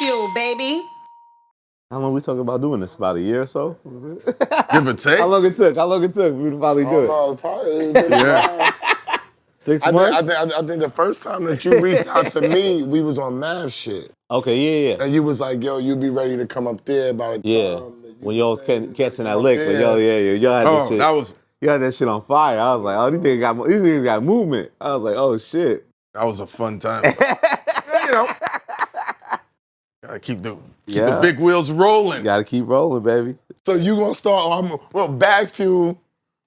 BagFuel, baby. How long we talking about doing this? About a year or so? Give or take. How long it took? We would probably do it. Probably been a while. 6 months? I think the first time that you reached out to me, we was on math shit. Okay, yeah. And you was like, yo, you be ready to come up there by the time. Yeah. When y'all was catching that lick, but y'all had that shit. You had that shit on fire. I was like, oh, these niggas got movement. I was like, oh shit. That was a fun time. You know. Gotta keep the big wheels rolling. Gotta keep rolling, baby. So you gonna start, BagFuel,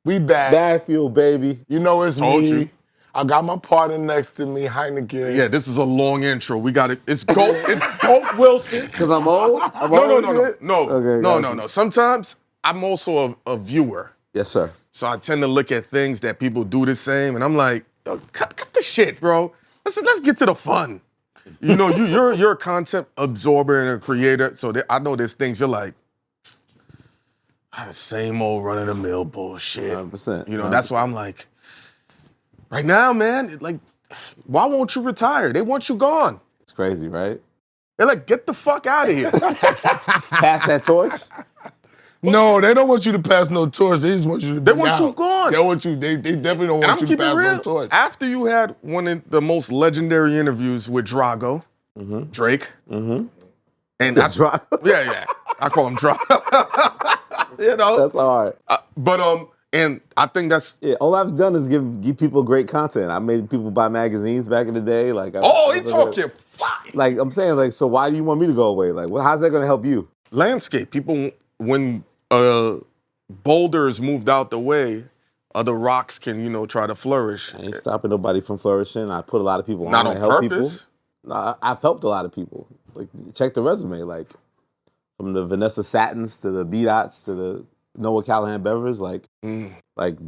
we back. BagFuel, baby. You know it's Told me. you. I got my partner next to me, Hynaken. Yeah, this is a long intro. We got it. It's Goat Wilson. Cause I'm old? No. Sometimes I'm also a viewer. Yes, sir. So I tend to look at things that people do the same, and I'm like, yo, cut the shit, bro. Let's get to the fun. You know, you're a concept absorber and a creator, so I know there's things you're like, the same old run-of-the-mill bullshit. 100%. You know, that's why I'm like, right now, man, like, why won't you retire? They want you gone. It's crazy, right? They're like, get the fuck out of here. Pass that torch? No, they don't want you to pass no torch. They just want you to be They want you gone. They want you. They definitely don't want you to pass no torch. After you had one of the most legendary interviews with Drago, Drake, and I call him Drago. You know, that's all right. And I think that's all I've done is give people great content. I made people buy magazines back in the day. Like, he talking fly. Like I'm saying, like, so why do you want me to go away? Like, how's that gonna help you? Landscape. People, when boulders moved out the way, other rocks can, try to flourish. I ain't stopping nobody from flourishing. I put a lot of people Not on on to help purpose. people. No, I've helped a lot of people. Like, check the resume. Like, from the Vanessa Sattins to the B-Dots to the Noah Callahan Bevers, like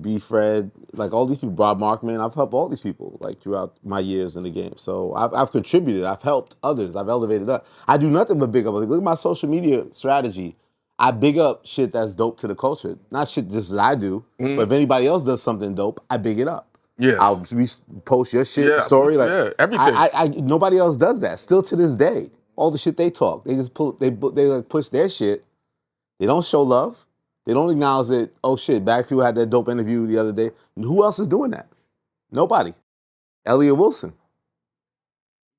B. Fred, like all these people, Bob Markman. I've helped all these people like throughout my years in the game. So I've contributed. I've helped others. I've elevated up. I do nothing but big up. Like, look at my social media strategy. I big up shit that's dope to the culture. Not shit just that I do, but if anybody else does something dope, I big it up. Yeah, I'll post your shit story. Like, everything. Nobody else does that. Still to this day, all the shit they talk, they just they like push their shit. They don't show love. They don't acknowledge that. Oh shit, BagFuel had that dope interview the other day. And who else is doing that? Nobody. Elliot Wilson.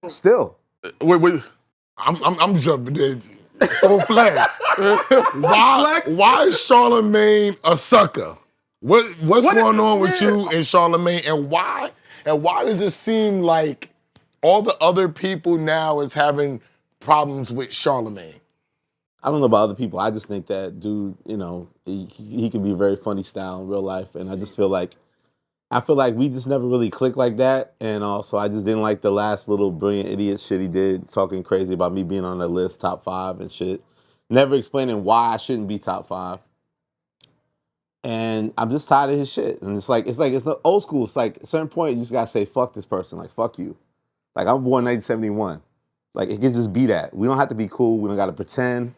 Still. Wait. I'm jumping in. On flash. Why is Charlamagne a sucker? What's going on with you and Charlamagne, and why does it seem like all the other people now is having problems with Charlamagne? I don't know about other people. I just think that dude, he can be very funny style in real life, and I feel like we just never really clicked like that, and also I just didn't like the last little brilliant idiot shit he did, talking crazy about me being on the list, top 5 and shit. Never explaining why I shouldn't be top 5. And I'm just tired of his shit. And it's old school. It's like at a certain point you just gotta say fuck this person, like fuck you. Like I'm born in 1971. Like it can just be that. We don't have to be cool. We don't gotta pretend.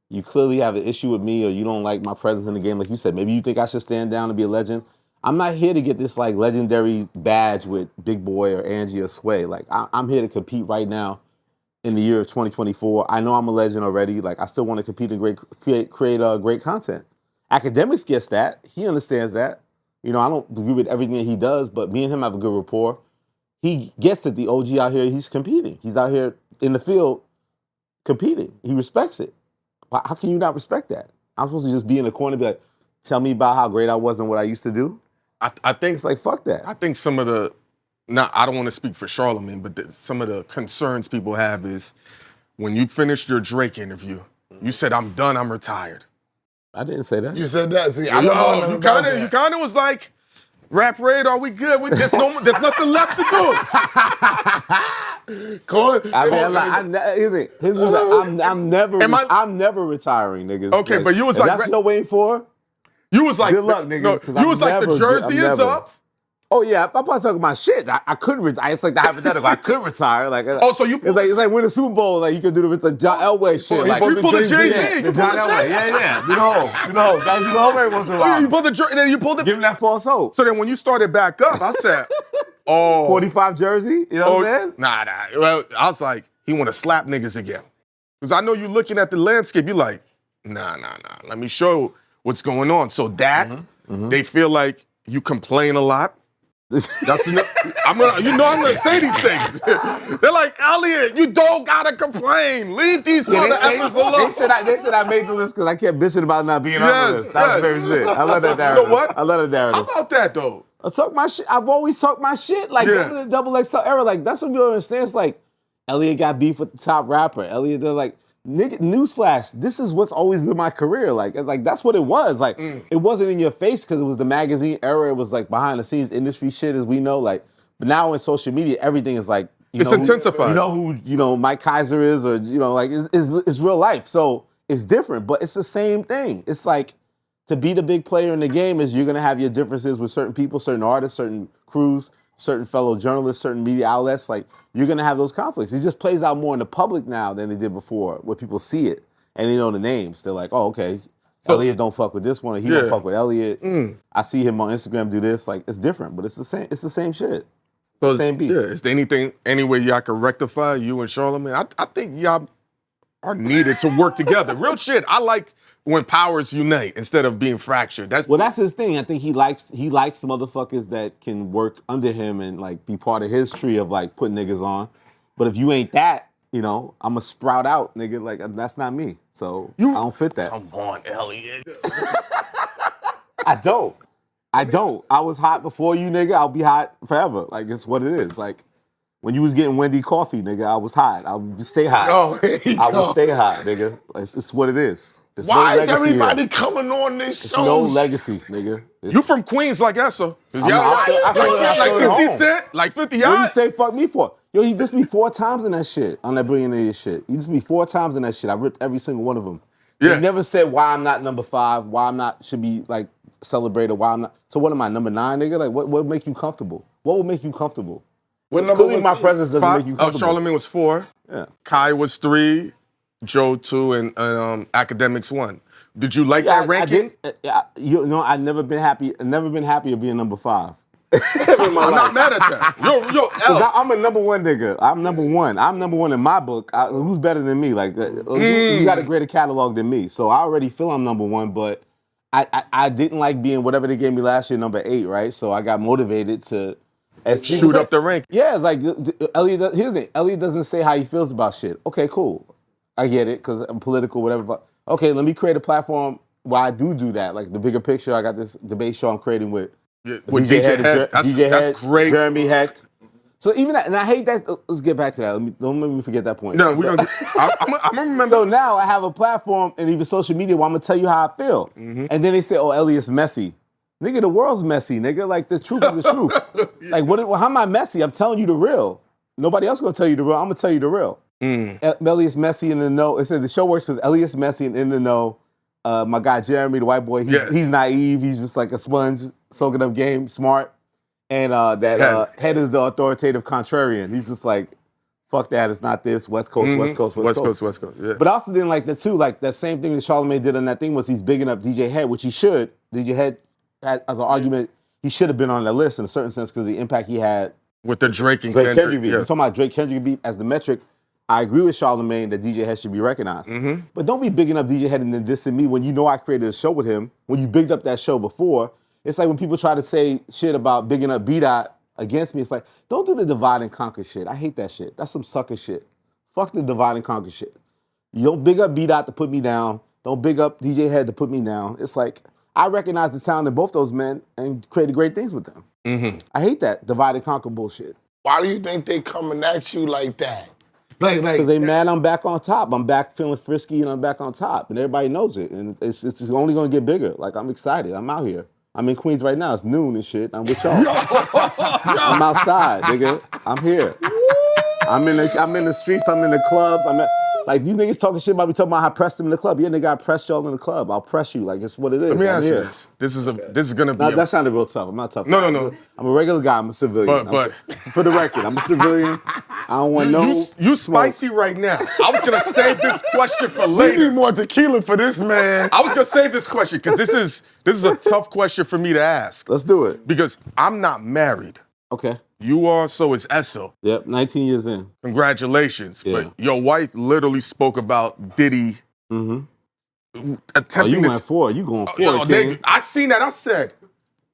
You clearly have an issue with me, or you don't like my presence in the game, like you said. Maybe you think I should stand down and be a legend. I'm not here to get this like legendary badge with Big Boy or Angie or Sway. Like I'm here to compete right now in the year of 2024. I know I'm a legend already. Like I still want to compete and create great content. Academics gets that. He understands that. I don't agree with everything that he does, but me and him have a good rapport. He gets that the OG out here, he's competing. He's out here in the field competing. He respects it. How can you not respect that? I'm supposed to just be in the corner and be like, tell me about how great I was and what I used to do? I think it's like, fuck that. I think some of the, I don't want to speak for Charlamagne, but some of the concerns people have is when you finished your Drake interview, you said, I'm done, I'm retired. I didn't say that. You said that. See, I don't know. You kind of was like, Rap Raid, are we good? There's nothing left to do. I'm never retiring, niggas. Okay, like, but you was if like, that's what you're waiting for. You was like, good luck, niggas. No, you was like, the jersey is up. Oh yeah, I'm probably talking about shit. I could retire. It's like the hypothetical. I could retire. Like, so you? It's like win the Super Bowl. Like you could do the John Elway shit. Like you pull the Jay-Z. The John Elway. Yeah. You know, guys, you go home every once in a while. You pull the jersey, and then you pulled it. Give him that false hope. So then when you started back up, I said, 45 jersey. You know what I'm saying? Nah. Well, I was like, he want to slap niggas again. Because I know you're looking at the landscape, you're like, nah. Let me show what's going on. So that, they feel like you complain a lot. I'm gonna say these things. They're like, Elliot, you don't gotta complain. Leave these mother effers alone. They said I made the list because I kept bitching about not being on the list. That was very shit. I love that narrative. You know what? I love that narrative. How about that though? I talk my shit. I've always talked my shit. Like the double XL era. Like that's what you understand. It's like Elliot got beef with the top rapper. Elliot, they're like, nigga, newsflash, this is what's always been my career. Like that's what it was. Like it wasn't in your face because it was the magazine era. It was like behind the scenes industry shit, as we know. Like, but now in social media, everything is like it's intensified. You know who Mike Kaiser is, or like it's real life. So it's different, but it's the same thing. It's like to be the big player in the game is you're gonna have your differences with certain people, certain artists, certain crews, certain fellow journalists, certain media outlets. Like you're gonna have those conflicts. It just plays out more in the public now than it did before, where people see it and they know the names. They're like, oh, okay, so, Elliot don't fuck with this one, or he don't fuck with Elliot. I see him on Instagram do this. Like it's different, but it's the same. It's the same shit. So, same beats. Yeah. Is there any way y'all can rectify you and Charlamagne? I think y'all are needed to work together. Real shit. I like when powers unite instead of being fractured. That's his thing. I think he likes motherfuckers that can work under him and like be part of his tree of like putting niggas on. But if you ain't that, I'm a sprout out, nigga. Like that's not me. So I don't fit that. Come on, Elliot. I don't. I was hot before you, nigga. I'll be hot forever. Like it's what it is. Like when you was getting Wendy coffee, nigga, I was hot. I would stay hot. I will stay hot, nigga. It's what it is. There's Why no is everybody coming on this show? It's no legacy, nigga. You from Queens like Essa. Like 50 What you say fuck me for? Yo, he dissed me 4 times in that shit, on that Billionaire shit. He dissed me 4 times in that shit. I ripped every single one of them. Yeah. He never said why I'm not number 5, why I'm not, should be like celebrated, why I'm not. So what am I, number 9, nigga? Like what would make you comfortable? What would make you comfortable? Clearly my presence doesn't make you comfortable. Charlamagne was 4. Yeah. Kai was 3. Joe 2, and Academics 1. Did you like that ranking? I've never been happy. Never been happy of being number 5. I'm not mad at that. Yo, I'm a number 1 nigga. I'm number 1. I'm number 1 in my book. Who's better than me? Like, who's got a greater catalog than me? So I already feel I'm number 1, but I didn't like being whatever they gave me last year, number 8, right? So I got motivated to shoot up the rank. Yeah, it's like Elliot. Here's the thing. Elliot doesn't say how he feels about shit. Okay, cool. I get it because I'm political, whatever. Okay, let me create a platform where I do that. Like the bigger picture, I got this debate show I'm creating with DJ Head. That's great. Jeremy Hecht. So even that, and I hate that. Let's get back to that. Don't make me forget that point. No, we're gonna. I'm gonna remember. So now I have a platform and even social media where I'm gonna tell you how I feel. And then they say, "Oh, Elliot's messy." Nigga, the world's messy. Nigga, like the truth is the truth. Like how am I messy? I'm telling you the real. Nobody else gonna tell you the real. I'm gonna tell you the real. Elliot's messy and in the know. It says the show works because Elliot's messy and in the know. My guy Jeremy, the white boy, he's naive. He's just like a sponge, soaking up game, smart. And Head is the authoritative contrarian. He's just like, fuck that, it's not this. West Coast, West Coast, West Coast. Yeah. But I also didn't like that too. Like that same thing that Charlamagne did on that thing was he's bigging up DJ Head, which he should. DJ Head, as an argument, he should have been on the list in a certain sense because of the impact he had with the Drake and Kendrick beef. Yes. You're talking about Drake Kendrick beef as the metric. I agree with Charlamagne that DJ Head should be recognized. But don't be bigging up DJ Head and then dissing me when you know I created a show with him. When you bigged up that show before, it's like when people try to say shit about bigging up B-Dot against me, it's like, don't do the divide and conquer shit. I hate that shit. That's some sucker shit. Fuck the divide and conquer shit. You don't big up B-Dot to put me down. Don't big up DJ Head to put me down. It's like, I recognize the talent in both those men and created great things with them. I hate that divide and conquer bullshit. Why do you think they coming at you like that? Because they mad I'm back on top. I'm back feeling frisky and I'm back on top. And everybody knows it. And it's only going to get bigger. Like, I'm excited. I'm out here. I'm in Queens right now. It's noon and shit. I'm with y'all. I'm outside, nigga. I'm here. I'm in the streets. I'm in the clubs. Like, these niggas talking shit about me talking about how I pressed them in the club. Yeah, nigga, I pressed y'all in the club. I'll press you. Like, it's what it is. Let me ask you this. This is gonna be. That sounded real tough. I'm not tough. No. I'm a regular guy. I'm a civilian. But for the record, I'm a civilian. I don't want You spicy right now. I was gonna save this question for later. We need more tequila for this man. I was gonna save this question because this is a tough question for me to ask. Let's do it. Because I'm not married. Okay. You are, so is Esso. Yep, 19 years in. Congratulations. Yeah. But your wife literally spoke about Diddy attempting You went for it. You going for it, King. I seen that. I said,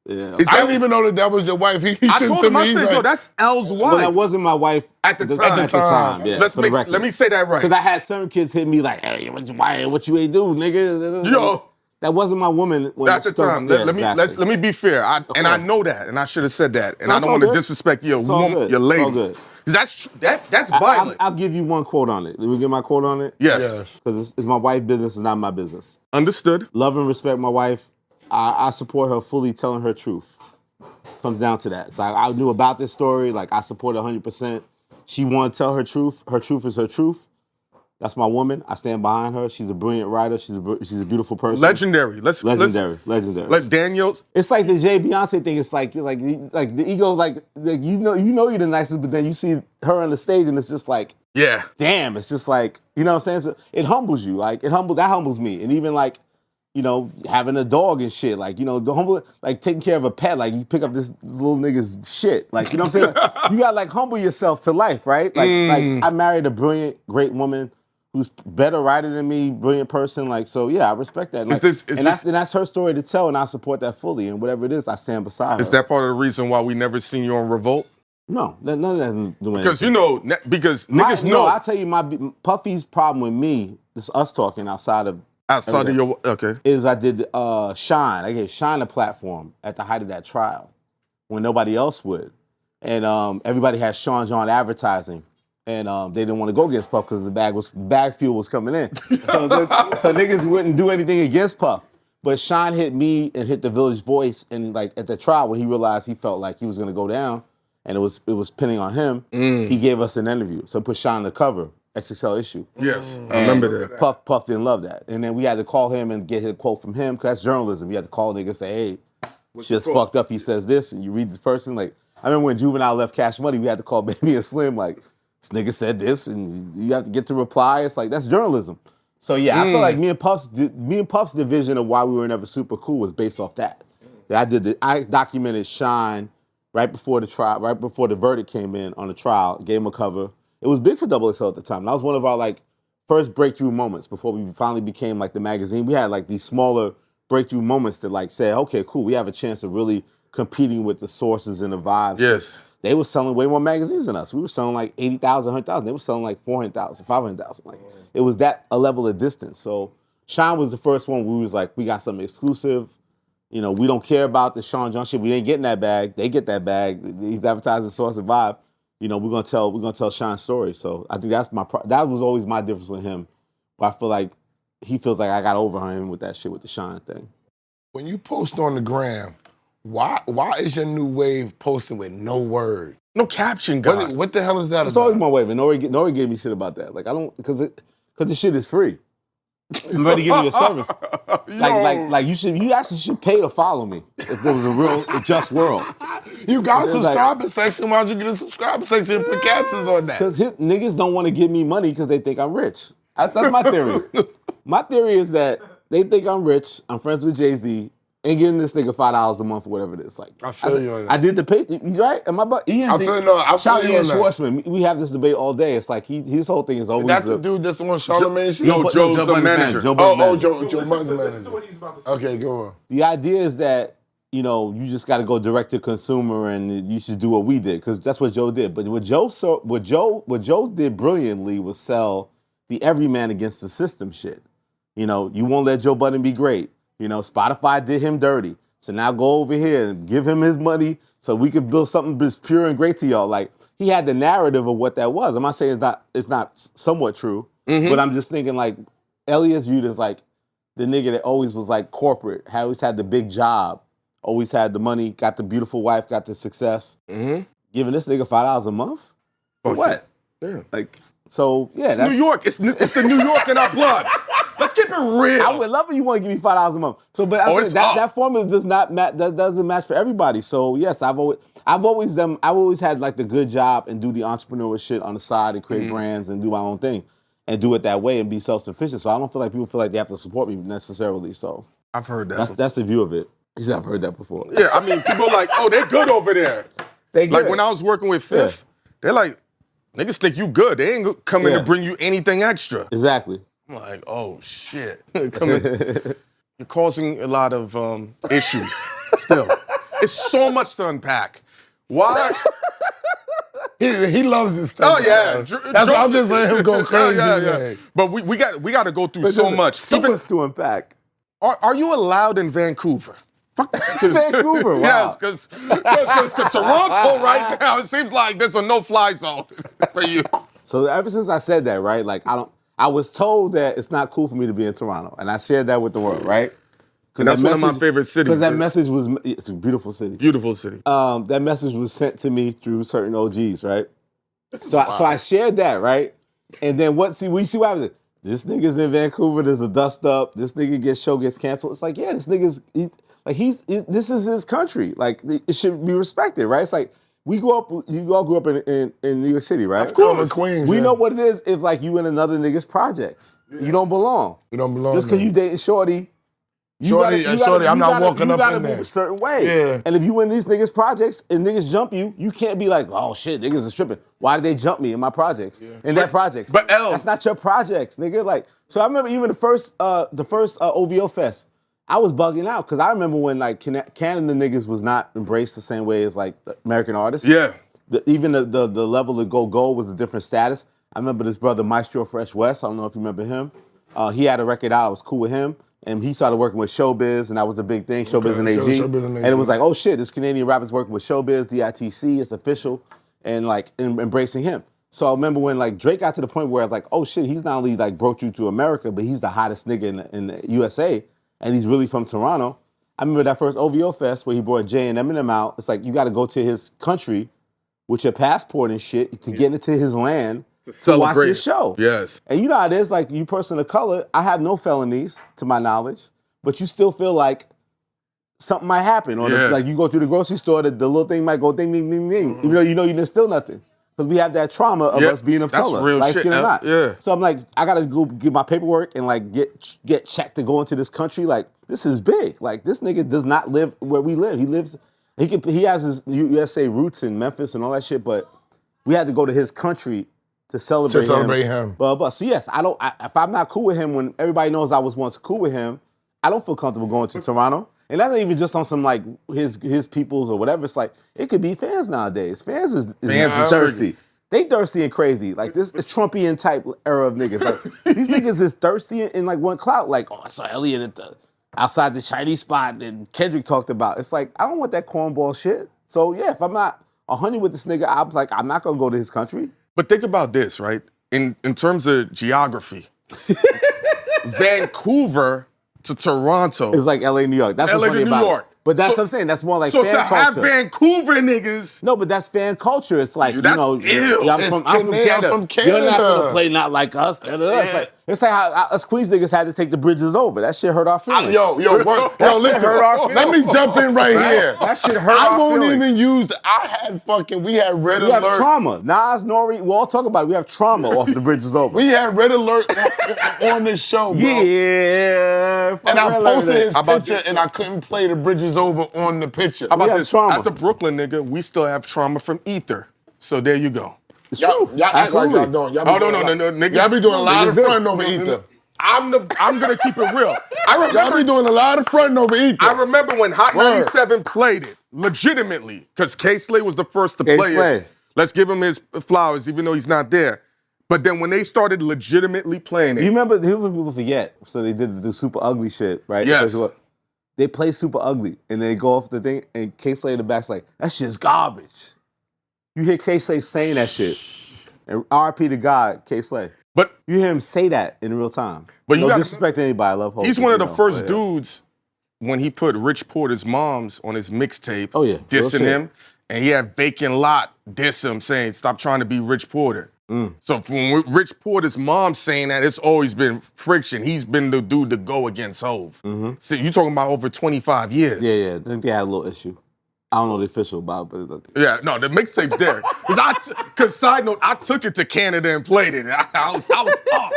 Yeah. I didn't even know that was your wife. He I said told to him, me, I he's said, like, yo, that's L's wife. Well, that wasn't my wife At the time. At the time, yeah. Let me say that right. Because I had certain kids hit me like, hey, what you ain't do, nigga? Yo. That wasn't my woman when At the time. Let me be fair. I know that, and I should have said that. And I don't want to disrespect your woman, your lady. It's all good. That's violence. I'll give you one quote on it. Let me get my quote on it? Yes. Because it's my wife's business, it's not my business. Understood. Love and respect my wife. I support her fully telling her truth. Comes down to that. So I knew about this story. Like, I support her 100%. She wanted to tell her truth. Her truth is her truth. That's my woman. I stand behind her. She's a brilliant writer. She's a beautiful person. Legendary. Legendary. Let Daniels. It's like the Jay Beyonce thing. It's like the ego. Like you know you're the nicest, but then you see her on the stage and it's just like, yeah, damn. It's just like, you know what I'm saying. So it humbles you. Like that humbles me. And even like, you know, having a dog and shit. Like, you know, the humble, like taking care of a pet. Like you pick up this little nigga's shit. Like, you know what I'm saying. Like, you gotta like humble yourself to life, right? Like I married a brilliant, great woman who's better writer than me, brilliant person. Like, so yeah, I respect that. Like, that's her story to tell, and I support that fully. And whatever it is, I stand beside her. Is that part of the reason why we never seen you on Revolt? No, none of that doesn't do anything. Because you know, niggas know. No, I'll tell you, Puffy's problem with me, this us talking outside of your, okay. Is I did Shine. I gave Shine a platform at the height of that trial when nobody else would. And everybody had Sean John advertising. And they didn't want to go against Puff because the BagFuel was coming in. So niggas wouldn't do anything against Puff. But Sean hit me and hit the Village Voice, and like at the trial when he realized he felt like he was gonna go down, and it was pinning on him. He gave us an interview, so put Sean on the cover, XXL issue. Yes, I remember that. Puff didn't love that, and then we had to call him and get his quote from him because that's journalism. You had to call a nigga and say, hey, shit's fucked up. He says this, and you read this person. Like I remember when Juvenile left Cash Money, we had to call Baby and Slim like, this nigga said this, and you have to get to reply. It's like, that's journalism. So yeah, I feel like me and Puff's division of why we were never super cool was based off that. I documented Shine right before the trial, right before the verdict came in on the trial, gave him a cover. It was big for XXL at the time. That was one of our like first breakthrough moments before we finally became like the magazine. We had like these smaller breakthrough moments that like say, okay, cool, we have a chance of really competing with the sources and the vibes. Yes. They were selling way more magazines than us. We were selling like 80,000, 100,000. They were selling like 400,000, 500,000. Like it was that a level of distance. So Sean was the first one. We was like, we got something exclusive. You know, we don't care about the Sean John shit. We ain't getting that bag. They get that bag. He's advertising Source and Vibe. You know, we're gonna tell Sean's story. So I think that was always my difference with him. But I feel like he feels like I got over on him with that shit with the Sean thing. When you post on the gram, why is your new wave posting with no word? No caption, God. What the hell is that It's about? always my wave, and N.O.R.E gave me shit about that. Like I don't, because the shit is free. I'm ready to give you a service. Like you actually should pay to follow me if there was a just world. You got a subscriber section. Why don't you get a subscriber section and put captions on that? Because niggas don't want to give me money because they think I'm rich. That's my theory. My theory is that they think I'm rich. I'm friends with Jay-Z. And giving this nigga $5 a month or whatever it is. Like I feel you on that. I did the pay, right? Am I? Ian, I feel you on that. Schwartzman. We have this debate all day. It's like his whole thing is always. That's the dude that's on Charlamagne shit? No, Joe's the manager. Joe Budden's manager. Okay, go on. The idea is that, you know, you just got to go direct to consumer and you should do what we did because that's what Joe did. But what Joe did brilliantly was sell the everyman against the system shit. You know, you won't let Joe Budden be great. You know, Spotify did him dirty. So now go over here and give him his money so we can build something that's pure and great to y'all. Like, he had the narrative of what that was. I'm not saying it's not somewhat true, but I'm just thinking like Elliott's viewed as like the nigga that always was like corporate, always had the big job, always had the money, got the beautiful wife, got the success. Giving this nigga $5 a month? For what? Yeah. Like, so, yeah. It's New York. It's the New York in our blood. Let's keep it real. I would love if you want to give me $5 a month. So, but that formula does not that doesn't match for everybody. So yes, I've always had like the good job and do the entrepreneur shit on the side and create brands and do my own thing and do it that way and be self-sufficient. So I don't feel like people feel like they have to support me necessarily. So I've heard that. That's the view of it. You said I've heard that before. Yeah, I mean, people are like, oh, they're good over there. They Like good. when I was working with Fifth, they're like, niggas think you good. They ain't coming to bring you anything extra. Exactly. I'm like, oh shit. You're causing a lot of issues still. It's so much to unpack. Why? He loves this stuff. Oh yeah, That's why I'm just letting him go crazy. Yeah. But we got to go through so much. So much to unpack. Are you allowed in Vancouver? Fuck Vancouver, wow. Yes, because Toronto right now, it seems like there's a no-fly zone for you. So ever since I said that, right, like I was told that it's not cool for me to be in Toronto, and I shared that with the world, right? And that's one of my favorite cities. Because that message was, it's a beautiful city. Beautiful city. That message was sent to me through certain OGs, right? So I shared that, right? And then we see what happens. This nigga's in Vancouver, there's a dust up, this nigga show gets canceled. It's like, yeah, this nigga's, this is his country. Like, it should be respected, right? It's like, you all grew up in New York City, right? Of course. Queens, We know what it is if, like, you in another nigga's projects. Yeah. You don't belong. You don't belong. Just because you dating Shorty, I'm not walking up in there. You gotta move a certain way. Yeah. And if you in these niggas' projects and niggas jump you, you can't be like, oh shit, niggas are stripping. Why did they jump me in my projects? Yeah. In their projects. But that's not your projects, nigga. Like, so I remember even the first OVO Fest, I was bugging out because I remember when like Canada niggas was not embraced the same way as like American artists. Yeah. Even the level of go was a different status. I remember this brother Maestro Fresh West. I don't know if you remember him. He had a record out. I was cool with him. And he started working with Showbiz, and that was the big thing, Showbiz and AG. Showbiz and AG. And it was like, oh shit, this Canadian rapper's working with Showbiz, DITC, it's official, and like embracing him. So I remember when like Drake got to the point where like, oh shit, he's not only like broke you to America, but he's the hottest nigga in the USA, and he's really from Toronto. I remember that first OVO Fest where he brought Jay and Eminem out. It's like you got to go to his country with your passport and shit to get into his land to watch this show. Yes. And you know how it is, like you person of color, I have no felonies to my knowledge, but you still feel like something might happen. Or like you go through the grocery store, the little thing might go ding, ding, ding, ding. Even though you know you didn't steal nothing. Because we have that trauma of us being of color. Real light shit. skin or not. Yeah. So I'm like, I gotta go get my paperwork and like get checked to go into this country. Like, this is big. Like, this nigga does not live where we live. He has his USA roots in Memphis and all that shit, but we had to go to his country to celebrate him. But so yes, if I'm not cool with him when everybody knows I was once cool with him, I don't feel comfortable going to Toronto. And that's not even just on some like his peoples or whatever. It's like, it could be fans nowadays. Fans is thirsty. They thirsty and crazy. Like this Trumpian type era of niggas. Like these niggas is thirsty and like one clout. Like, oh, I saw Elliot outside the Chinese spot and Kendrick talked about. It's like, I don't want that cornball shit. So yeah, if I'm not 100 with this nigga, I was like, I'm not gonna go to his country. But think about this, right? In terms of geography, Vancouver to Toronto is like LA, New York. That's what's funny about it. But that's what I'm saying. That's more like fan culture. So to have Vancouver niggas. No, but that's fan culture. It's like, that's ill. I'm from Canada. You're not gonna play not like us. It's like how us Queens niggas had to take the bridges over. That shit hurt our feelings. Yo, listen. Let me jump in right here. That shit hurt our feelings. I won't even use. We had red alert. We have trauma. Nas, N.O.R.E, we all talk about it. We have trauma off the bridges over. We had red alert on this show, bro. Yeah. And I posted his picture, and I couldn't play the bridges over on the picture. How about this? Trauma. As a Brooklyn nigga, we still have trauma from Ether. So there you go. It's true. Y'all act like y'all don't. No, niggas. Y'all be doing a lot of fronting over Ether. I'm gonna keep it real. Y'all be doing a lot of fronting over Ether. I remember when Hot 97 played it, legitimately, because K-Slay was the first to play it. Let's give him his flowers, even though he's not there. But then when they started legitimately playing it. You remember, here's what people forget. So they did the super ugly shit, right? Yes. They play super ugly, and they go off the thing, and K-Slay in the back's like, that shit's garbage. You hear K-Slay saying that shit. And R.I.P. to God, K-Slay. But you hear him say that in real time. But no disrespect to anybody. I love Hope. He's one of the first dudes when he put Rich Porter's moms on his mixtape, dissing him, and he had Vacant Lot diss him, saying, stop trying to be Rich Porter. So when Rich Porter's mom saying that, it's always been friction. He's been the dude to go against Hov. So you talking about over 25 years. Yeah. I think they had a little issue. I don't know the official Bob, but Yeah, no, the mixtape's there. Cause side note, I took it to Canada and played it. I was up,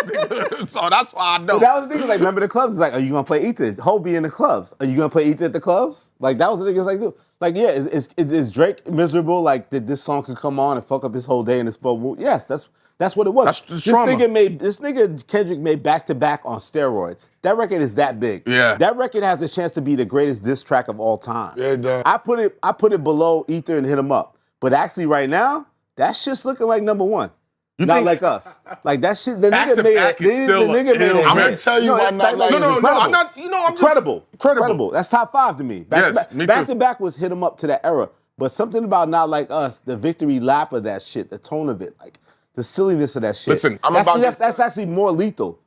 nigga. So that's why I know. But that was the thing. Like, remember the clubs? It's like, are you gonna play Ether? Hobie in the clubs. Are you gonna play Ether at the clubs? Like that was the thing. It's like, dude, like, yeah, is Drake miserable? Like, that this song could come on and fuck up his whole day in this boat? Yes, that's what it was. That's trauma. This nigga Kendrick made back-to-back on steroids. That record is that big. Yeah. That record has the chance to be the greatest diss track of all time. Yeah, it does. I put it below Ether and Hit 'Em Up. But actually, right now, that shit's looking like number one. Not like us. Like that shit. The nigga made it. The nigga made it. I'm gonna tell you why not like. No, I'm not. You know, I'm Incredible. That's top 5 to me. Back to back was Hit 'Em Up to that era. But something about Not Like Us, the victory lap of that shit, the tone of it, like the silliness of that shit. Listen, that's actually more lethal.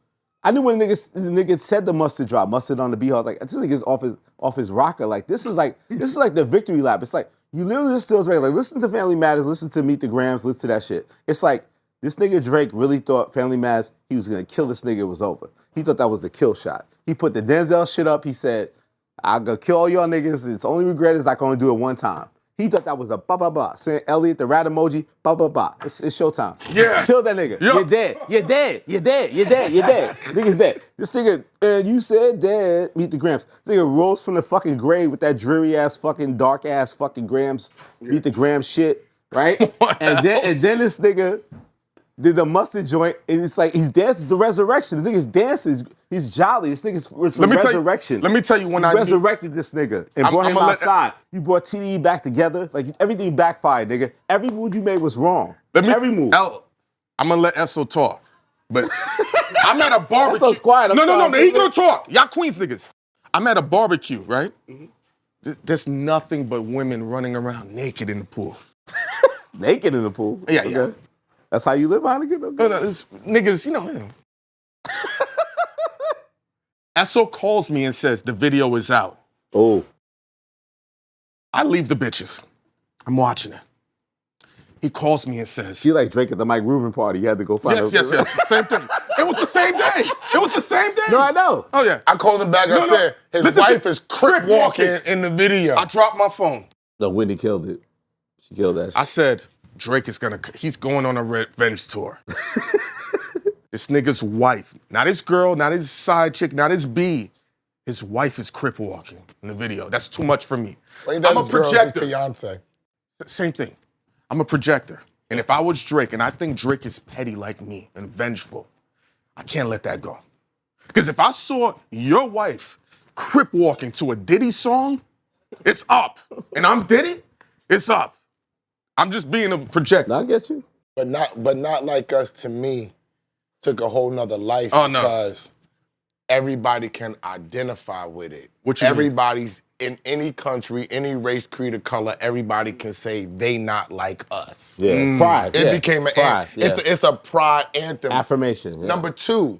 I knew when the nigga said the mustard drop, mustard on the beat, I was like, this nigga's off his rocker. Like this is like the victory lap. It's like you literally listen to those records. Like listen to Family Matters, listen to Meet the Grams, listen to that shit. It's like this nigga Drake really thought Family Matters, he was gonna kill this nigga, it was over. He thought that was the kill shot. He put the Denzel shit up, he said, I'm gonna kill all y'all niggas, its only regret is I can only do it one time. He thought that was a ba-ba-ba. Saying Elliot, the rat emoji, ba-ba-ba. It's showtime. Yeah. Kill that nigga. Yep. You're dead. You're dead. You're dead. You're dead. You're dead. Nigga's dead. This nigga, you said dead, Meet the Grams. This nigga rose from the fucking grave with that dreary-ass fucking dark-ass fucking Grams, Meet the Grams shit, right? and then this nigga did the mustard joint, and it's like he's dancing the resurrection. The nigga's dancing. He's jolly. This nigga's resurrection. Let me tell you when I resurrected this nigga and brought him outside. You brought TDE back together. Like everything backfired, nigga. Every move you made was wrong. Every move. I'm gonna let Esso talk, but I'm at a barbecue. Esso's quiet. No. He's gonna talk. Y'all Queens niggas. I'm at a barbecue, right? Mm-hmm. There's nothing but women running around naked in the pool. Naked in the pool? Yeah, okay. Yeah. That's how you live, Hynaken? No, it's niggas, you know. Esso calls me and says the video is out. Oh. I leave the bitches. I'm watching it. He calls me and says... She like Drake at the Mike Rubin party. You had to go find her. Yes. Same thing. It was the same day. No, I know. Oh, yeah. I called him back. I said, his wife is crip walking in the video. I dropped my phone. No, Whitney killed it. She killed that shit. I said, Drake is he's going on a revenge tour. This nigga's wife, not his girl, not his side chick, not his B. His wife is crip walking in the video. That's too much for me. I'm a projector. Fiance. Same thing. I'm a projector. And if I was Drake, and I think Drake is petty like me and vengeful, I can't let that go. Because if I saw your wife crip walking to a Diddy song, it's up. And I'm Diddy, it's up. I'm just being a projector. I get you. But not like us, to me, took a whole nother life because everybody can identify with it. Everybody's in any country, any race, creed, or color, everybody can say they not like us. Yeah, pride. It became pride. It's a pride anthem. Affirmation. Yeah. Number two,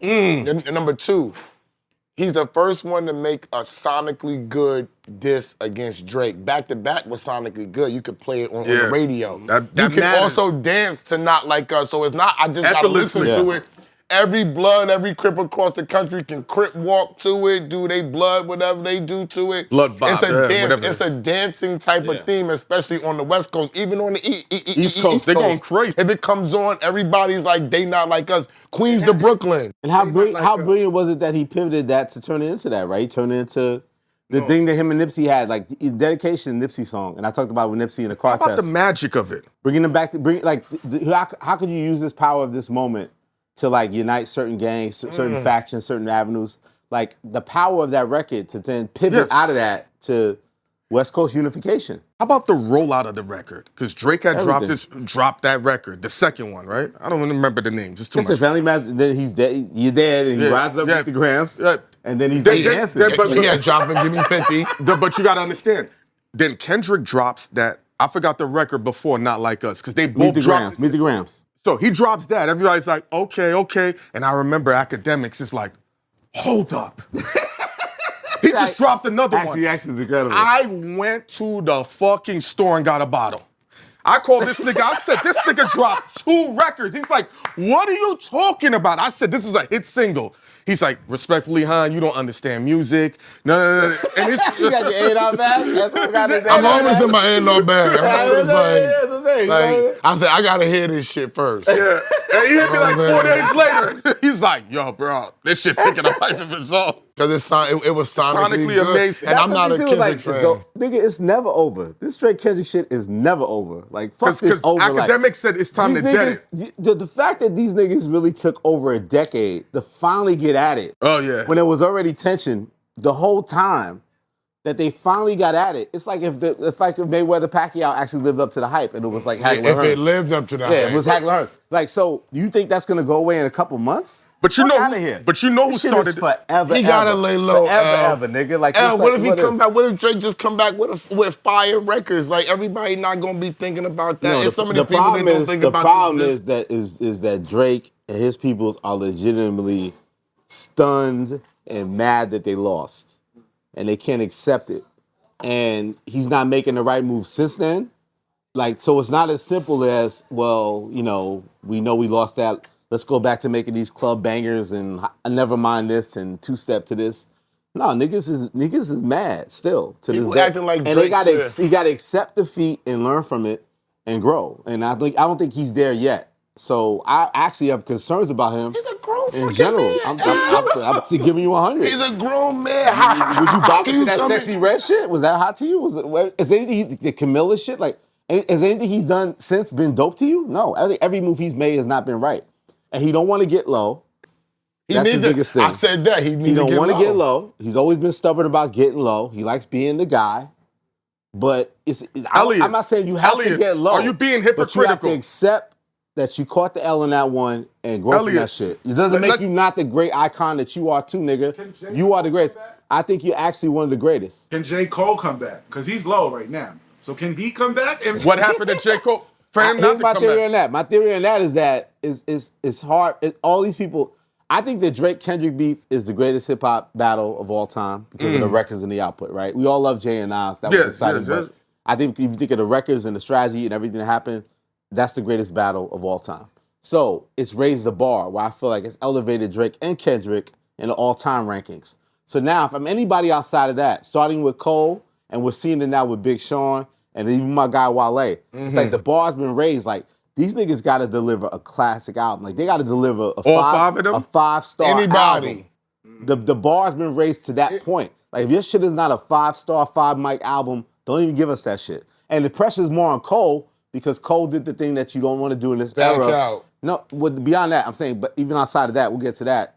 he's the first one to make a sonically good diss against Drake. Back to back was sonically good. You could play it on the radio. That you can also dance to Not Like Us. So it's not, I just gotta listen to it. Every blood, every crip across the country can crip walk to it, do they blood, whatever they do to it. Blood bob, it's a dance. It's a dancing type of theme, especially on the West Coast, even on the East Coast. They're going crazy. If it comes on, everybody's like, they not like us. Queens to Brooklyn. And how brilliant was it that he pivoted that to turn it into that, right? He turned it into the thing that him and Nipsey had, like dedication to Nipsey song. And I talked about with Nipsey in the car How about the magic of it? Bringing them back to, how could you use this power of this moment to like unite certain gangs, certain factions, certain avenues? Like the power of that record to then pivot out of that to West Coast unification. How about the rollout of the record? Because Drake had dropped that record, the second one, right? I don't even remember the name, just too much. Family Matters, then he's dead, you're dead, and he rises up with the Grams, and then he's dancing. Dropping, give me 50. But you gotta understand, then Kendrick drops that, I forgot the record before Not Like Us, because they both dropped. Meet the Grams. So he drops that. Everybody's like, okay. And I remember Academics is like, hold up. He just dropped another one. Reaction is incredible. I went to the fucking store and got a bottle. I called this nigga. I said, this nigga dropped 2 records. He's like, what are you talking about? I said, this is a hit single. He's like, respectfully, Hine, you don't understand music. No. And it's, You got your A&R bag? That's what got his I'm A&R always bag. in my N.O.R.E bag. I'm always Yeah, like, I said, I gotta hear this shit first. yeah. And he hit me like 4 days later. He's like, yo, bro, this shit taking a life of its own. Because it was sonically good. amazing. And I'm not a Kendrick fan. So, nigga, it's never over. This Drake Kendrick shit is never over. Like, fuck this over. Academics said it's time these to dead niggas, it. the fact that these niggas really took over a decade to finally get at it. Oh, yeah. When there was already tension the whole time that they finally got at it. It's like if Mayweather Pacquiao actually lived up to the hype and it was like Hagler If Hearns. it lived up to that. Yeah, it was Hagler Hearns. Like, so you think that's gonna go away in a couple months? But you Fuck know, outta here. But you know who This shit started is forever. He gotta lay low. Forever, nigga. Like, it's what like, if he what come is- back? What if Drake just come back with fire records? Like everybody not gonna be thinking about that. No, It's so many people that don't think the about problem this. is that Drake and his people are legitimately stunned and mad that they lost, and they can't accept it. And he's not making the right move since then. Like, so it's not as simple as, well, we know we lost that. Let's go back to making these club bangers and never mind this and two-step to this. No, niggas is mad still to People this day. acting like and Drake, he gotta accept defeat and learn from it and grow. And I don't think he's there yet. So I actually have concerns about him. He's a grown in fucking general. man. I'm giving you 100. He's a grown man. Would you bop Can into that tell me- sexy red shit? Was that hot to you? Is anything the Camilla shit? Like, has anything he's done since been dope to you? No. I think every move he's made has not been right. And he don't want to get low. That's his biggest thing. I said that. He don't want to get low. He's always been stubborn about getting low. He likes being the guy. But Elliot, I'm not saying you have to get low. are you being But you have hypocritical? to accept that you caught the L in that one and grow from that shit. It doesn't make you not the great icon that you are too, nigga. You are the greatest. I think you're actually one of the greatest. Can J. Cole come back? Because he's low right now. So can he come back? And What happened to J. Cole? For him not Here's to my come theory back. on that. My theory on that is that it's hard. All these people, I think the Drake-Kendrick beef is the greatest hip-hop battle of all time because of the records and the output, right? We all love Jay and Nas. That was exciting. But I think if you think of the records and the strategy and everything that happened, that's the greatest battle of all time. So it's raised the bar where I feel like it's elevated Drake and Kendrick in the all-time rankings. So now if I'm anybody outside of that, starting with Cole and we're seeing it now with Big Sean and even my guy Wale, it's like the bar's been raised. Like, these niggas got to deliver a classic album. Like, they got to deliver All five of them? a 5-star Anybody. album. The bar's been raised to that point. Like, if your shit is not a 5-star, 5-mic album, don't even give us that shit. And the pressure's more on Cole because Cole did the thing that you don't want to do in this Back era. out. No, beyond that, I'm saying, but even outside of that, we'll get to that.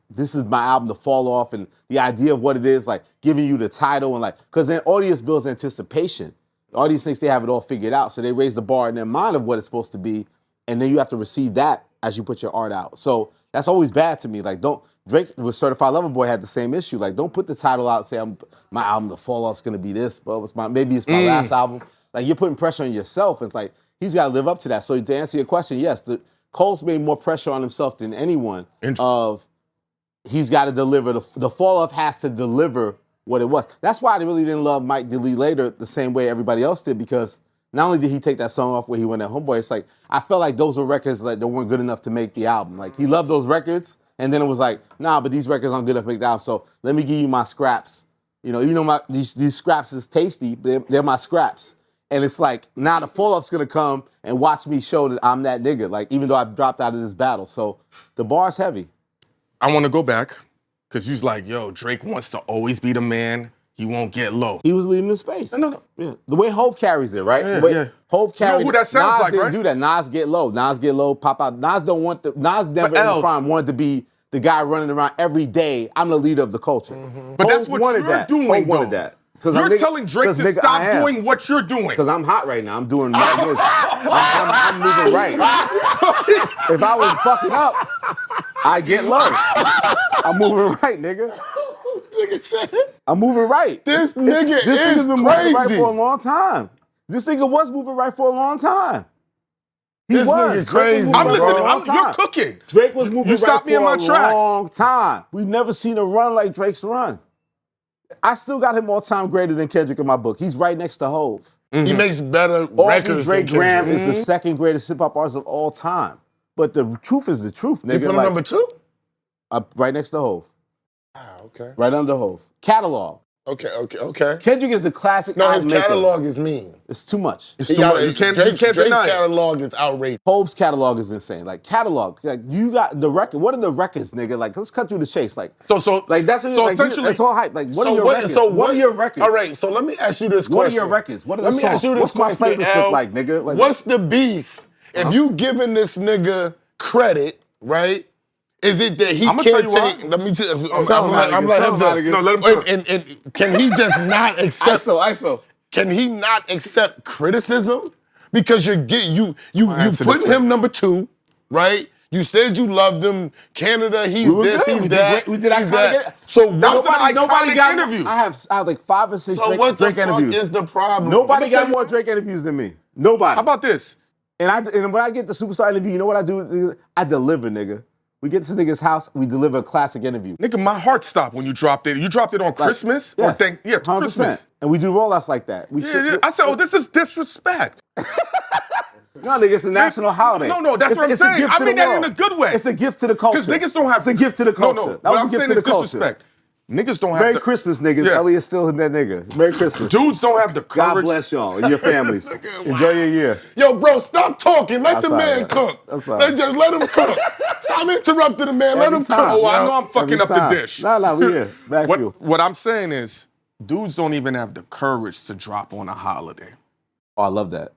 This is my album to fall off, and the idea of what it is, like giving you the title and like, because then audience builds anticipation. The audience thinks they have it all figured out, so they raise the bar in their mind of what it's supposed to be, and then you have to receive that as you put your art out. So that's always bad to me. Like, Drake with Certified Lover Boy had the same issue. Like, don't put the title out and say my album to fall off is gonna be this, but maybe it's my last album. Like, you're putting pressure on yourself. It's like he's got to live up to that. So to answer your question, yes, Cole's made more pressure on himself than anyone. Of he's got to deliver the fall off has to deliver what it was. That's why I really didn't love Mike Delete Later the same way everybody else did, because not only did he take that song off where he went at Homeboy, it's like I felt like those were records that weren't good enough to make the album. Like, he loved those records, and then it was like, nah, but these records aren't good enough to make the album. So let me give you my scraps. Even though these scraps is tasty, they're my scraps. And it's like, now the fall-off's gonna come and watch me show that I'm that nigga, like, even though I've dropped out of this battle. So the bar's heavy. I want to go back because you was like, yo, Drake wants to always be the man. He won't get low. He was leading the space. No. Yeah. The way Hov carries it, right? Yeah, the way yeah. Hov carried who that sounds Nas like, didn't right? do that. Nas get low, pop out. Nas never in Els. his prime wanted to be the guy running around every day. I'm the leader of the culture. But that's Hov what wanted you're that. doing, Hov wanted though. that. You're telling Drake to stop doing what you're doing. Because I'm hot right now. I'm doing right moves. I'm moving right. If I was fucking up, I get low. I'm moving right, nigga. Nigga said, I'm moving right. This nigga This is nigga's been moving right crazy. for a long time. This nigga was moving right for a long time. He This was. nigga crazy, Drake was moving I'm right for a listening. long You're time. cooking. Drake was moving You right stopped me for in my a tracks. long time. We've never seen a run like Drake's run. I still got him all-time greater than Kendrick in my book. He's right next to Hov. He makes better Andre records than Graham Kendrick. is the second greatest hip hop artist of all time. But the truth is the truth, nigga. You put him like, number 2? right next to Hov. Ah, okay. Right under Hov. Catalog. Okay. Kendrick is the classic No, his album maker. catalog is mean. It's too much. It's too much. You can't Drake's deny it. catalog is outrageous. Hov's catalog is insane. Like catalog, like you got the record. What are the records, nigga? Like let's cut through the chase. Like So like that's what so like, essentially, it's all hype. Like what are your records? What are your records? All right, so let me ask you this question. What are your records? What are the Let me songs? ask you this What's my question, playlist L. look like, nigga? Like, what's the beef? If you giving this nigga credit, right? Is it that he I'ma tell can't you why. take? Let me tell you. I'm letting him tell him. No, let him and, and can he just not accept? ISO. Can he not accept criticism? Because you answer put this him number 2, right? You said you loved him. Canada, he's We were this, good. he's We did that. great. We did he's iconic that. it. So was what? an iconic got interview. I have like 5 or 6 So Drake, what the Drake fuck interviews. is the problem? Nobody Let me tell got you- more Drake interviews than me. Nobody. How about this? And when I get the superstar interview, you know what I do? I deliver, nigga. We get to this nigga's house, we deliver a classic interview. Nigga, my heart stopped when you dropped it. You dropped it on Christmas? Yes, Or 100%. Christmas. And we do rollouts like that. We Yeah. I said, oh, this is disrespect. No, nigga, it's a national holiday. No, that's It's- what I'm it's a saying. gift I to mean the that in world. a good way. It's a gift to the culture. Because niggas don't have. It's a gift to the culture. No, That what was I'm a gift saying to is the culture. disrespect. Niggas don't have Merry the, Christmas, niggas. Yeah. Elliot's still that nigga. Merry Christmas. Dudes don't have the courage. God bless y'all and your families. Enjoy your year. Yo, bro, stop talking. Let That's the all man right. cook. That's all right. Just let him cook. Stop interrupting the man. Let Every him time. cook. Oh, I yo. know I'm fucking Every up the time. dish. Nah, we here. BagFuel. What I'm saying is, dudes don't even have the courage to drop on a holiday. Oh, I love that.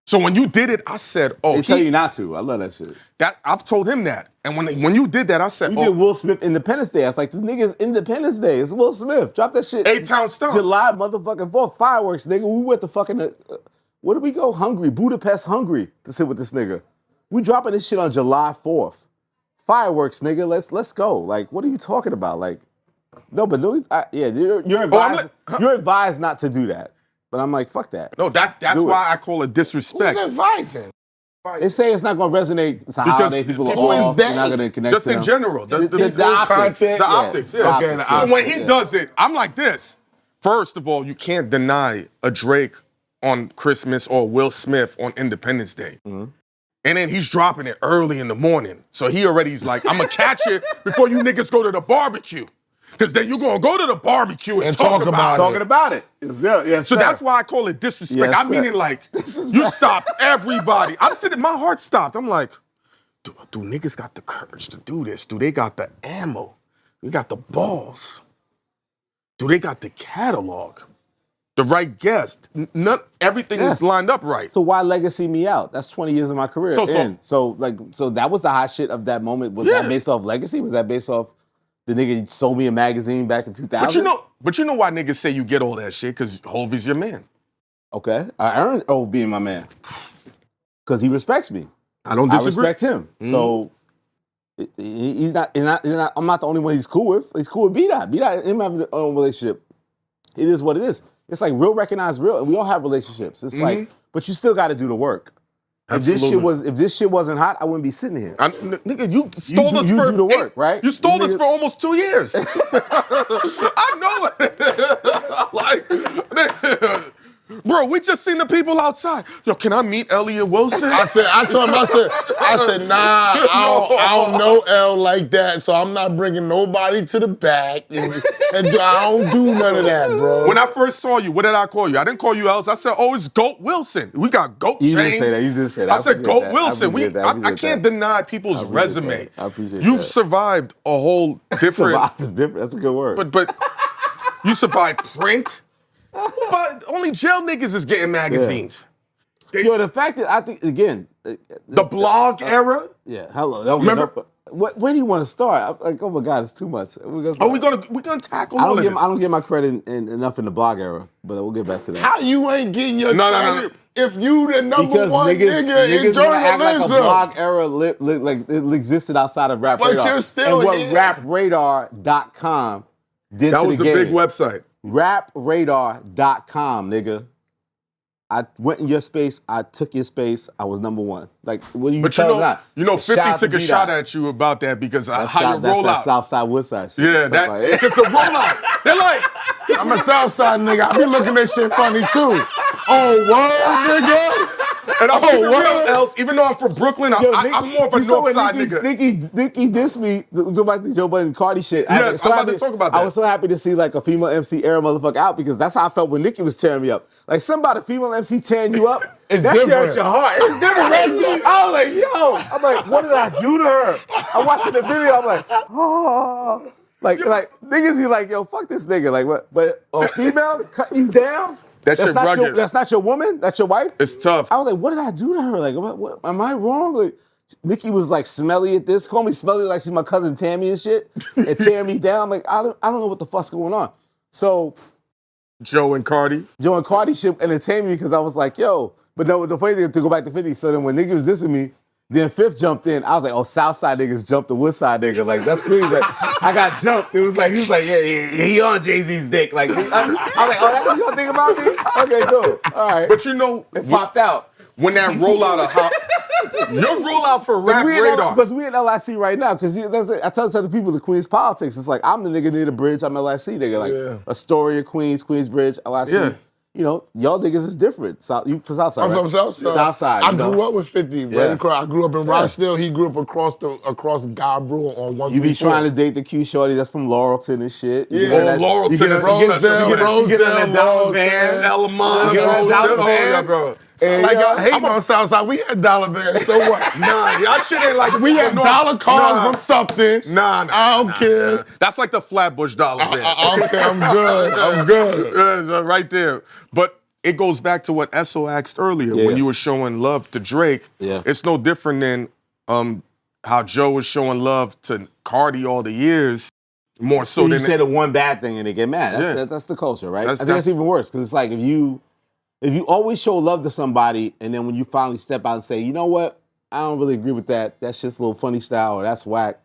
So when you did it, I said, oh, They tell you not to. I love that shit. that I've told him that. And when you did that, I said, You oh, did Will Smith Independence Day. I was like, this nigga's Independence Day. It's Will Smith. Drop that shit. A-Town Stomp. July motherfucking 4th. Fireworks, nigga. We went to fucking, where did we go? Hungary. Budapest, Hungary to sit with this nigga. We dropping this shit on July 4th. Fireworks, nigga. Let's go. Like, what are you talking about? Like, no, but no, you're advised. You're advised not to do that. But I'm like, fuck that. No, that's Do it. why I call it disrespect. Who's advising? They say it's not gonna resonate. It's a Because holiday. People are people is off. dead. You're not gonna connect Just to in them. general. The The optics. The optics, yeah. Okay, the So optics, when he yeah. does it, I'm like this. First of all, you can't deny a Drake on Christmas or Will Smith on Independence Day. Mm-hmm. And then he's dropping it early in the morning. So he already's like, I'm gonna catch it before you niggas go to the barbecue. Because then you're gonna go to the barbecue and talk about it. Talking about it. Yes, So sir. that's why I call it disrespect. Yes, I sir. mean it like, is you right. stopped everybody. I'm sitting, my heart stopped. I'm like, do niggas got the courage to do this? Do they got the ammo? We got the balls. Do they got the catalog? The right guest? Everything Yes. is lined up right. So why legacy me out? That's 20 years of my career. So- So that was the hot shit of that moment. Was Yeah. that based off legacy? Was that based off the nigga sold me a magazine back in 2000? But you know why niggas say you get all that shit? Because Hov is your man. Okay, I earned being my man because he respects me. I don't I disagree. respect him. So he's not, I'm not the only one he's cool with. He's cool with B-Dot. B-Dot and him having their own relationship. It is what it is. It's like real recognize real, and we all have relationships. It's like, but you still got to do the work. If this shit wasn't hot, I wouldn't be sitting here. Nigga, you stole us you for do the work, right? You stole You us niggas- for almost 2 years. I know it. Like, bro, we just seen the people outside. Yo, can I meet Elliot Wilson? I told him, I said, nah, I don't know L like that, so I'm not bringing nobody to the back, and I don't do none of that, bro. When I first saw you, what did I call you? I didn't call you Ellis. I said, oh, it's Goat Wilson. We got Goat You James. didn't say that. You didn't say that. I I said appreciate Goat that. I Wilson. appreciate that. I I appreciate can't that. deny people's I appreciate resume. that. I appreciate You've that. survived a whole different. Survive is different. That's a good word. But you survived print. But only jail niggas is getting magazines. Yo, the fact that I think again, The blog era. yeah. Hello. Remember- Where do you want to start? I'm like, oh my God, it's too much. We're gonna tackle I all don't of give this. I don't get my credit enough in the blog era, but we'll get back to that. How you ain't getting your No. credit if you the number Because one nigga in wanna act like a journalism? blog era like it existed outside of Rap But Radar. you're still and what here. RapRadar.com did That to was the a game. big website. RapRadar.com, nigga. I went in your space. I took your space. I was number one. Like, what do you But tell that? you know, 50 Shout out to took a B-Dot. shot at you about that because That's how you that's roll that out. South Side, West Side shit. Yeah, Stuff like because the rollout. They're like, I'm a Southside nigga. I be looking at shit funny too. Oh, word, nigga. And I'm Oh, real what? else. Even though I'm from Brooklyn, I'm more of a you saw North when Side Nicki, nigga. Nicki dissed me about the Joe Budden and Cardi shit. Yes, I'm about to talk about that. I was so happy to see like a female MC air a motherfucker out because that's how I felt when Nicki was tearing me up. Like somebody female MC tearing you up, It's that shit different. hurt your heart. It's different. Right? I was like, yo, I'm like, what did I do to her? I'm watching the video. I'm like, oh. Like niggas be like, yo, fuck this nigga. Like what? But a female cut you down? That's your not rugged. that's not your woman? That's your wife? It's tough. I was like, what did I do to her? Like, what am I wrong? Like, Nicki was like smelly at this. Call me smelly like she's my cousin Tammy and shit. And tearing me down. I'm like, I don't know what the fuck's going on. So Joe and Cardi shit entertained me because I was like, yo. But no, the funny thing to go back to 50, so then when Nicki was dissing me, then Fifth jumped in. I was like, oh, Southside niggas jumped the Woodside nigga. Like, that's crazy. Like, I got jumped. He was like, yeah, he on Jay-Z's dick. Like, I was like, oh, that's what you gonna think about me? Okay, cool. All right. But you know, it popped out. When that rollout of how your rollout for Rap Radar. Because we in LIC right now. Because I tell other people the Queens politics. It's like, I'm the nigga near the bridge. I'm LIC nigga. Like, Astoria, Queens, Queensbridge, LIC. Yeah. You know, y'all niggas is different. You from Southside, I'm right? from Southside. Southside. I grew up with 50. Right across, I grew up in Rockdale. He grew up across God Brewer on 134. You be trying to date the Q shorty that's from Laurelton and shit. Yeah, Laurelton. Rosedale, Rosedale, bro. Like y'all hating on Southside. We had dollar vans, so what? Nah, y'all shit ain't like we had dollar cars from something. Nah. I don't care. Nah. That's like the Flatbush dollar van. I don't care. I'm good. I'm good. Right there. But it goes back to what Esso asked earlier when you were showing love to Drake. Yeah. It's no different than how Joe was showing love to Cardi all the years. More so than you say the one bad thing and they get mad. That's the culture, right? I think that's even worse because it's like if you always show love to somebody and then when you finally step out and say, you know what, I don't really agree with that. That's just a little funny style or that's whack.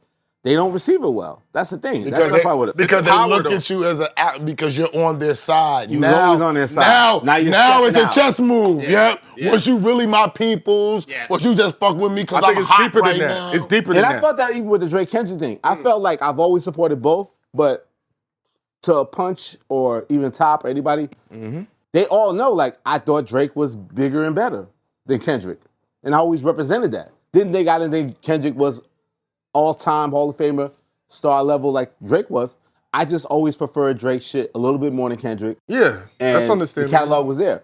They don't receive it well. That's the thing. Because they look at you as because you're on their side. You're always on their side. Now it's a chess move. Yeah. Was you really my peoples? Yes. Was you just fuck with me because I'm hot right now? It's deeper than that. And I felt that even with the Drake Kendrick thing. I felt like I've always supported both, but to Punch or even Top or anybody, they all know like I thought Drake was bigger and better than Kendrick. And I always represented that. Didn't think I didn't think Kendrick was all-time Hall of Famer, star level like Drake was. I just always preferred Drake's shit a little bit more than Kendrick. Yeah, and that's understandable. The catalog was there.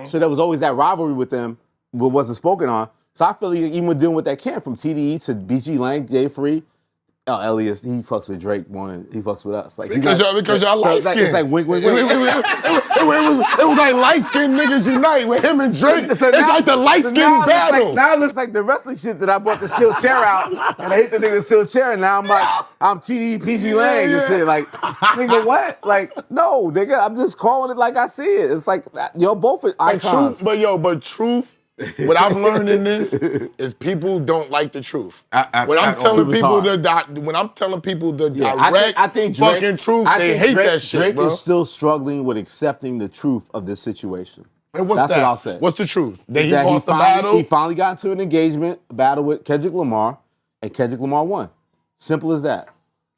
So there was always that rivalry with them, but wasn't spoken on. So I feel like even with dealing with that camp from TDE to BG Lang, Jay Free, Elliot, he fucks with Drake more than he fucks with us. Like because y'all light skinned. It's like wink, wink, wink. It was like light skinned niggas unite with him and Drake. It's like the light skinned battle. Now it looks like the wrestling shit that I brought the steel chair out and I hit the nigga steel chair and now I'm like, I'm TDE PG Lang and shit. Like, nigga, what? Like, no, nigga, I'm just calling it like I see it. It's like, y'all both are icons. But truth, what I've learned in this is people don't like the truth. When I'm telling people the direct I think fucking truth, they hate that shit, Drake bro. is still struggling with accepting the truth of this situation. And what's That's that? what I'll say. What's the truth? That he That lost the battle? He finally got into an engagement, a battle with Kendrick Lamar, and Kendrick Lamar won. Simple as that.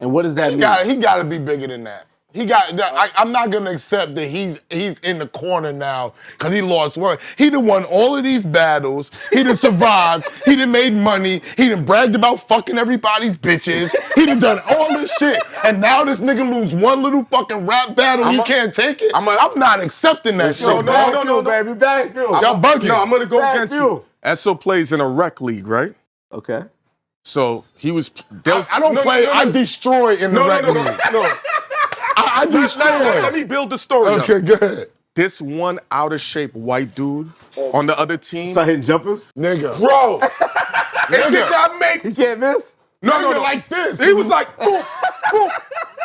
And what does that mean? He got to be bigger than that. I'm not gonna accept that he's in the corner now because he lost one. He done won all of these battles. He done survived. He done made money. He done bragged about fucking everybody's bitches. He done all this shit. And now this nigga lose one little fucking rap battle. He can't take it. I'm not accepting that shit. No, baby. BagFuel. Y'all bugging. No, I'm gonna go against BagFuel. you. Esso plays in a rec league, right? Okay. So he was. I don't play. I destroy in the rec league. No. I destroy. Let me build the story. Okay, go ahead. This one out of shape white dude on the other team. Start hitting jumpers? Nigga. Bro, it did not make. He can't miss? No, like this. He was like, boom, boom,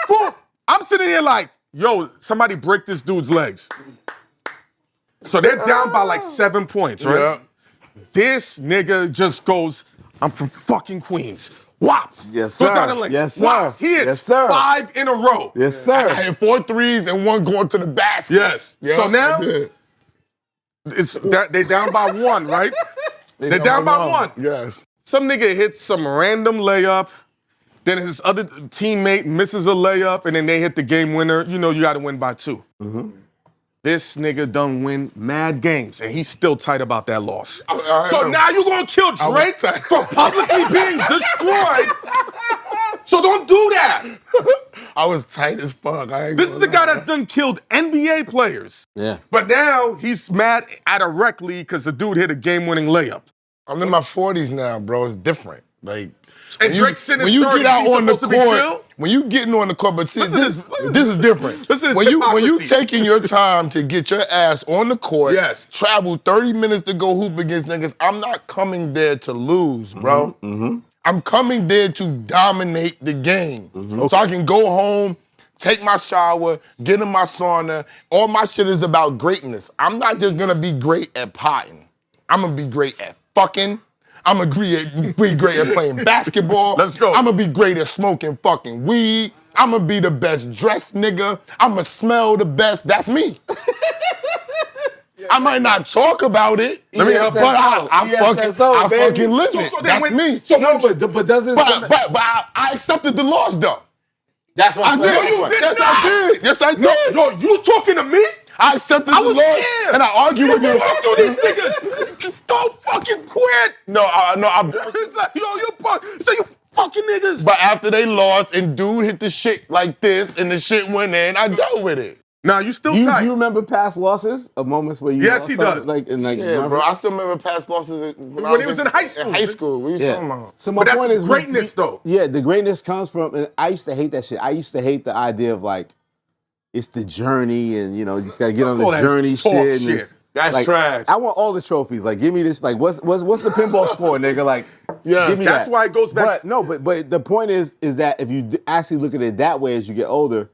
boom. I'm sitting here like, yo, somebody break this dude's legs. So they're down by like 7 points, right? Yeah. This nigga just goes, I'm from fucking Queens. Whops. Yes, sir. Goes out and like, Yes, sir. Whops. He hits Yes, sir. 5 in a row. Yes, sir. I had 4 threes and 1 going to the basket. Yes. Yeah, So now I did. they down by 1, right? They're down by 1. Yes. Some nigga hits some random layup, then his other teammate misses a layup, and then they hit the game winner. You know you got to win by 2. This nigga done win mad games, and he's still tight about that loss. I So know. now you're gonna kill Drake tight. for publicly being destroyed. So don't do that. I was tight as fuck. I ain't This is gonna the guy lie. that's done killed NBA players. Yeah. But now he's mad at a rec league because the dude hit a game-winning layup. I'm in my 40s now, bro. It's different. Like, And Drake's in his when you 30s, get out he's on the supposed to be chill? court, when you getting on the court, but see, Listen to this is different. Listen to when this you hypocrisy. taking your time to get your ass on the court, Yes. travel 30 minutes to go hoop against niggas, I'm not coming there to lose, bro. I'm coming there to dominate the game. So I can go home, take my shower, get in my sauna. All my shit is about greatness. I'm not just gonna be great at potting. I'm gonna be great at fucking. I'm gonna be great at playing basketball. Let's go. I'm gonna be great at smoking fucking weed. I'm gonna be the best dressed nigga. I'm gonna smell the best. That's me. I might not talk about it, Let me help but I fucking live it. That's me. So no, but doesn't But I accepted the loss though. that's what I did. No, you did Yes, not. I did. Yes, I did. No, you talking to me? I accepted I the was loss there. and I argued with you. Talk to these niggas. Just don't fucking quit. No, It's like, yo, you fucking niggas. but after they lost and dude hit the shit like this and the shit went in, I dealt with it. Nah, you still You tight. you remember past losses of moments where you Yes, lost he something, does. like Yeah, remember? bro. I still remember past losses when he was in high school. In high school. What are you talking about? So my But point that's is greatness, though. Yeah, the greatness comes from, and I used to hate that shit. I used to hate the idea of like, it's the journey, and you know, you just gotta get on Fuck all the that journey talk shit. And shit. it's, That's like, trash. I want all the trophies. Like, give me this. Like, what's the pinball score, nigga? Like, Yes, give me that's that. why it goes back- But the point is that if you actually look at it that way as you get older,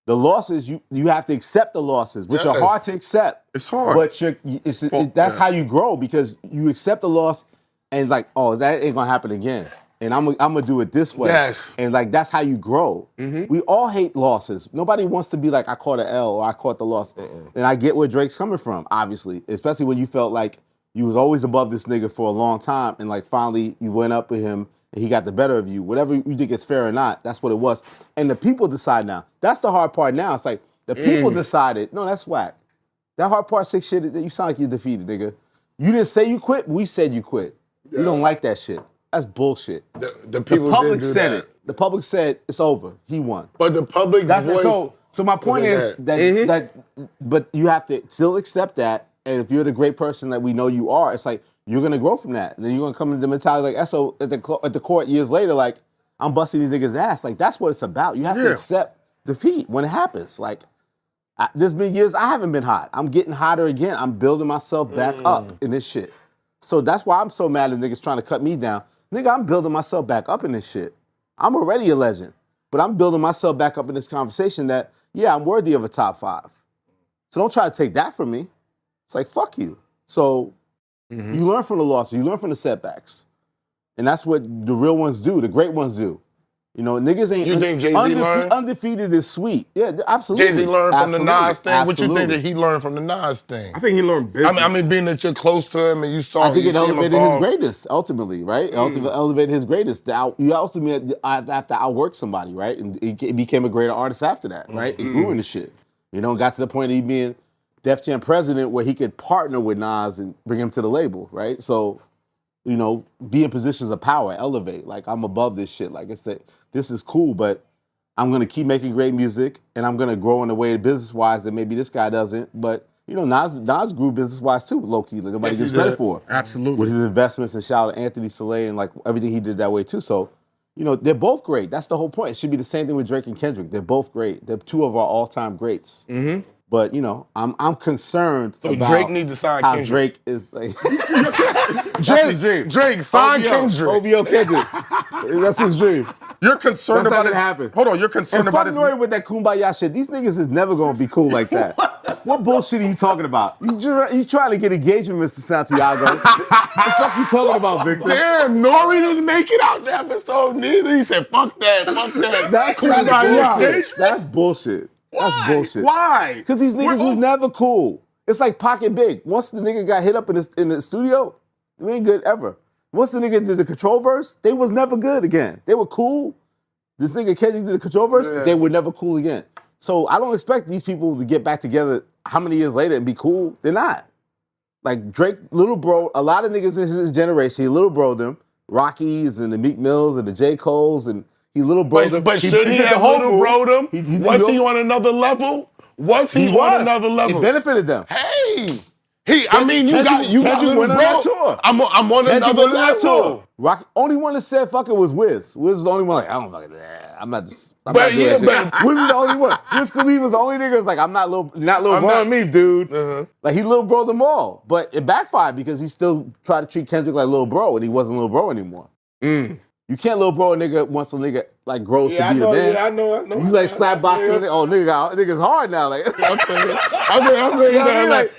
the losses you have to accept the losses, which are Yes. hard to accept. It's hard. But that's yeah. how you grow, because you accept the loss and like, oh, that ain't gonna happen again. And I'm gonna do it this way. Yes. And like that's how you grow. We all hate losses. Nobody wants to be like, I caught an L or I caught the loss. And I get where Drake's coming from, obviously. Especially when you felt like you was always above this nigga for a long time, and like finally you went up with him and he got the better of you. Whatever you think is fair or not, that's what it was. And the people decide now. That's the hard part now. It's like the people decided, no, that's whack. That hard part 6 shit, you sound like you're defeated, nigga. You didn't say you quit, we said you quit. You don't like that shit. That's bullshit. The people The public did do said that. it. The public said it's over. He won. But the public voice. So my point is that but you have to still accept that. And if you're the great person that we know you are, it's like you're gonna grow from that. And then you're gonna come into the mentality like SO at the court years later, like I'm busting these niggas' ass. Like that's what it's about. You have to accept defeat when it happens. Like there's been years I haven't been hot. I'm getting hotter again. I'm building myself back up in this shit. So that's why I'm so mad at niggas trying to cut me down. Nigga, I'm building myself back up in this shit. I'm already a legend, but I'm building myself back up in this conversation that, yeah, I'm worthy of a top 5. So don't try to take that from me. It's like, fuck you. So you learn from the losses, you learn from the setbacks. And that's what the real ones do, the great ones do. You know, niggas ain't You think Jay-Z learned? Undefeated is sweet. Yeah, absolutely. Jay-Z learned from the Nas thing. What you Absolutely. think that he learned from the Nas thing? I think he learned business. I mean, being that you're close to him and you saw. I think you it see him elevated his evolve. greatness, ultimately, right? Ultimately elevated his greatness. You ultimately have to outwork somebody, right? And he became a greater artist after that, right? It grew into shit. You know, got to the point of he being Def Jam president where he could partner with Nas and bring him to the label, right? So, you know, be in positions of power, elevate. Like, I'm above this shit. Like, it's that this is cool, but I'm gonna keep making great music and I'm gonna grow in a way business-wise that maybe this guy doesn't. But, you know, Nas grew business-wise too, low-key. Like, nobody gets credit for. Absolutely. With his investments, and shout out to Anthony Soleil and like everything he did that way too. So, you know, they're both great. That's the whole point. It should be the same thing with Drake and Kendrick. They're both great. They're 2 of our all-time greats. But, you know, I'm concerned about Drake needs to sign how Kendrick. Drake is like That's his dream. Drake, sign Kendrick. OVO Kendrick. That's his dream. You're concerned That's about not it. gonna happen. Hold on, you're concerned And about fuck his. N.O.R.E. with that kumbaya shit. These niggas is never gonna be cool like that. What bullshit are you talking about? You trying to get engagement, Mr. Santiago? What the fuck you talking about, Victor? Damn, N.O.R.E. didn't make it out the episode neither. He said, fuck that, fuck that. That's Kumbaya. bullshit. That's bullshit. That's bullshit. Why? Because these niggas was never cool. It's like Pocket Big. Once the nigga got hit up in the studio, we ain't good ever. Once the nigga did the control verse, they was never good again. They were cool. This nigga Kendrick did the control verse, they were never cool again. So I don't expect these people to get back together how many years later and be cool. They're not. Like Drake, little bro, a lot of niggas in his generation, he little bro them. Rockies and the Meek Mills and the J. Coles and he little bro them. But should he have little bro them? Was he on another level? Was he on another level? It benefited them. Hey. I mean, you got little bro. I'm on another level. Rocky, only one that said fuck it was Wiz. Wiz was the only one like, I don't fucking, I'm not doing But Wiz was the only one. Wiz Khalifa was the only nigga that's like, not little bro me, dude. Like he little bro them all. But it backfired because he still tried to treat Kendrick like little bro and he wasn't little bro anymore. You can't little bro a nigga once a nigga like grows to be the man. Yeah, I know. You like slap boxing, nigga's hard now. Like,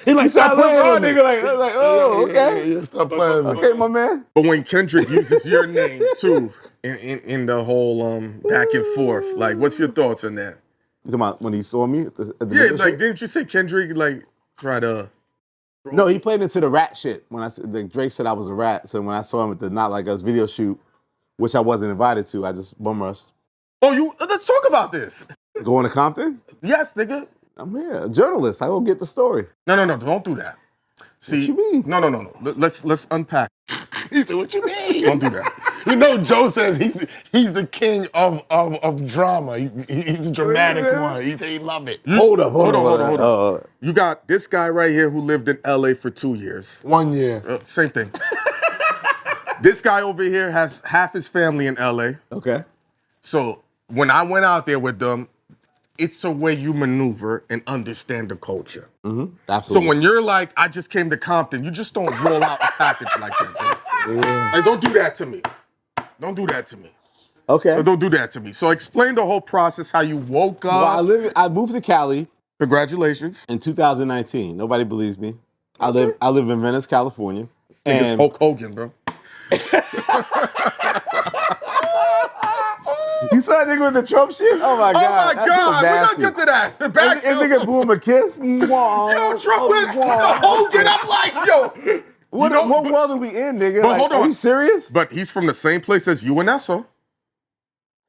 he like stop playing nigga. Like, oh, okay. Yeah, stop playing. Okay, my man. But when Kendrick uses your name too in the whole back and forth, like, what's your thoughts on that? You talking about when he saw me at the Yeah, like, didn't you say Kendrick like try to? No, he played into the rat shit. When Drake said I was a rat, so when I saw him at the Not Like Us video shoot, which I wasn't invited to, I just bum rushed. Oh, let's talk about this. Going to Compton? Yes, nigga. I'm here, a journalist. I go get the story. No, don't do that. See, what you mean? No. Let's unpack. He said, "What you mean?" Don't do that. You know, Joe says he's the king of drama. He's the dramatic one. He said he love it. Hold up. You got this guy right here who lived in LA for 2 years. 1 year. Same thing. This guy over here has half his family in LA. Okay. So when I went out there with them, it's a way you maneuver and understand the culture. Absolutely. So when you're like, I just came to Compton, you just don't roll out a package like that. Yeah. Like, don't do that to me. Don't do that to me. Okay. So don't do that to me. So explain the whole process, how you woke up. Well, I moved to Cali Congratulations. in 2019. Nobody believes me. I live in Venice, California. It's Hulk Hogan, bro. You saw that nigga with the Trump shit? Oh my God. Oh my God. We're not get to that. This nigga blew him a kiss. Yo, Trump with Hogan. I'm like, yo. What world are we in, nigga? But hold on. Are you serious? But he's from the same place as you and Esso.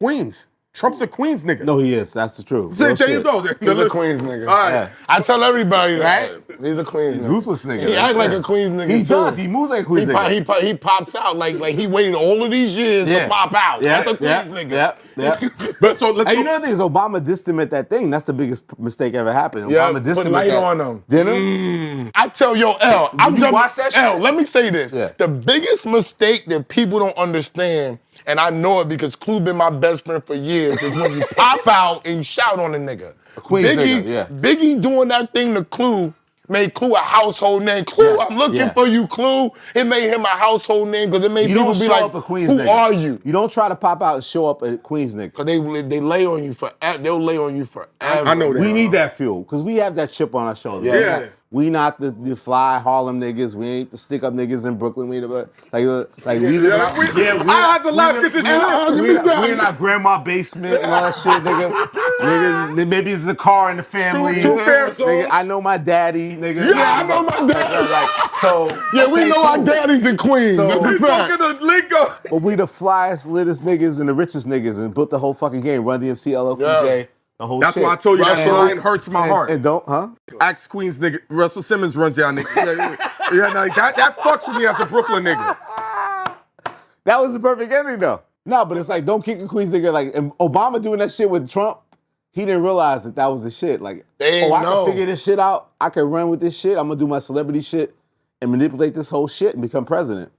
Queens. Trump's a Queens nigga. No, he is. That's the truth. There you go. He's a Queens nigga. All right. Yeah. I tell everybody that. He's a Queens He's nigga. ruthless nigga. He act like a Queens nigga He too. does. He moves like a Queens nigga. He pops out like he waited all of these years to pop out. That's a Queens nigga. Yeah. But so let's Hey, you know the thing is, Obama dissed him at that thing. That's the biggest mistake ever happened. Yeah, Obama dissed put him light at that on him. dinner. I tell yo, L, watch that shit? L, let me say this. Yeah. The biggest mistake that people don't understand, and I know it because Clue been my best friend for years, is when you pop out and you shout on a nigga. Queens nigga, yeah. Biggie doing that thing to Clue made Clue a household name. Clue, Yes, I'm looking for you, Clue. It made him a household name because it made You people don't be show like, up a Queens who nigga. are you? You don't try to pop out and show up a Queens nigga. Because they lay on you forever. They'll lay on you forever. I know that. We need that fuel because we have that chip on our shoulder. Yeah. We not the fly Harlem niggas. We ain't the stick up niggas in Brooklyn. We live we live. I have to laugh because it's We in our grandma basement and all that shit, nigga. Maybe it's a car in the family. Two pairs nigga, I know my daddy, nigga. Yeah, I know my daddy. We know our daddies in Queens. So- That's a We fact. talking the lingo. But we the flyest, littest niggas and the richest niggas and built the whole fucking game. Run DMC, LL Cool J, the whole That's shit. why I told you that Right. line hurts my heart. And don't, Axe Queens nigga. Russell Simmons runs down nigga. That fucks with me as a Brooklyn nigga. That was the perfect ending, though. No, but it's like, don't kick a Queens nigga. Like, and Obama doing that shit with Trump, he didn't realize that was the shit. Like, They I know. can figure this shit out. I can run with this shit. I'm going to do my celebrity shit and manipulate this whole shit and become president.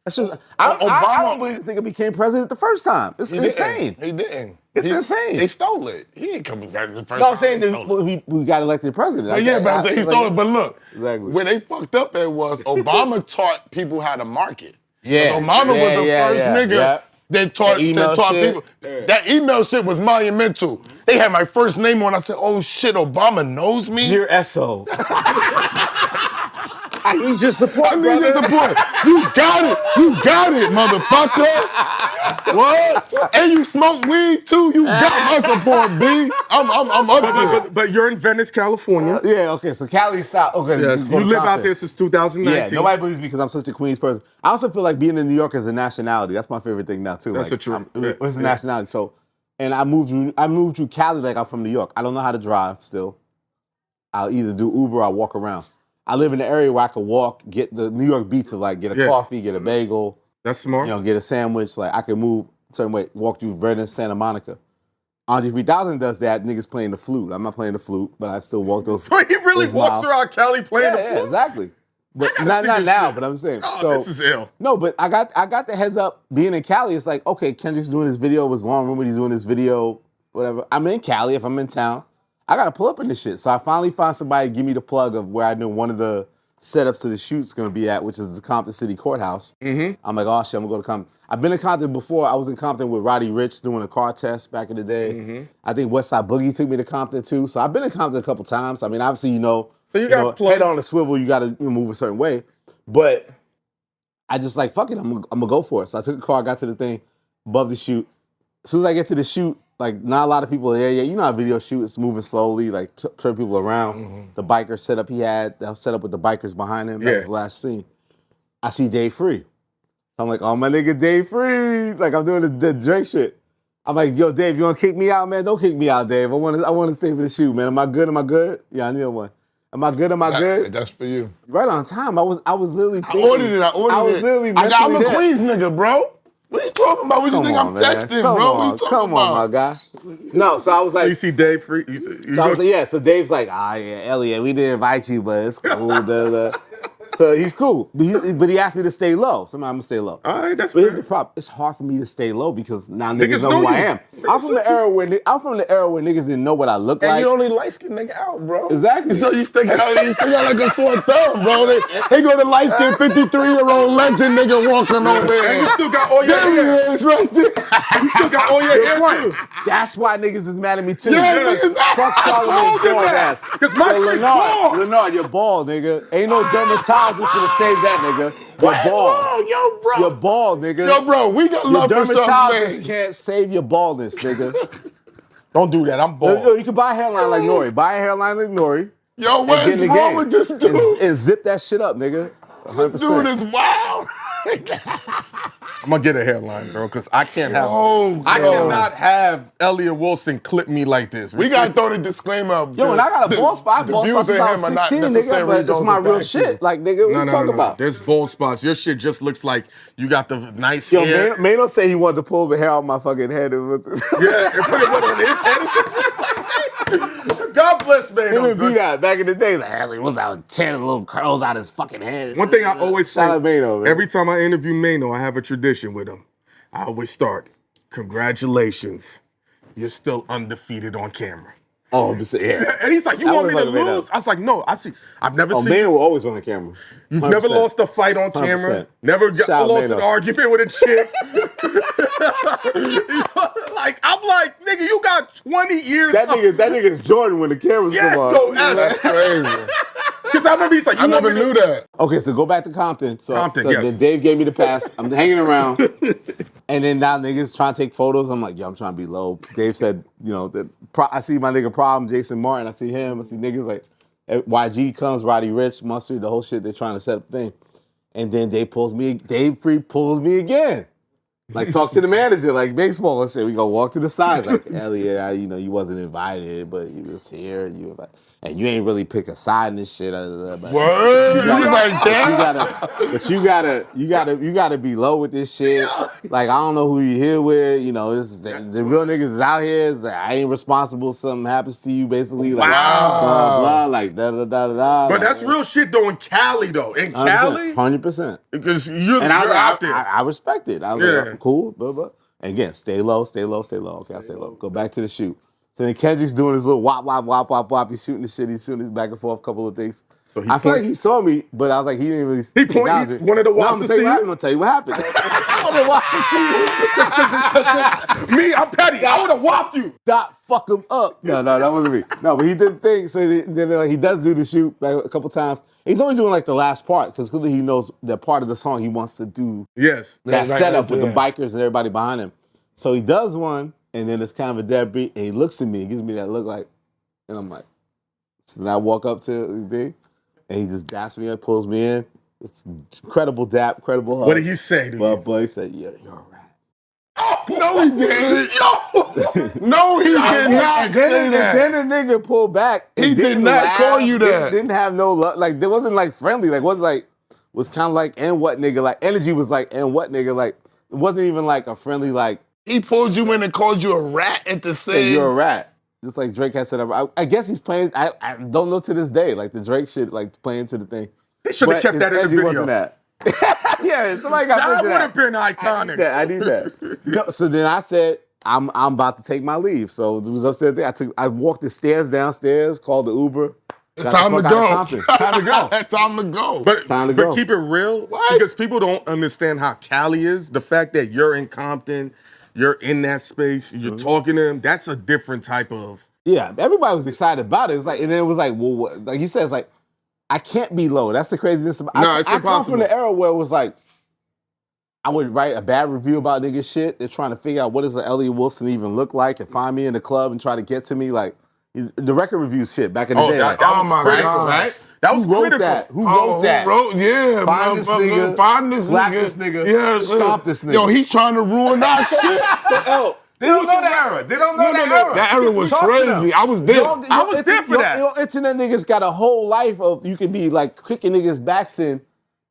That's just, I don't believe this nigga became president the first time. It's insane. He didn't. It's insane. They stole it. He didn't come president first. No, I'm saying They that stole it. we got elected president. But yeah, but I'm saying he stole it. But look, Exactly. where they fucked up at was Obama taught people how to market. Yeah. 'Cause Obama was the first nigga that taught shit. people. That email shit was monumental. They had my first name on. I said, oh shit, Obama knows me? Dear Esso. I need your support, I need brother. your support. You got it, motherfucker. What? And you smoke weed too? You got my support, B. I'm up there. But you're in Venice, California. Yeah, okay, so Cali South. Okay, Yes, you you live out there since 2019. Yeah, nobody believes me because I'm such a Queens person. I also feel like being in New York is a nationality. That's my favorite thing now, too. That's like, the truth. What's the nationality? So And I moved through Cali like I'm from New York. I don't know how to drive still. I'll either do Uber or I'll walk around. I live in an area where I could walk, get the New York beat to like get a coffee, get a bagel. That's smart. Get a sandwich. Like I can move a certain way, walk through Vernon, Santa Monica. Andre 3000 does that. Niggas playing the flute. I'm not playing the flute, but I still walk those. So he really those walks miles. around Cali playing the flute? Yeah, exactly. But not this now, shit. but I'm saying. Oh, so, this is ill. No, but I got the heads up being in Cali. It's like, okay, Kendrick's doing this video. It was long rumored he's doing this video, whatever. I'm in Cali. If I'm in town, I got to pull up in this shit. So I finally found somebody to give me the plug of where I knew one of the setups of the shoot's going to be at, which is the Compton City Courthouse. Mm-hmm. I'm like, oh shit, I'm going to go to Compton. I've been in Compton before. I was in Compton with Roddy Ricch doing a car test back in the day. Mm-hmm. I think Westside Boogie took me to Compton too. So I've been in Compton a couple times. I mean, obviously, So you got head on the swivel, you got to move a certain way. But I just like, fuck it, I'm gonna go for it. So I took a car, got to the thing, above the shoot. As soon as I get to the shoot, like not a lot of people are there yet. You know how video shoot, it's moving slowly, like turn people around. Mm-hmm. The biker setup he had, that was set up with the bikers behind him. That was the last scene. I see Dave Free. I'm like, oh my nigga Dave Free. Like I'm doing the Drake shit. I'm like, yo, Dave, you wanna kick me out, man? Don't kick me out, Dave. I wanna stay for the shoot, man. Am I good? Am I good? Yeah, I need one. Am I good? Am I good? That's for you. Right on time. I was literally thinking. I ordered it. I was literally I'm a mentally there. Queens nigga, bro. What are you talking about? What you think I'm texting, bro? What you talking Come about? on, my guy. No, so I was like. So you see Dave Free? So I was like, yeah. So Dave's like, yeah, Elliot, we didn't invite you, but it's cool. So he's cool, but he asked me to stay low. So I'm gonna stay low. All right, that's But here's fair. the problem: it's hard for me to stay low because now niggas know know who I you. am. I'm from the era where niggas didn't know what I look And like. you only light-skinned nigga out, bro. Exactly. So you stick out like a sore thumb, bro. They go to light-skinned 53-year-old legend nigga walking over And there. you still got all your There hair. he is, right there. You still got all your hair too. That's why niggas is mad at me too. Yeah, niggas mad. Fuck I told Charlamagne him Tha that. ass. 'Cause my shit bald. Lenard, you're bald, nigga. Ain't no dermatologist gonna save that, nigga. You're bald. Yo, bro. You're bald, nigga. Yo, bro, we got Your love for dermatologist something. can't save your baldness, nigga. Don't do that. I'm bald. Yo, you can buy a hairline like N.O.R.E. Buy a hairline like N.O.R.E. Yo, what is wrong with this dude? And zip that shit up, nigga. 100%. Dude is wild. I'm gonna get a hairline, bro, because I can't have. Oh, I God. cannot have Elliot Wilson clip me like this. We gotta throw the disclaimer up. Yo, and I got a bald spot. The Bald views spot of since I him was are not 16, nigga, necessarily but it's those my of real that shit. kid. Like, nigga, what you talking about? There's bald spots. Your shit just looks like you got the nice Yo, hair. Mano say he wanted to pull the hair out my fucking head. Yeah, and put it on his head. God bless Him Mano. and B-Dot back in the day, like, Elliot was out tearing little curls out his fucking head. One thing I always say, Shout out Mano, man. every time I interview Mano, I have a tradition with him. I always start, congratulations, you're still undefeated on camera. Oh, yeah. And he's like, you I want me to always like Mano. lose? I was like, no, I've never Oh, seen Mano will always on the camera. You've never 100%. lost a fight on camera. 100%. Never Shout out lost Mano. an argument with a chick. Like, I'm like, nigga, you got 20 years. That nigga's Jordan when the cameras Yeah, come on. yo, That's crazy. Because I remember he's like, I never knew that. Okay, so go back to Compton. So Yes. then Dave gave me the pass. I'm hanging around. And then now niggas trying to take photos. I'm like, yo, I'm trying to be low. Dave said, I see my nigga Problem, Jason Martin. I see him. I see niggas like YG comes, Roddy Ricch, Mustard, the whole shit. They're trying to set up the thing. And then Dave Free pulls me again. Like, talk to the manager, like baseball and shit. We go walk to the sides, like, Elliot, you wasn't invited, but you was here. And you ain't really pick a side and this shit. Word, you like that? But you gotta be low with this shit. Like, I don't know who you here with. The real niggas is out here. It's like, I ain't responsible if something happens to you, basically. Like, blah, blah, like, da-da-da-da-da. But that's real shit, though, in Cali, though. In Cali? 100%. Because you're And out there. I respect it. I was like, cool, blah, blah. And again, stay low, stay low, stay low. Okay, I stay low. Go back to the shoot. So then Kendrick's doing his little wop, wop, wop, wop, wop. He's shooting the shit. He's shooting his back and forth, a couple of things. So I feel like he saw me, but I was like, he didn't really. He wanted to watch I'm to gonna see I'm you? gonna tell you what happened. I want to watch to see you. Me, I'm petty. I would have whopped you. Stop, fuck him up. No, that wasn't me. No, but he did the thing. So then he does do the shoot like, a couple times. He's only doing like the last part because clearly he knows that part of the song he wants to do. Yes. That setup with the bikers and everybody behind him. So he does one, and then it's kind of a dead beat, and he looks at me, he gives me that look like, and I'm like, so then I walk up to the thing, and he just daps me up, pulls me in. It's incredible dap, incredible hug. What did he say to you? But he said, yeah, you're a rat. No, he didn't. No, he did not say that. Then the nigga pulled back. And He did didn't not laugh, call you that. Didn't have no love. Like, there wasn't like friendly. Like, wasn't like, was kind of like, and what nigga? Like, energy was like, and what nigga? Like, it wasn't even like a friendly, like, He pulled you in and called you a rat at the say same. you're a rat. Just like Drake had said. I guess he's playing, I don't know to this day, like the Drake shit, like playing to the thing. They should have kept that in the video. Wasn't that. Yeah, somebody got That picture would of have been iconic. I need that. No, so then I said, I'm about to take my leave. So it was upstairs there. I walked the stairs downstairs, called the Uber. It's time to go. Time to go. Time to go. But go. keep it real, because people don't understand how Cali is. The fact that you're in Compton, you're in that space, you're talking to them, that's a different type of... Yeah, everybody was excited about it. It's like, and then it was like, well, what? Like you said, it's like, I can't be low. That's the craziness about it. No, it's I come impossible. from the era where it was like, I would write a bad review about nigga shit. They're trying to figure out what does an Elliott Wilson even look like and find me in the club and try to get to me. Like, the record review shit back in the day. That, like, that was my critical, gosh. right? That was who wrote critical. that? Who wrote that? Yeah, Find this nigga, find this slap nigga. this nigga, Yeah, stop this nigga. Yo, he's trying to ruin our shit. They don't know that era. They don't know that era. That era was crazy. I was there. I was there for that. Your internet niggas got a whole life of, you can be like kicking niggas backs in.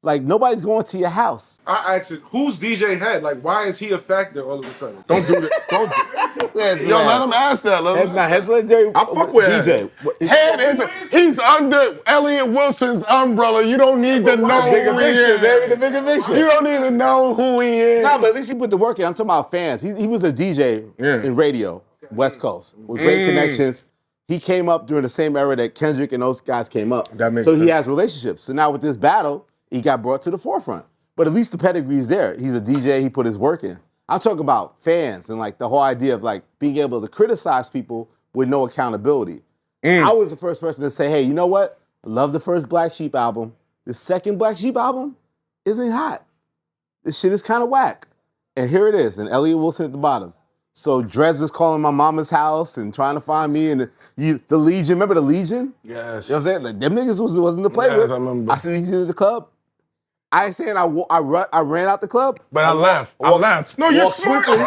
Like, nobody's going to your house. I asked it, who's DJ Head? Like, why is he a factor all of a sudden? Don't do that. Don't do that. Yo, let him ask that. Let him. Head's legendary. I fuck with DJ. Head is he's under Elliott Wilson's umbrella. You don't need to know Bigger who he picture, is. baby. The bigger picture. You don't even know who he is. Nah, but at least he put the work in. I'm talking about fans. He was a DJ in radio, West Coast, with great connections. He came up during the same era that Kendrick and those guys came up. That makes so he sense. has relationships. So now with this battle, he got brought to the forefront. But at least the pedigree's there. He's a DJ, he put his work in. I'm talking about fans and like the whole idea of like being able to criticize people with no accountability. I was the first person to say, hey, you know what? I love the first Black Sheep album. The second Black Sheep album isn't hot. This shit is kind of whack. And here it is, and Elliott Wilson at the bottom. So Drez is calling my mama's house and trying to find me, and the Legion, remember the Legion? Yes. You know what I'm saying? Like, them niggas wasn't to play Yes, with. I remember. I see Legion at the club. I ain't saying I ran out the club. But I left. I left. No, you're Walk smart. swiftly.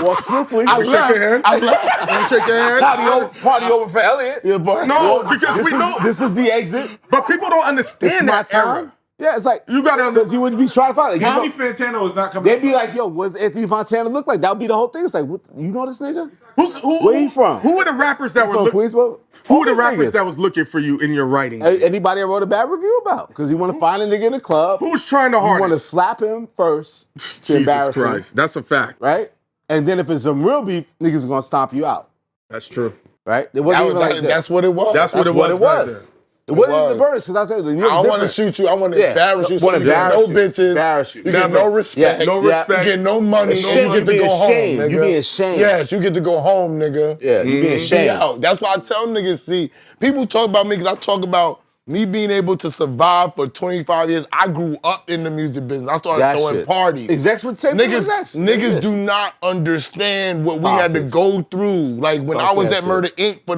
Walk swiftly. Shake your hand. I left. Don't shake your hand. Party over for Elliott. Yeah, boy. No, because we know. This is the exit. But people don't This is understand my that time. era. Yeah, it's like You gotta because you wouldn't be trying to find it. You Anthony know, Fantano is not coming. they'd be like, "Yo, what's Anthony Fontana look like?" That would be the whole thing. It's like, what, you know this nigga? Where he from? Who were the rappers that were From looking? Queensboro? Who All were the these rappers niggas. that was looking for you in your writing? Anybody I wrote a bad review about? Because you want to find a nigga in the club. Who was trying the You want to hardest? slap him first to Jesus embarrass him, Christ, that's a fact. right? And then if it's some real beef, niggas are gonna stomp you out, That's true. right? It wasn't even like that. That's what it was. That's That's what what it it was. was. It wasn't even the burners because I said I don't want to shoot you. I want to embarrass you. So wanna you get no embarrass you. bitches. Embarrass you. You get no respect. Yes. No Yeah. respect. You get no money. Shame. And you get to You go being home, shamed. nigga. You being shamed. Yes, you get to go home, nigga. Yeah, you being Be shamed. out. That's why I tell niggas, see, people talk about me because I talk about me being able to survive for 25 years. I grew up in the music business. I started That throwing shit. parties. Execs would say Niggas do not understand what we had to Politics. go through. Like when Fuck I was that at shit. Murder Inc. for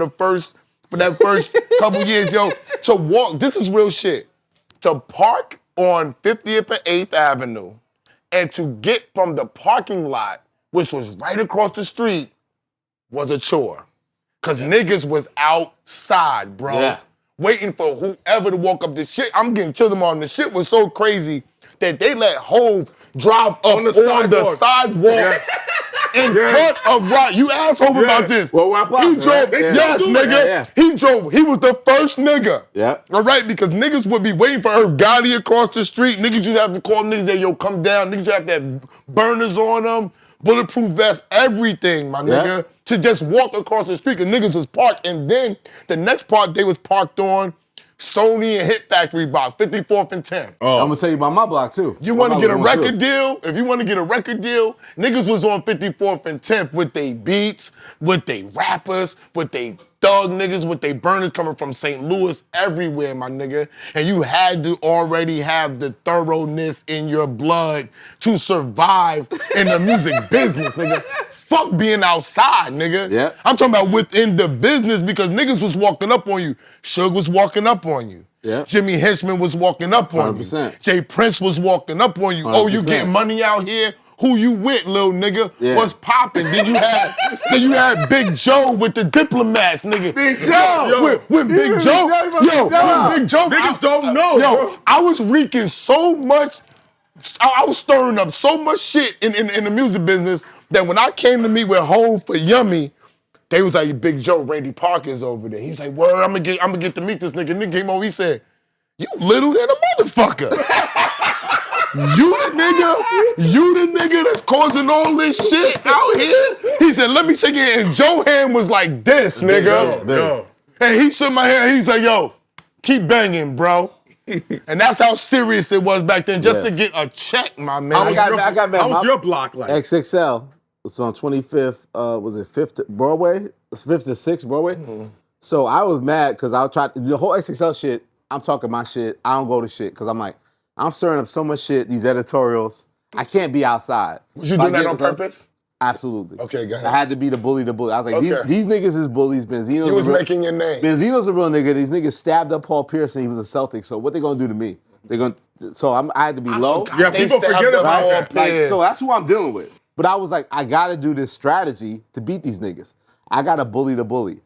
that first couple years, yo, to walk, this is real shit. To park on 50th and 8th Avenue and to get from the parking lot, which was right across the street, was a chore. Cause niggas was outside, bro. Yeah. Waiting for whoever to walk up the shit. I'm getting chilled on. The shit was so crazy that they let Hove drive up on the sidewalk in front of Rock. You asked Hove about this. Well, Rock He Plaza, drove, right? Yeah. yes, nigga. Yeah. He drove. He was the first nigga. Yeah. All right, because niggas would be waiting for Irv Gotti across the street. Niggas used to have to call niggas that, yo, come down. Niggas used to have to have burners on them, bulletproof vests, everything, my nigga, to just walk across the street because niggas was parked. And then the next part they was parked on Sony and Hit Factory block, 54th and 10th. I'm gonna tell you about my block too. You want to get a record deal? If you want to get a record deal, niggas was on 54th and 10th with they beats, with they rappers, with they thug niggas, with they burners coming from St. Louis, everywhere, my nigga. And you had to already have the thoroughness in your blood to survive in the music business, nigga. Fuck being outside, nigga. Yeah. I'm talking about within the business because niggas was walking up on you. Suge was walking up on you. Yeah. Jimmy Henchman was walking up on 100%. you. Jay Prince was walking up on you. Oh, you 100%. getting money out here? who you with, little nigga. Yeah. What's popping? Then you had Big Joe with the diplomats, nigga. Big Joe! When Big Joe, when Big Joe, Niggas don't know, bro. I was wreaking so much. I was stirring up so much shit in the music business that when I came to meet with Hov for Yummy, they was like, Big Joe, Randy Parker's over there. He's like, word, I'm gonna get to meet this nigga. Nigga came over, he said, you little than a motherfucker. You the nigga that's causing all this shit out here. He said, let me take it. And Joe hand was like this, nigga. Yo. And he shook my hand, he's like, yo, keep banging, bro. And that's how serious it was back then, just to get a check, my man. I got mad. How was your block like? XXL. It's on 25th, was it 5th Broadway? It's 5th to 6th Broadway. Mm-hmm. So I was mad because I tried the whole XXL shit. I'm talking my shit. I don't go to shit because I'm like, I'm stirring up so much shit, these editorials. I can't be outside. Was you doing that on purpose? Absolutely. Okay, go ahead. I had to be the bully. I was like, these niggas is bullies. Benzino's you was making your name. Benzino's a real nigga. These niggas stabbed up Paul Pierce and he was a Celtic. So what they gonna do to me? I had to be low. Yeah, people forget about that. Like, so that's who I'm dealing with. But I was like, I gotta do this strategy to beat these niggas. I gotta bully the bully.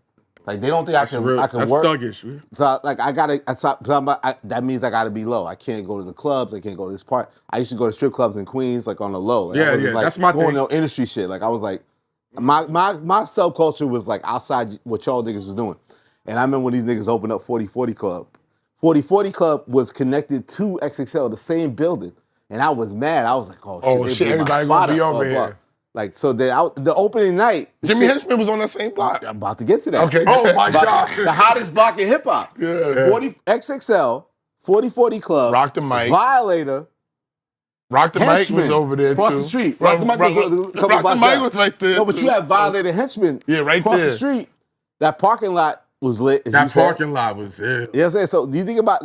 Like they don't think I can work. That's thuggish, man. So like that means I gotta be low. I can't go to the clubs. I can't go to this part. I used to go to strip clubs in Queens, like on the low. Like, Yeah, like, that's my thing. Going to industry shit. Like I was like, my subculture was like outside what y'all niggas was doing. And I remember when these niggas opened up 4040 Club. 4040 Club was connected to XXL, the same building. And I was mad. I was like, oh shit, everybody gonna be over here. Like, so the opening night. Jimmy Henchman was on that same block. I'm about to get to that. Okay. Oh my God. The hottest block in hip hop. Yeah. XXL, 4040 Club. Rock the Mic. Violator. Rock the Mic Henchman, was over there across too. the street. Rock the Mic was right there. No, but you had Violator Henchman. Yeah, right across there. the street. That parking lot was lit. That parking lot was it. You know what I'm saying? So do you think about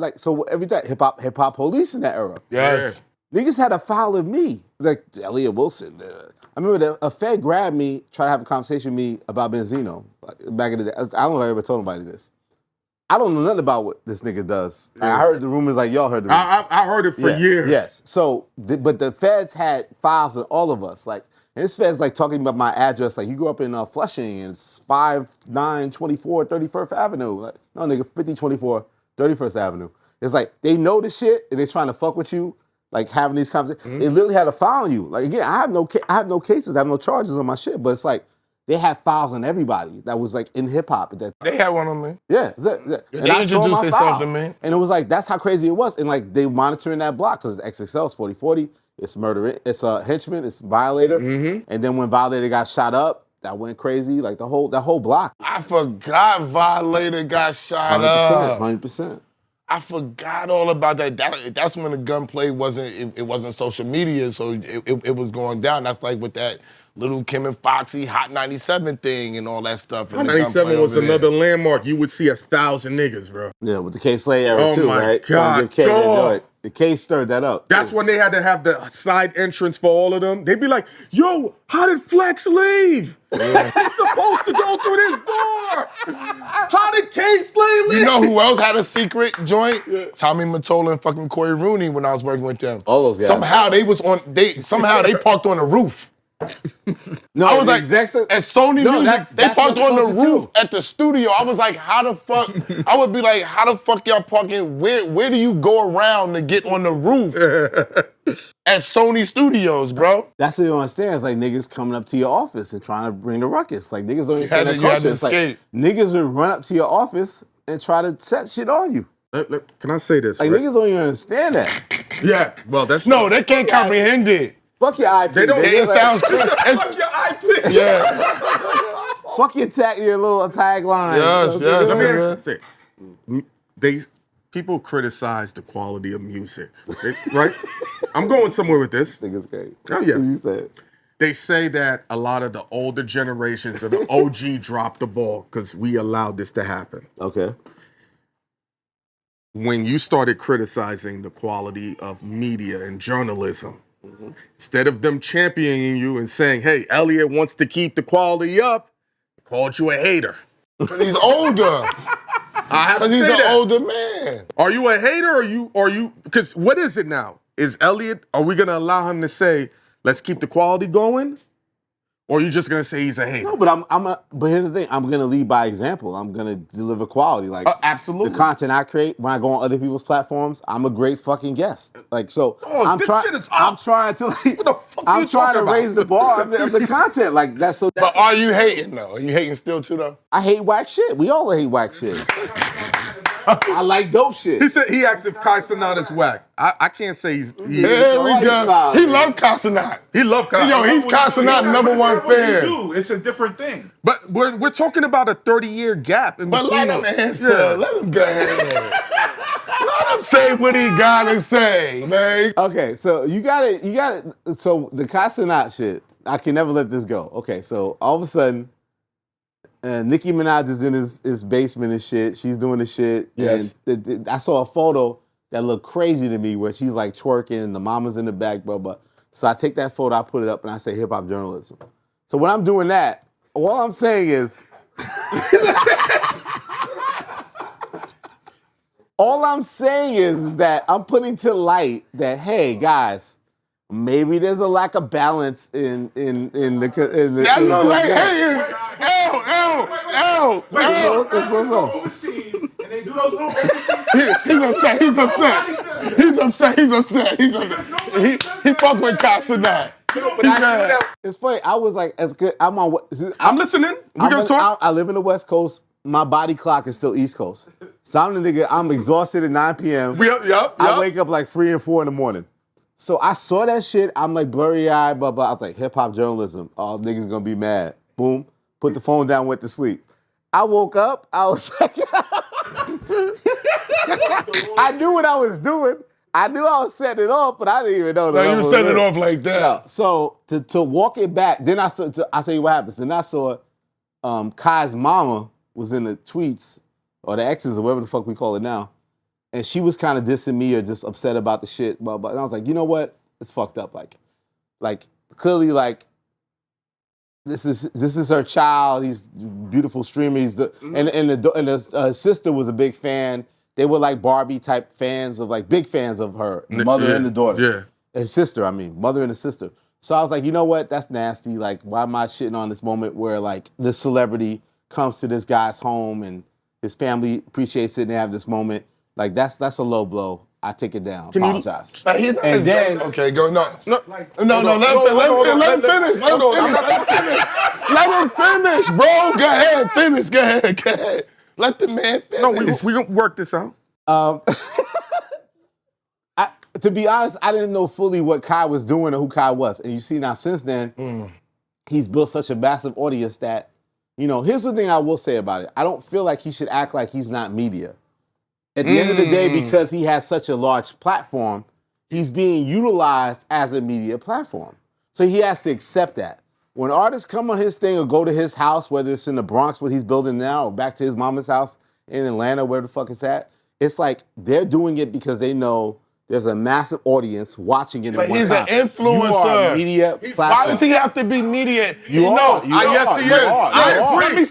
everything hip hop police in that era? Yes. Niggas had a file of me, like Elliot Wilson. I remember a Fed grabbed me, tried to have a conversation with me about Benzino back in the day. I don't know if I ever told anybody this. I don't know nothing about what this nigga does. Yeah. I heard the rumors like y'all heard the rumors. I heard it for years. Yes. So, but the feds had files of all of us. Like, and this fed's like talking about my address. Like, you grew up in Flushing and it's 5924 31st Avenue. Like, no, nigga, 5024 31st Avenue. It's like, they know the shit and they're trying to fuck with you. Like having these conversations, They literally had a file on you. Like again, I have no cases, I have no charges on my shit. But it's like they had files on everybody that was like in hip hop. They had one on me. Yeah. And I saw my file, to me. and it was like that's how crazy it was. And like they monitoring that block because it's XXL, it's 4040, it's Murder, it's Henchman, it's Violator. And then when Violator got shot up, that went crazy. Like that whole block. I forgot Violator got shot up. 100%. I forgot all about that. That's when the gunplay wasn't social media, so it was going down. That's like with that Little Kim and Foxy Hot 97 thing and all that stuff. Hot 97 was another landmark. You would see 1,000 niggas, bro. Yeah, with the K-Slay era too, right? Oh my God. The K stirred that up. That's when they had to have the side entrance for all of them. They'd be like, yo, how did Flex leave? He's supposed to go through this door. How did K-Slay leave? You know who else had a secret joint? Tommy Mottola and fucking Corey Rooney when I was working with them. All those guys. Somehow they parked on the roof. No, I was like, execs, at Sony Music, they that's parked what on the closest roof to. at the studio. I was like, how the fuck? I would be like, how the fuck y'all parking? Where do you go around to get on the roof at Sony Studios, bro? That's what you don't understand. It's like niggas coming up to your office and trying to bring the ruckus. Like niggas don't understand that culture. It's like niggas will run up to your office and try to set shit on you. Can I say this? Like niggas don't even understand that. Yeah, well, that's no, they can't comprehend it. Fuck your IP. They don't. It sounds crazy. Fuck your IP. Yeah. Fuck your little tagline. Yes. Let me ask you this. People criticize the quality of music, right? I'm going somewhere with this. Niggas great. Oh yeah. You said. They say that a lot of the older generations of the OG dropped the ball because we allowed this to happen. Okay. When you started criticizing the quality of media and journalism, instead of them championing you and saying, hey, Elliot wants to keep the quality up, they called you a hater. Because he's older. Because he's an older man. Are you a hater or you, because what is it now? Is Elliot, are we going to allow him to say let's keep the quality going? Or you just gonna say he's a hater? No, but but here's the thing. I'm gonna lead by example. I'm gonna deliver quality. Like absolutely. The content I create when I go on other people's platforms, I'm a great fucking guest. Like so, I'm trying. I'm trying to like. What the fuck I'm trying to raise the bar of the content. Like that's so. But are you hating though? Are you hating still too though? I hate whack shit. We all hate whack shit. I like dope shit. He said he asked if Kai Cenat is whack. I can't say he's. Here we go. He loved Kai Cenat. He loved Kai. Yo, he's Kai Cenat #1 fan. It's a different thing. But we're talking about a 30-year gap in between. But let him answer. Let him go ahead. Let him say what he gotta say, man. Okay, so you got it. So the Kai Cenat shit, I can never let this go. Okay, so all of a sudden, Nicki Minaj is in his basement and shit. She's doing the shit. Yes. And I saw a photo that looked crazy to me where she's like twerking and the mama's in the back, blah. So I take that photo, I put it up, and I say hip hop journalism. So when I'm doing that, all I'm saying is, that I'm putting to light that, hey, guys, maybe there's a lack of balance in the. I know, like, hey, L. What's up? Overseas, and they do those little overseas. He's upset. He fuck with Kai Cenat. It's funny. I was like, as good. I'm listening. We're gonna talk. I live in the West Coast. My body clock is still East Coast. So I'm the nigga. I'm exhausted at 9 p.m. Yep. I wake up like 3 and 4 in the morning. So I saw that shit. I'm like blurry eyed, blah blah. I was like, hip hop journalism. Oh, niggas gonna be mad. Boom. Put the phone down. Went to sleep. I woke up. I was like, I knew what I was doing. I knew I was setting it off, but I didn't even know that. No, you were setting it off like that. Yeah. So to walk it back, then I'll tell you what happens. Then I saw Kai's mama was in the tweets or the X's or whatever the fuck we call it now, and she was kind of dissing me or just upset about the shit. Blah, blah. And I was like, you know what? It's fucked up. Like clearly, like this is her child. He's a beautiful streamer. He's and the sister was a big fan. They were like Barbie type fans of big fans of her mother and the daughter. Yeah. And sister, mother and the sister. So I was like, you know what? That's nasty. Like, why am I shitting on this moment where like this celebrity comes to this guy's home and his family appreciates it and they have this moment? Like that's a low blow. I take it down. Apologize. And then okay, go no. Let him finish. Let him finish, bro. Go ahead, finish. Go ahead. Let the man finish. No, we gonna work this out. To be honest, I didn't know fully what Kai was doing or who Kai was. And you see now since then, he's built such a massive audience that, here's the thing I will say about it. I don't feel like he should act like he's not media. At the end of the day, because he has such a large platform, he's being utilized as a media platform. So he has to accept that. When artists come on his thing or go to his house, whether it's in the Bronx, what he's building now, or back to his mama's house in Atlanta, where the fuck it's at, it's like they're doing it because they know there's a massive audience watching it. But he's an influencer. You are a media platform. Why does he have to be media? Yes, he is.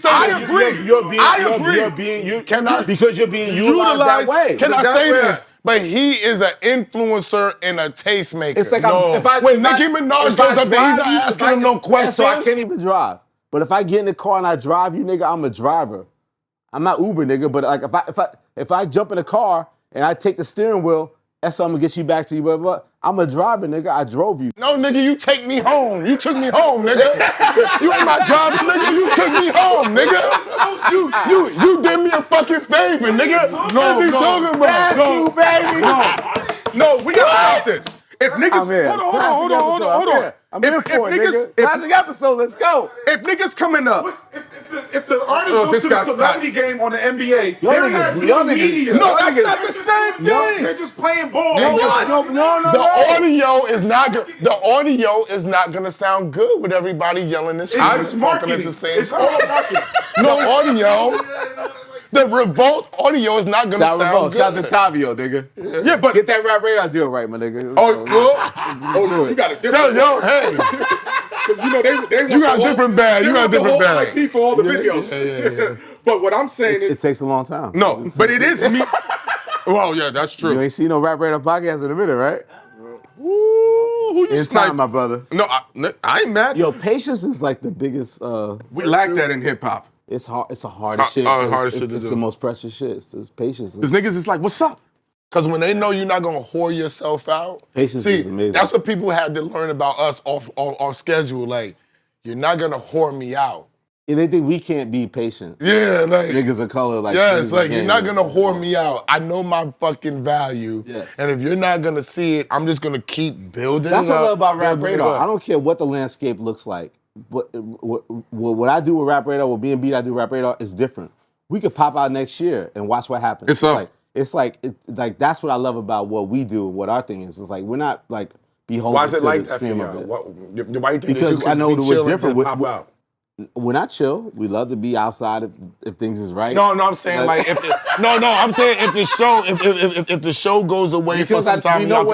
I agree. Because you're being utilized that way. Can I say this? But he is an influencer and a tastemaker. It's like when Nicki Minaj goes up there, he's not asking him no questions. So I can't even drive. But if I get in the car and I drive you, nigga, I'm a driver. I'm not Uber, nigga. But like if I jump in the car and I take the steering wheel, that's how I'm gonna get you back to you. But I'm a driver, nigga. I drove you. No, nigga, you take me home. You took me home, nigga. You ain't my driver, nigga. You took me home, nigga. You did me a fucking favor, nigga. What are you talking about? No, baby. No, we gotta stop this. If niggas, hold on. I'm here for it, nigga. Classic episode, let's go. If niggas coming up. If the artist goes to the celebrity game on the NBA, they're not doing media. No, that's not the same thing. They're just playing ball. The audio is not good. The audio is not gonna sound good with everybody yelling and screaming and talking at the same time. It's all marketing. The audio. The Revolt audio is not gonna sound good. Shout out to Tavio, nigga. Yeah, but get that rap radar deal right, my nigga. You got a different. Yo, hey. Because they you got a different bag. You got a different bag. IP for all the videos. Yeah. But what I'm saying it takes a long time. No, but it is me. Well, yeah, that's true. You ain't seen no rap radar podcast in a minute, right? Woo! Who you In snipe? time, my brother. No, I ain't mad. Yo, patience is like the biggest. We lack that in hip hop. It's hard. It's the hardest shit. Hardest shit to It's do. the most precious shit. It's patience. Cause niggas is like, what's up? Because when they know you're not gonna whore yourself out, Patience is amazing. That's what people had to learn about us off schedule. Like, you're not gonna whore me out. And they think we can't be patient. Yeah, like Niggas of color, like yes, niggas like you're can't not even- gonna whore me out. I know my fucking value. Yes. And if you're not gonna see it, I'm just gonna keep building. That's what I love about Rap building it Radar. up. I don't care what the landscape looks like. What I do with Rap Radar, what B&B I do with Rap Radar is different. We could pop out next year and watch what happens. It's like that's what I love about what we do, what our thing is. It's like we're not like beholden Why is to it the like that for extreme you? of it. Why you think Because that you I know be that we're chill and different. just pop out? We're not chill. We love to be outside if things is right. No, I'm saying like if I'm saying if the show goes away for Because some time, we know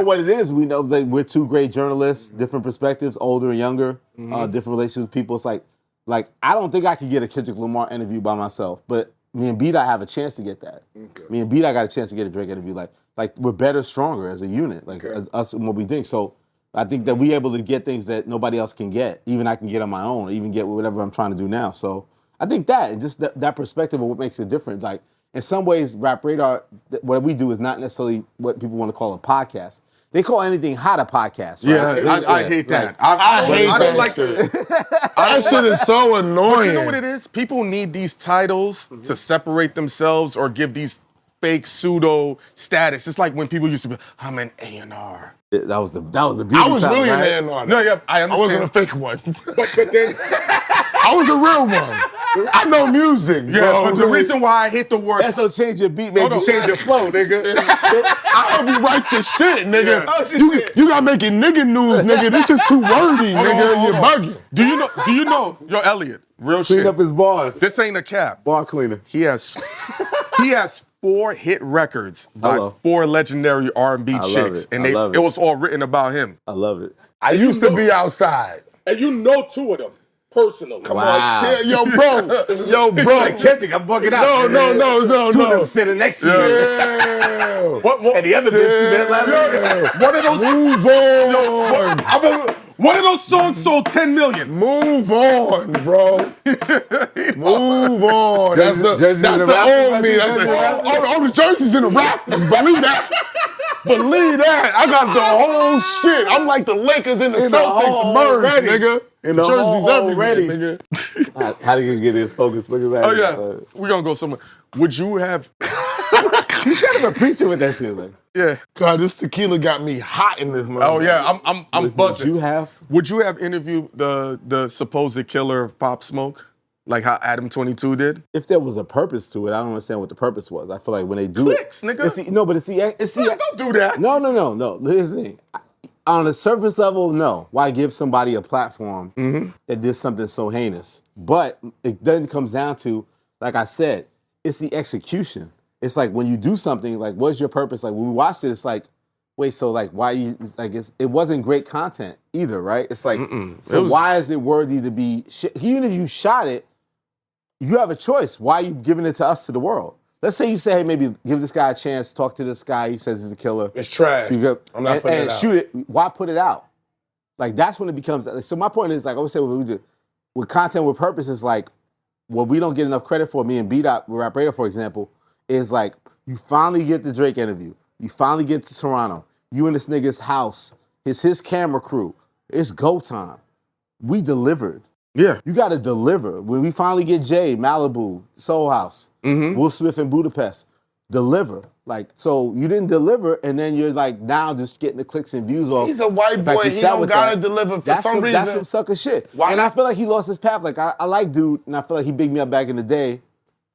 what it is. We know that we're two great journalists, different perspectives, older and younger, different relationships with people. It's like I don't think I could get a Kendrick Lamar interview by myself, but me and B-Dot have a chance to get that. Okay. Me and B-Dot got a chance to get a Drake interview. Like we're better, stronger as a unit, as us and what we think. So I think that we able to get things that nobody else can get. Even I can get on my own, or even get whatever I'm trying to do now. So I think that, and just that perspective of what makes it different. Like in some ways, Rap Radar, what we do is not necessarily what people want to call a podcast. They call anything hot a podcast, right? Yeah, I hate that. I hate I that don't like shit. That shit is so But annoying. you know what it is? People need these titles to separate themselves or give these fake pseudo status. It's like when people used to be, I'm an A&R. That was the beauty. I was time, really right? an A&R. No, yeah, I I understand. wasn't a fake one. I was a real one. I know music, Yeah, bro. but the reason why I hate the word That's so change your beat, man. You change your flow, nigga. I hope you write your shit, nigga. Yeah. Oh, You got making nigga news, nigga. This is too wordy, nigga. hold You're on. bugging. Do you know, yo, Elliot, real Clean shit. up his bars. This ain't a cap. Bar cleaner. He has 4 hit records by Hello. 4 legendary R&B I love chicks, it. and I love it it. was all written about him. I love it. I used to be outside. And you know 2 of them personally. Come Wow. on, shit. Yo, bro. Kendrick, I'm bugging out. No. Two of them standing next to you. Yeah. What, And the other bitch you met last week. one of those Move on. one of those songs sold 10 million. Move on, bro. Move on. That's Jerseys in the the rafters, old me. All the jerseys in the rafters. Believe that. Believe that. I got the whole shit. I'm like the Lakers and the In the Celtics hall merged, already. nigga. In the jerseys hall everywhere, already. nigga. How do you get his focus? Look at that. Oh yeah, we're gonna go somewhere. Would you have? He's kind of a preacher with that shit. Like, Yeah. God, this tequila got me hot in this moment. Oh yeah, I'm would buzzing. you have? Would you have interviewed the supposed killer of Pop Smoke, like how Adam 22 did? If there was a purpose to it, I don't understand what the purpose was. I feel like when they do Clicks, it, nigga. it's the Don't do that. No. Here's the thing. On the surface level, no. Why give somebody a platform that did something so heinous? But it then comes down to, like I said, it's the execution. It's like when you do something, like, what's your purpose? Like when we watched it, it's like, wait, so like why you like it wasn't great content either, right? It's like, why is it worthy to be? Even if you shot it, you have a choice. Why are you giving it to us, to the world? Let's say you say, hey, maybe give this guy a chance, talk to this guy. He says he's a killer. It's trash. You go, I'm not putting it and out. shoot it. Why put it out? Like that's when it becomes. So my point is, like I always say, what we do with content with purpose is like what we don't get enough credit for. Me and B-Dot with Rap Radar, for example, is like you finally get the Drake interview. You finally get to Toronto. You in this nigga's house. It's his camera crew. It's go time. We delivered. Yeah. You got to deliver. When we finally get Jay, Malibu, Soul House, Will Smith in Budapest, deliver. Like, so you didn't deliver, and then you're like now just getting the clicks and views off. He's a white the fact boy. you He sat don't with gotta that. deliver for That's some reason. That's some sucker shit. Why? And I feel like he lost his path. Like I like dude, and I feel like he bigged me up back in the day,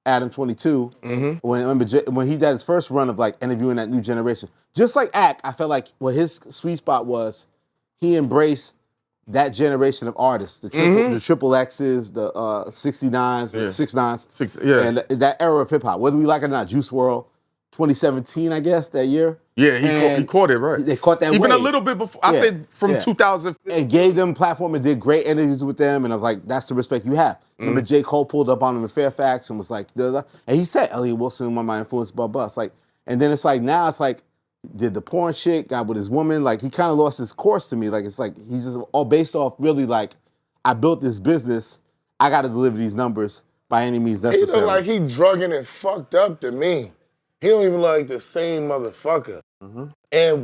Adam 22. When he had his first run of like interviewing that new generation. Just like Ack, I felt like what his sweet spot was, he embraced that generation of artists, the triple X's, the 69s, the 6'9s, and that era of hip hop, whether we like it or not. Juice WRLD, 2017, I guess, that year. Yeah, he caught it right. They caught that even wave. a little bit before. I said from 2000. And gave them a platform and did great interviews with them, and I was like, that's the respect you have. Remember J. Cole pulled up on him in Fairfax and was like, da-da-da. And he said, Elliot Wilson, one of my influences, blah, blah. It's like, and then it's like, now it's like, did the porn shit, got with his woman. Like, he kind of lost his course to me. Like, it's like he's just all based off really like, I built this business. I got to deliver these numbers by any means necessary. He look like he drugging and fucked up to me. He don't even look like the same motherfucker. Mm-hmm. And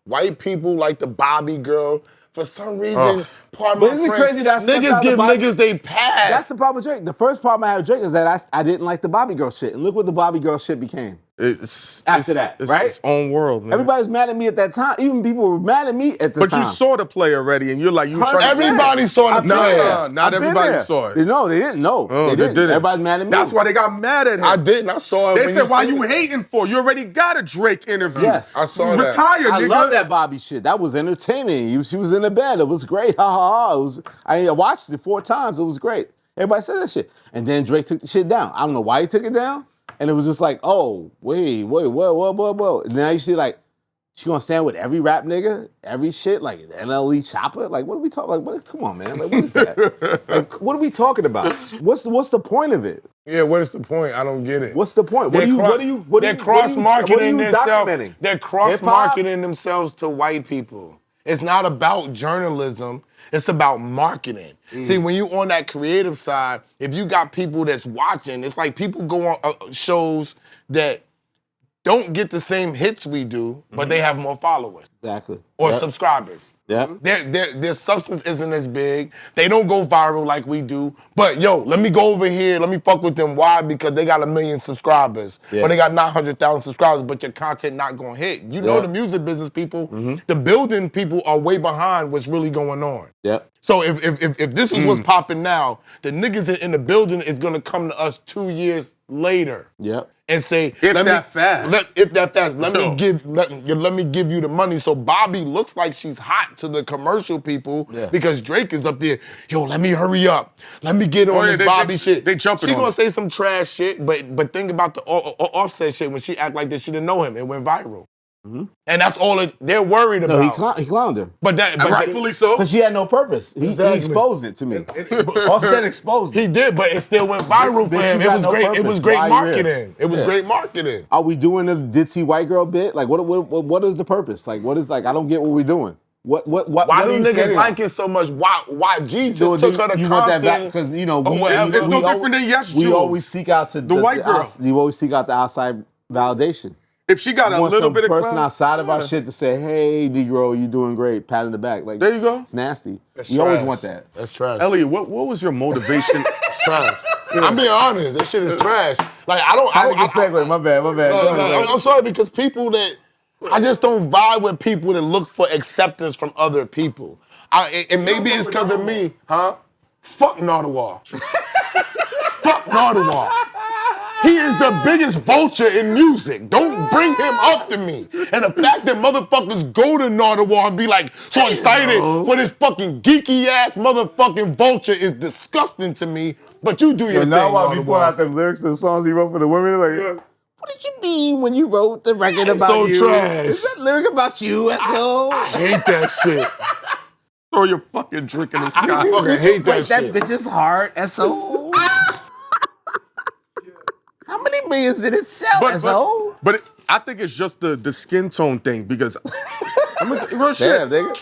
white people like the Bobby girl. For some reason, part of my friends, crazy that niggas give niggas they pass. That's the problem with Drake. The first problem I had with Drake is that I didn't like the Bobby girl shit. And look what the Bobby girl shit became. After that, right? It's own world, man. Everybody's mad at me at that time. Even people were mad at me at the time. But you saw the play already, and you're like, you trying to everybody saw the play. Not everybody saw it. No, they didn't. No, they didn't. Everybody's mad at me. That's why they got mad at him. I didn't. I saw it. They said, why you hating for? You already got a Drake interview. Yes. I saw that. Retire, I nigga. love that Bobby shit. That was entertaining. She was in the bed. It was great. Ha ha ha. I watched it 4 times. It was great. Everybody said that shit. And then Drake took the shit down. I don't know why he took it down. And it was just like, oh, wait, whoa. And now you see, like, she gonna stand with every rap nigga, every shit, like NLE Chopper? Like, what are we talking? Like, come on, man. Like, what is that? Like, what are we talking about? What's the point of it? Yeah, what is the point? I don't get it. What's the point? They're cross-marketing themselves. They're cross-marketing Hip-hop? themselves to white people. It's not about journalism. It's about marketing. See, when you on that creative side, if you got people that's watching, it's like people go on shows that don't get the same hits we do, but they have more followers. Exactly. Or subscribers. Yep. Their substance isn't as big. They don't go viral like we do. But yo, let me go over here. Let me fuck with them. Why? Because they got 1 million subscribers. Yeah. Or they got 900,000 subscribers, but your content not gonna hit. You know the music business people, the building people are way behind what's really going on. Yep. So if this is what's popping now, the niggas in the building is gonna come to us 2 years later. Yep. And say, If that fast, let me give you the money. So Bobby looks like she's hot to the commercial people because Drake is up there. Yo, let me hurry up. Let me get on this Bobby shit. They jumping. She gonna say some trash shit, but think about the Offset shit when she act like that she didn't know him. It went viral. And that's all they're worried about. No, he clowned her. But rightfully so. Because she had no purpose. He exposed it to me. Offset exposed it. He did, but it still went viral for him. It was great. It was great marketing. It was great marketing. Are we doing the ditzy white girl bit? Like, what is the purpose? Like, what is like? I don't get what we're doing. Why do niggas like it so much? Why G just took her to you Compton? Want that because it's no different than Yes We Jules. always seek out to the white girl. You always seek out the outside validation. If she got a little bit of person clout, outside of our shit to say, "Hey, Negro, you doing great," pat in the back, like there you go. It's nasty. That's you trash. always want that. That's trash. Elliot, what was your motivation? It's trash. I'm being honest. That shit is trash. Like I segue. My bad. No, I'm sorry because people that I just don't vibe with people that look for acceptance from other people. And maybe it's because of me, huh? Fuck N.O.R. Fuck N.O.R. He is the biggest vulture in music. Don't bring him up to me. And the fact that motherfuckers go to N.O.R. and be like so excited for this fucking geeky ass motherfucking vulture is disgusting to me. But you do your thing. Now while people out them lyrics to the songs he wrote for the women, like, what did you mean when you wrote the record about so you? Trash. Is that lyric about you, S.O.? I hate that shit. Throw your fucking drink in the sky. I fucking hate that shit. That bitch's heart, S.O. How many millions did it sell, S.O.? But I think it's just the skin tone thing because real shit. Damn, nigga.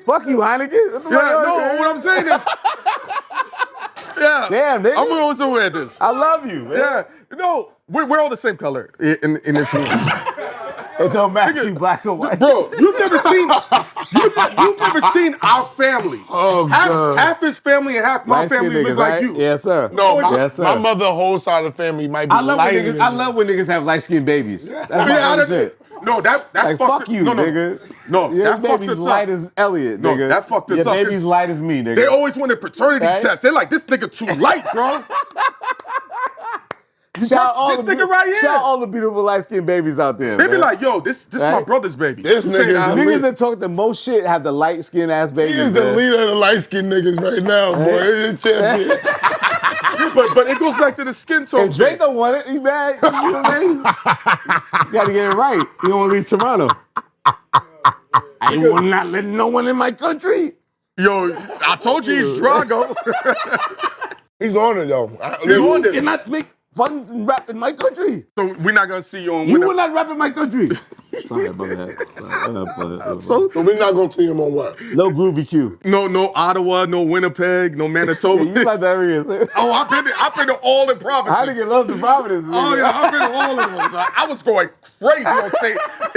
Fuck you, Hynaken. What I'm saying is, damn, nigga. I'm going to wear this. I love you, man. Yeah, no, we're all the same color in this movie. It don't matter if you black or white. Bro, you've never seen our family. Oh, God. Half his family and half my family look like you. Yes, sir. No, yes, sir. my mother's whole side of the family might be I love when lighter niggas have light-skinned babies. That's my favorite shit. No, that's like, fuck you, nigga. No, your that fucked baby's us light up. as Elliot, No, nigga. that fucked us your up. Your baby's light as me, nigga. They always wanted paternity tests. They're like, this nigga too light, bro. Shout all the beautiful light-skinned babies out there. They be man. like, yo, this my brother's baby. This nigga, niggas that talk the most shit have the light-skinned ass babies. He is the leader of the light-skinned niggas right now, boy. He's a champion. but it goes back to the skin tone. If Drake don't want it, he mad. You know what I mean? You gotta get it right. You don't want to leave Toronto. I will not let no one in my country. Yo, I told you he's Drago. He's on it, though. He's on it. Cannot make funds and rap in my country. So we're not gonna see you on. You will not rap in my country. Sorry about that. So we're not gonna see him on what? No Groovy Q. No Ottawa, no Winnipeg, no Manitoba. You like that area? Oh, I've been to all the provinces. Hynaken loves the provinces. Oh yeah, I've been to all of them. I was going crazy on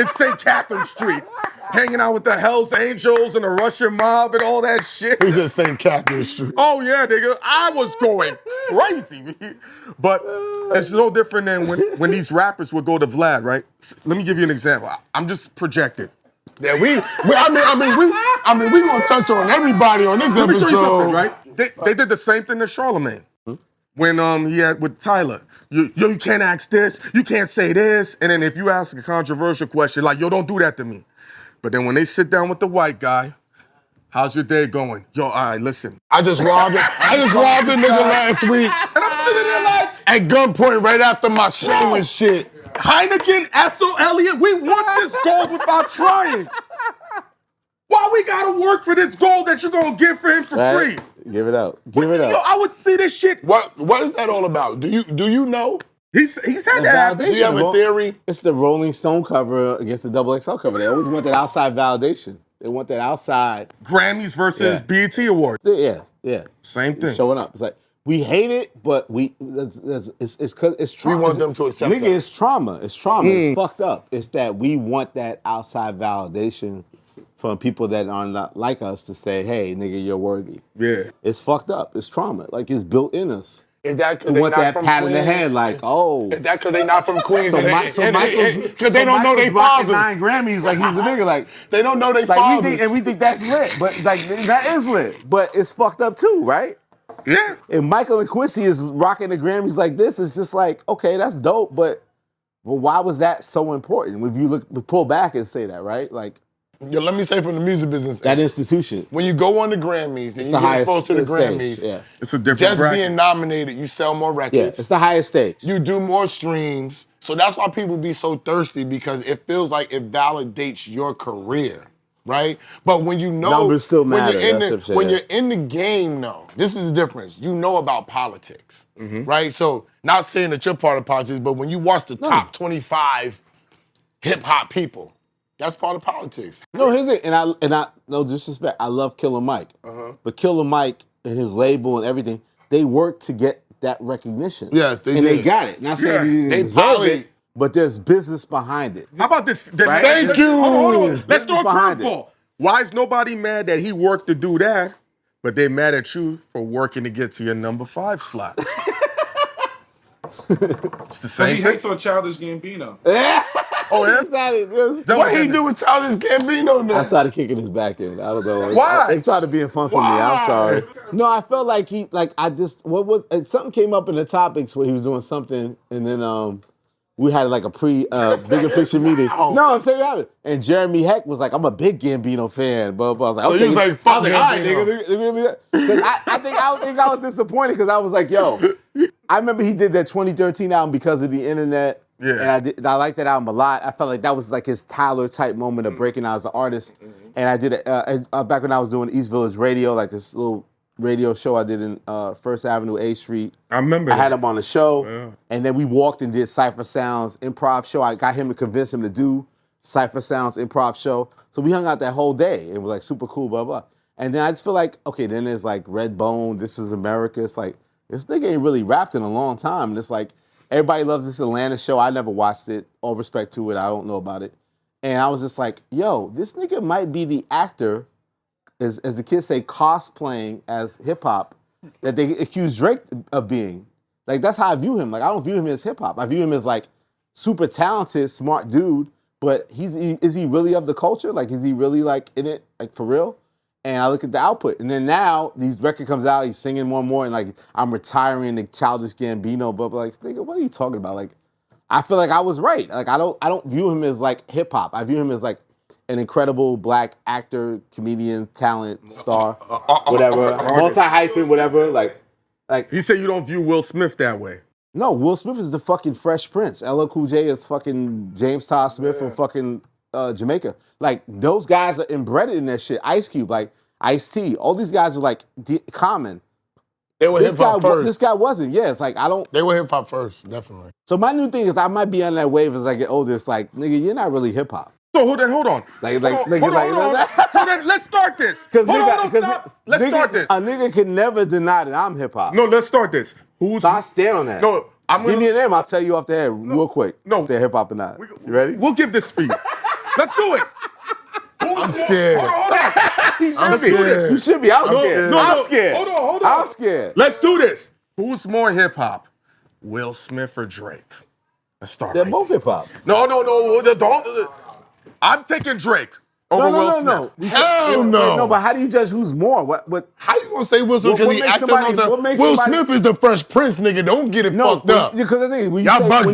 St. Catherine Street, hanging out with the Hells Angels and the Russian mob and all that shit. He's at St. Catherine Street. Oh yeah, nigga, I was going crazy. But it's no different than when these rappers would go to Vlad, right? Let me give you an example. I'm just projecting. Yeah, we gonna touch on everybody on this Let me show you episode, something, right? They did the same thing to Charlamagne. When he had with Tyler, you can't ask this, you can't say this, and then if you ask a controversial question, like, yo, don't do that to me. But then when they sit down with the white guy, how's your day going? Yo, all right, listen. I just robbed a nigga last week. And I'm sitting there like, at gunpoint right after my show and shit. Hynaken, Esso, Elliott, we want this gold without trying. Why we gotta work for this gold that you're gonna give for him for free? Give it up. Give it up. Yo, I would see this shit. What is that all about? Do you know? He said that. Do you have a theory? It's the Rolling Stone cover against the XXL cover. They always want that outside validation. They want that outside. Grammys versus BET Awards. Yeah. Same thing. Showing up. It's like, we hate it, but it's trauma. We want them to accept Nigga, that. it's trauma. It's trauma. It's fucked up. It's that we want that outside validation from people that are not like us to say, hey, nigga, you're worthy. Yeah. It's fucked up. It's trauma. Like, it's built in us. Is that because We they want not that from pat in Queens? the hand, like, oh. Is that because they not from Queens? Because they don't know they fathers. 9 Grammys, like he's a nigga, like they don't know they like fathers. we think that's lit, but like that is lit, but it's fucked up too, right? Yeah. And Michael and Quincy is rocking the Grammys like this. It's just like, okay, that's dope, but well, why was that so important? If you pull back and say that, right? Like, yeah, let me say from the music business. that institution. When you go on the Grammys and you get exposed to the Grammys, yeah. It's a different just bracket. being nominated, you sell more records. Yeah, it's the highest stage. You do more streams. So that's why people be so thirsty, because it feels like it validates your career, right? But when you know, numbers still matter. When you're in the game, though, this is the difference. You know about politics, right? So not saying that you're part of politics, but when you watch the top 25 hip hop people, that's part of politics. No, here's it, and I no disrespect. I love Killer Mike, but Killer Mike and his label and everything, they worked to get that recognition. Yes, they and did. they got it. Not saying they They deserve poly- it, but there's business behind it. How about this? Right? Thank you. Hold on. Let's Business throw a behind it. curveball. Why is nobody mad that he worked to do that, but they mad at you for working to get to your number 5 slot? It's the same He thing. hates on Childish Gambino. Oh, yeah? What he do with Childish Gambino now? I started kicking his back in. I don't know. Why? It started being fun for me. I'm sorry. No, I felt like something came up in the topics where he was doing something, and then we had like a bigger picture meeting. No, I'm telling you what happened. And Jeremy Heck was like, I'm a big Gambino fan, but I was like, okay. he was like, fuck all right, Gambino. nigga. 'Cause I think I was disappointed because I was like, yo, I remember he did that 2013 album because of the internet. Yeah. And I liked that album a lot. I felt like that was like his Tyler type moment of breaking out as an artist. And I did it back when I was doing East Village Radio, like this little radio show I did in First Avenue, A Street. I remember I had that. him on the show, and then we walked and did Cypher Sounds improv show. I got him to convince him to do Cypher Sounds improv show. So we hung out that whole day. It was like super cool, blah, blah. And then I just feel like, okay, then there's like Redbone, This Is America. It's like, this nigga ain't really rapped in a long time. And it's like, everybody loves this Atlanta show. I never watched it. All respect to it. I don't know about it. And I was just like, yo, this nigga might be the actor, as the kids say, cosplaying as hip-hop that they accuse Drake of being. Like, that's how I view him. Like, I don't view him as hip-hop. I view him as, like, super talented, smart dude, but is he really of the culture? Like, is he really, like, in it, like, for real? And I look at the output. And then now, these record comes out, he's singing more and more, and, like, I'm retiring the Childish Gambino, but, like, nigga, what are you talking about? Like, I feel like I was right. Like, I don't view him as, like, hip-hop. I view him as, like, an incredible black actor, comedian, talent, star, whatever, multi-hyphen, whatever. Like You say you don't view Will Smith that way. no, Will Smith is the fucking Fresh Prince. LL Cool J is fucking James Todd Smith from fucking Jamaica. Like, those guys are embedded in that shit. Ice Cube, like Ice-T, all these guys are like Common. They were hip hop first. This guy wasn't. Yeah, it's like I don't. They were hip hop first, definitely. So my new thing is I might be on that wave as I get older. It's like, nigga, you're not really hip hop. So hold on. Hold on. So then let's start this. Let's start this. A nigga can never deny that I'm hip hop. No, let's start this. So I stand on that. No, give me a name. I'll tell you off the head real quick. No, if they're hip hop or not. You ready? We'll give this speed. Let's do it. I'm scared. Hold on. I'm scared. You should be. I'm scared. I'm scared. Hold on. I'm scared. Let's do this. Who's more hip hop, Will Smith or Drake? Let's start. They're both hip hop. No. Don't. I'm taking Drake over Will Smith. No. Hell no. No, but how do you judge who's more? What? How you gonna say Will Smith because he acted on the Will Smith is the Fresh Prince, nigga. Don't get it fucked up. Because the thing is, when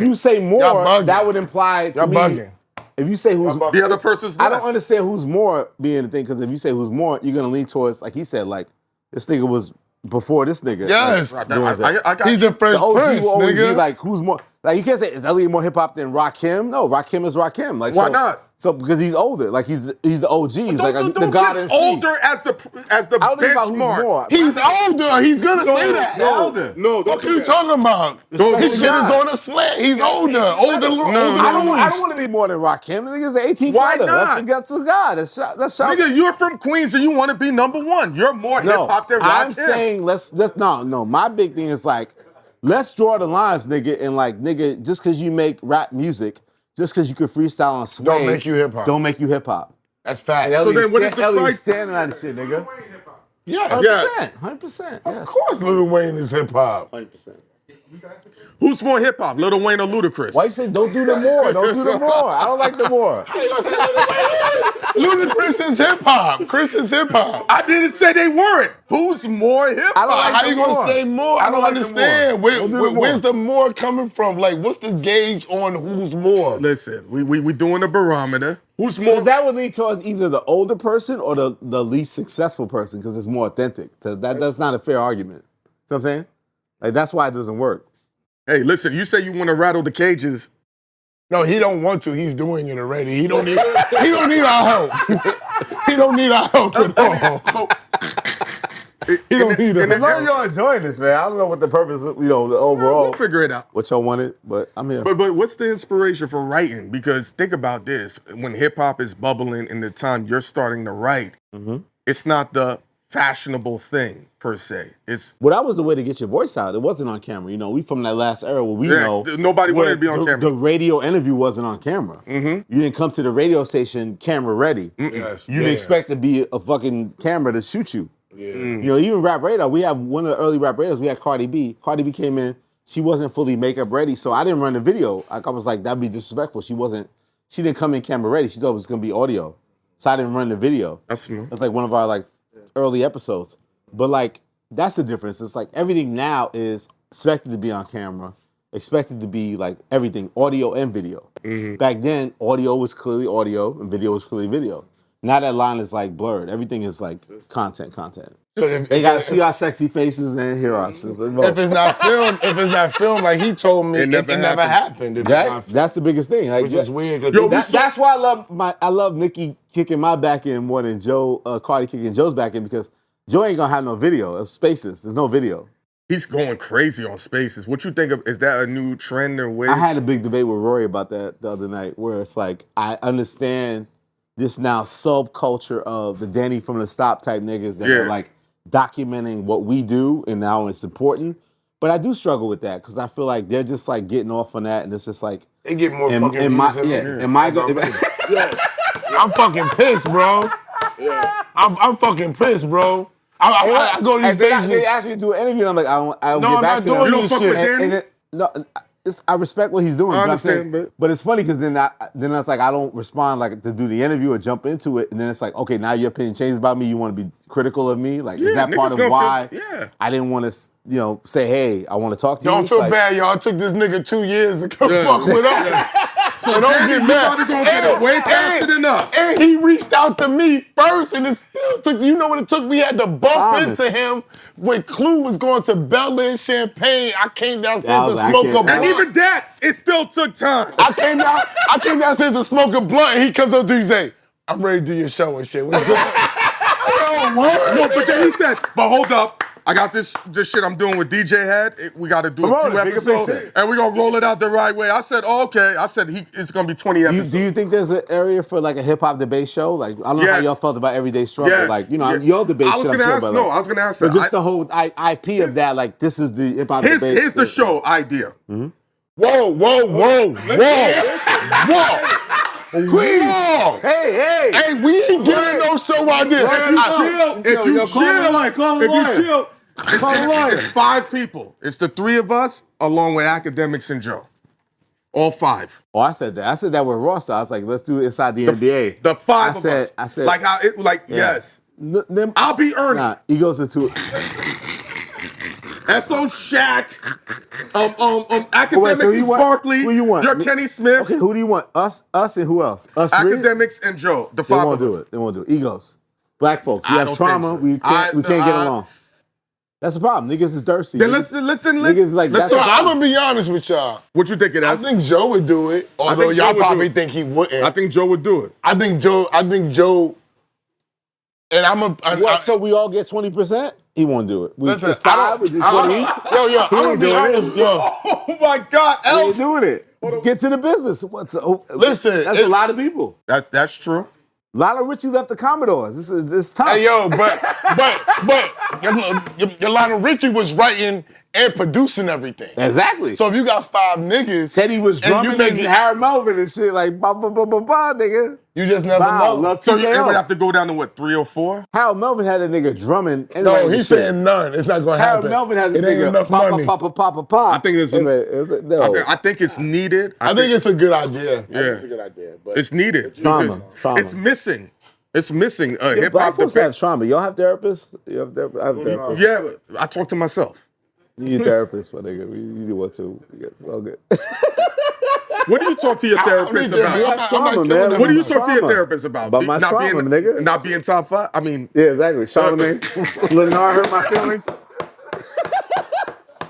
you say more, that would imply to me. Bugging. If you say who's the other person's less. I don't understand who's more being the thing, because if you say who's more, you're gonna lean towards, like he said, like this nigga was before this nigga. Yes. I got he's the Fresh Prince, will always nigga. be like, who's more? Like you can't say, is Elliot more hip hop than Rakim? No, Rakim is Rakim. Like, why not? So because he's older, like he's the OG. He's like the God MC. Older as the I don't think about who's benchmark. more. He's older. He's gonna say that. Older. No, What are you talking about? His shit is on a slant. He's older. I don't want to be more than Rakim. The nigga's an 18 Why fighter. not? That's the God. That's Nigga, you're from Queens and you want to be number one. You're more hip hop than Rakim. I'm saying let's no. My big thing is like, let's draw the lines, nigga, and like, nigga, just because you make rap music, just because you can freestyle on sway, don't make you hip hop. Don't make you hip hop. That's fact. So then what is the price? Standing on this shit, nigga. Yeah. 100%. Of course Lil Wayne is hip hop. 100%. Who's more hip hop, Lil Wayne or Ludacris? Why you say don't do the more? Don't do the more. I don't like the more. Ludacris is hip hop. Chris is hip hop. I didn't say they weren't. Who's more hip hop? I don't like How you gonna say more? I don't like understand. Where's the more coming from? Like, what's the gauge on who's more? Listen, we doing a barometer. Who's more? Because that would lead towards either the older person or the least successful person, because it's more authentic. That's not a fair argument. See what I'm saying? Like, that's why it doesn't work. Hey, listen, you say you want to rattle the cages. No, he don't want to. He's doing it already. He don't need our help. He don't need our help at all. He don't need us. As long as y'all enjoying this, man. I don't know what the purpose, the overall. We'll figure it out. What y'all wanted, but I'm here. But what's the inspiration for writing? Because think about this. When hip-hop is bubbling in the time you're starting to write, it's not the fashionable thing, per se. Well, that was the way to get your voice out. It wasn't on camera. We from that last era where we know. Nobody wanted to be on camera. The radio interview wasn't on camera. You didn't come to the radio station camera ready. Yes, you didn't expect to be a fucking camera to shoot you. Yeah. Even Rap Radar, we have one of the early Rap Radars, we had Cardi B. Cardi B came in, she wasn't fully makeup ready, so I didn't run the video. I was like, that'd be disrespectful. She didn't come in camera ready. She thought it was gonna be audio. So I didn't run the video. That's smart. That's like one of our early episodes. But like, that's the difference. It's like everything now is expected to be on camera, expected to be like everything, audio and video. Back then, audio was clearly audio and video was clearly video. Now that line is like blurred. Everything is like content. They gotta see our sexy faces and hear us. If it's not filmed, like he told me, it never happened. That's the biggest thing. Like, which is weird. That's why I love Nicki kicking my back end more than Cardi kicking Joe's back end, because Joe ain't gonna have no video. It's Spaces. There's no video. He's going crazy on Spaces. What you think of? Is that a new trend or way? I had a big debate with Rory about that the other night, where it's like, I understand this now subculture of the Danny from the Stop type niggas that are like documenting what we do and now it's important. But I do struggle with that because I feel like they're just like getting off on that, and it's just like they get more fucking views than I'm fucking pissed, bro. I'm fucking pissed, bro. I go to these days. They asked me to do an interview, and I'm like, I don't get back to them. You don't fuck with Danny? I respect what he's doing. I understand, but it's funny because then it's like I don't respond like to do the interview or jump into it, and then it's like, okay, now your opinion changed about me. You want to be critical of me? Like, is that part of why I didn't want to, say, hey, I want to talk to you? Don't feel bad, y'all. It took this nigga 2 years to come fuck with us. So don't get mad. You gonna get it way faster than us. And he reached out to me first, and it still took. You know what it took? We had to bump into him when Clue was going to Bel Air Champagne. I came downstairs to smoke a blunt. And even that, it still took time. I came downstairs to smoke a blunt, and he comes up to me and say, "I'm ready to do your show and shit." What's good? No, but then he said, "But hold up, I got this shit I'm doing with DJ Head. We got to do a few episodes, and we're gonna roll it out the right way. I said, oh, okay. I said it's gonna be 20 episodes. Do you think there's an area for like a hip hop debate show? Like I don't know how y'all felt about Everyday Struggle. Yes. Like y'all debate. I was gonna ask. No, I was gonna ask that. Just the whole IP of that. Like this is the hip hop debate. Here's the show idea. Whoa, whoa, whoa, whoa. Whoa. Hey, we ain't giving no show idea. If you chill, it's 5 people. It's the 3 of us along with Academics and Joe. All 5. Oh, I said that. I said that with Ross. I was like, let's do it inside the NBA. The 5 of us. I said like how it yes. I'll be Ernie. Nah, he goes into it. S.O. Shaq. Academics is Barkley. Who you want? You're Kenny Smith. Okay, who do you want? Us, and who else? Us 3? Academics and Joe. The 5 They won't do it. They won't do it. Egos. Black folks. We have trauma. So. We can't get along. That's the problem. Niggas is thirsty. Then listen. Niggas like that's. I'm gonna be honest with y'all. What you think it is? I think Joe would do it, although y'all probably think he wouldn't. I think Joe would do it. I think Joe. And so we all get 20%? He won't do it. Listen, it's 5, we do 20 each. I'm gonna be honest, yo. Oh my God, He ain't doing it. Get to the business. Listen, that's a lot of people. That's true. A lot of Richie left the Commodores. This tough. Hey yo, but Lionel Richie was writing and producing everything. Exactly. So if you got 5 niggas, Teddy was drumming and Harold Melvin and shit like ba ba ba ba ba, nigga. You just never know. Love so you would have to go down to what, 3 or 4? Harold Melvin had a nigga drumming. No, he's saying none. It's not gonna happen. Harold Melvin had this it ain't nigga enough money. I think it's. I think it's needed. I think it's a good idea. Yeah, it's a good idea. But it's needed. Trauma. It's missing. It's missing. Hip Black hop folks have trauma. Y'all have therapists? You have I have therapists. Yeah, but I talk to myself. You need therapists, my nigga. You do what too. It's all good. What do you talk to your therapist about? What do you talk to your therapist about? About my trauma, nigga. Not being top 5? I mean... Yeah, exactly. Charlamagne. N.O.R.E hurt my feelings.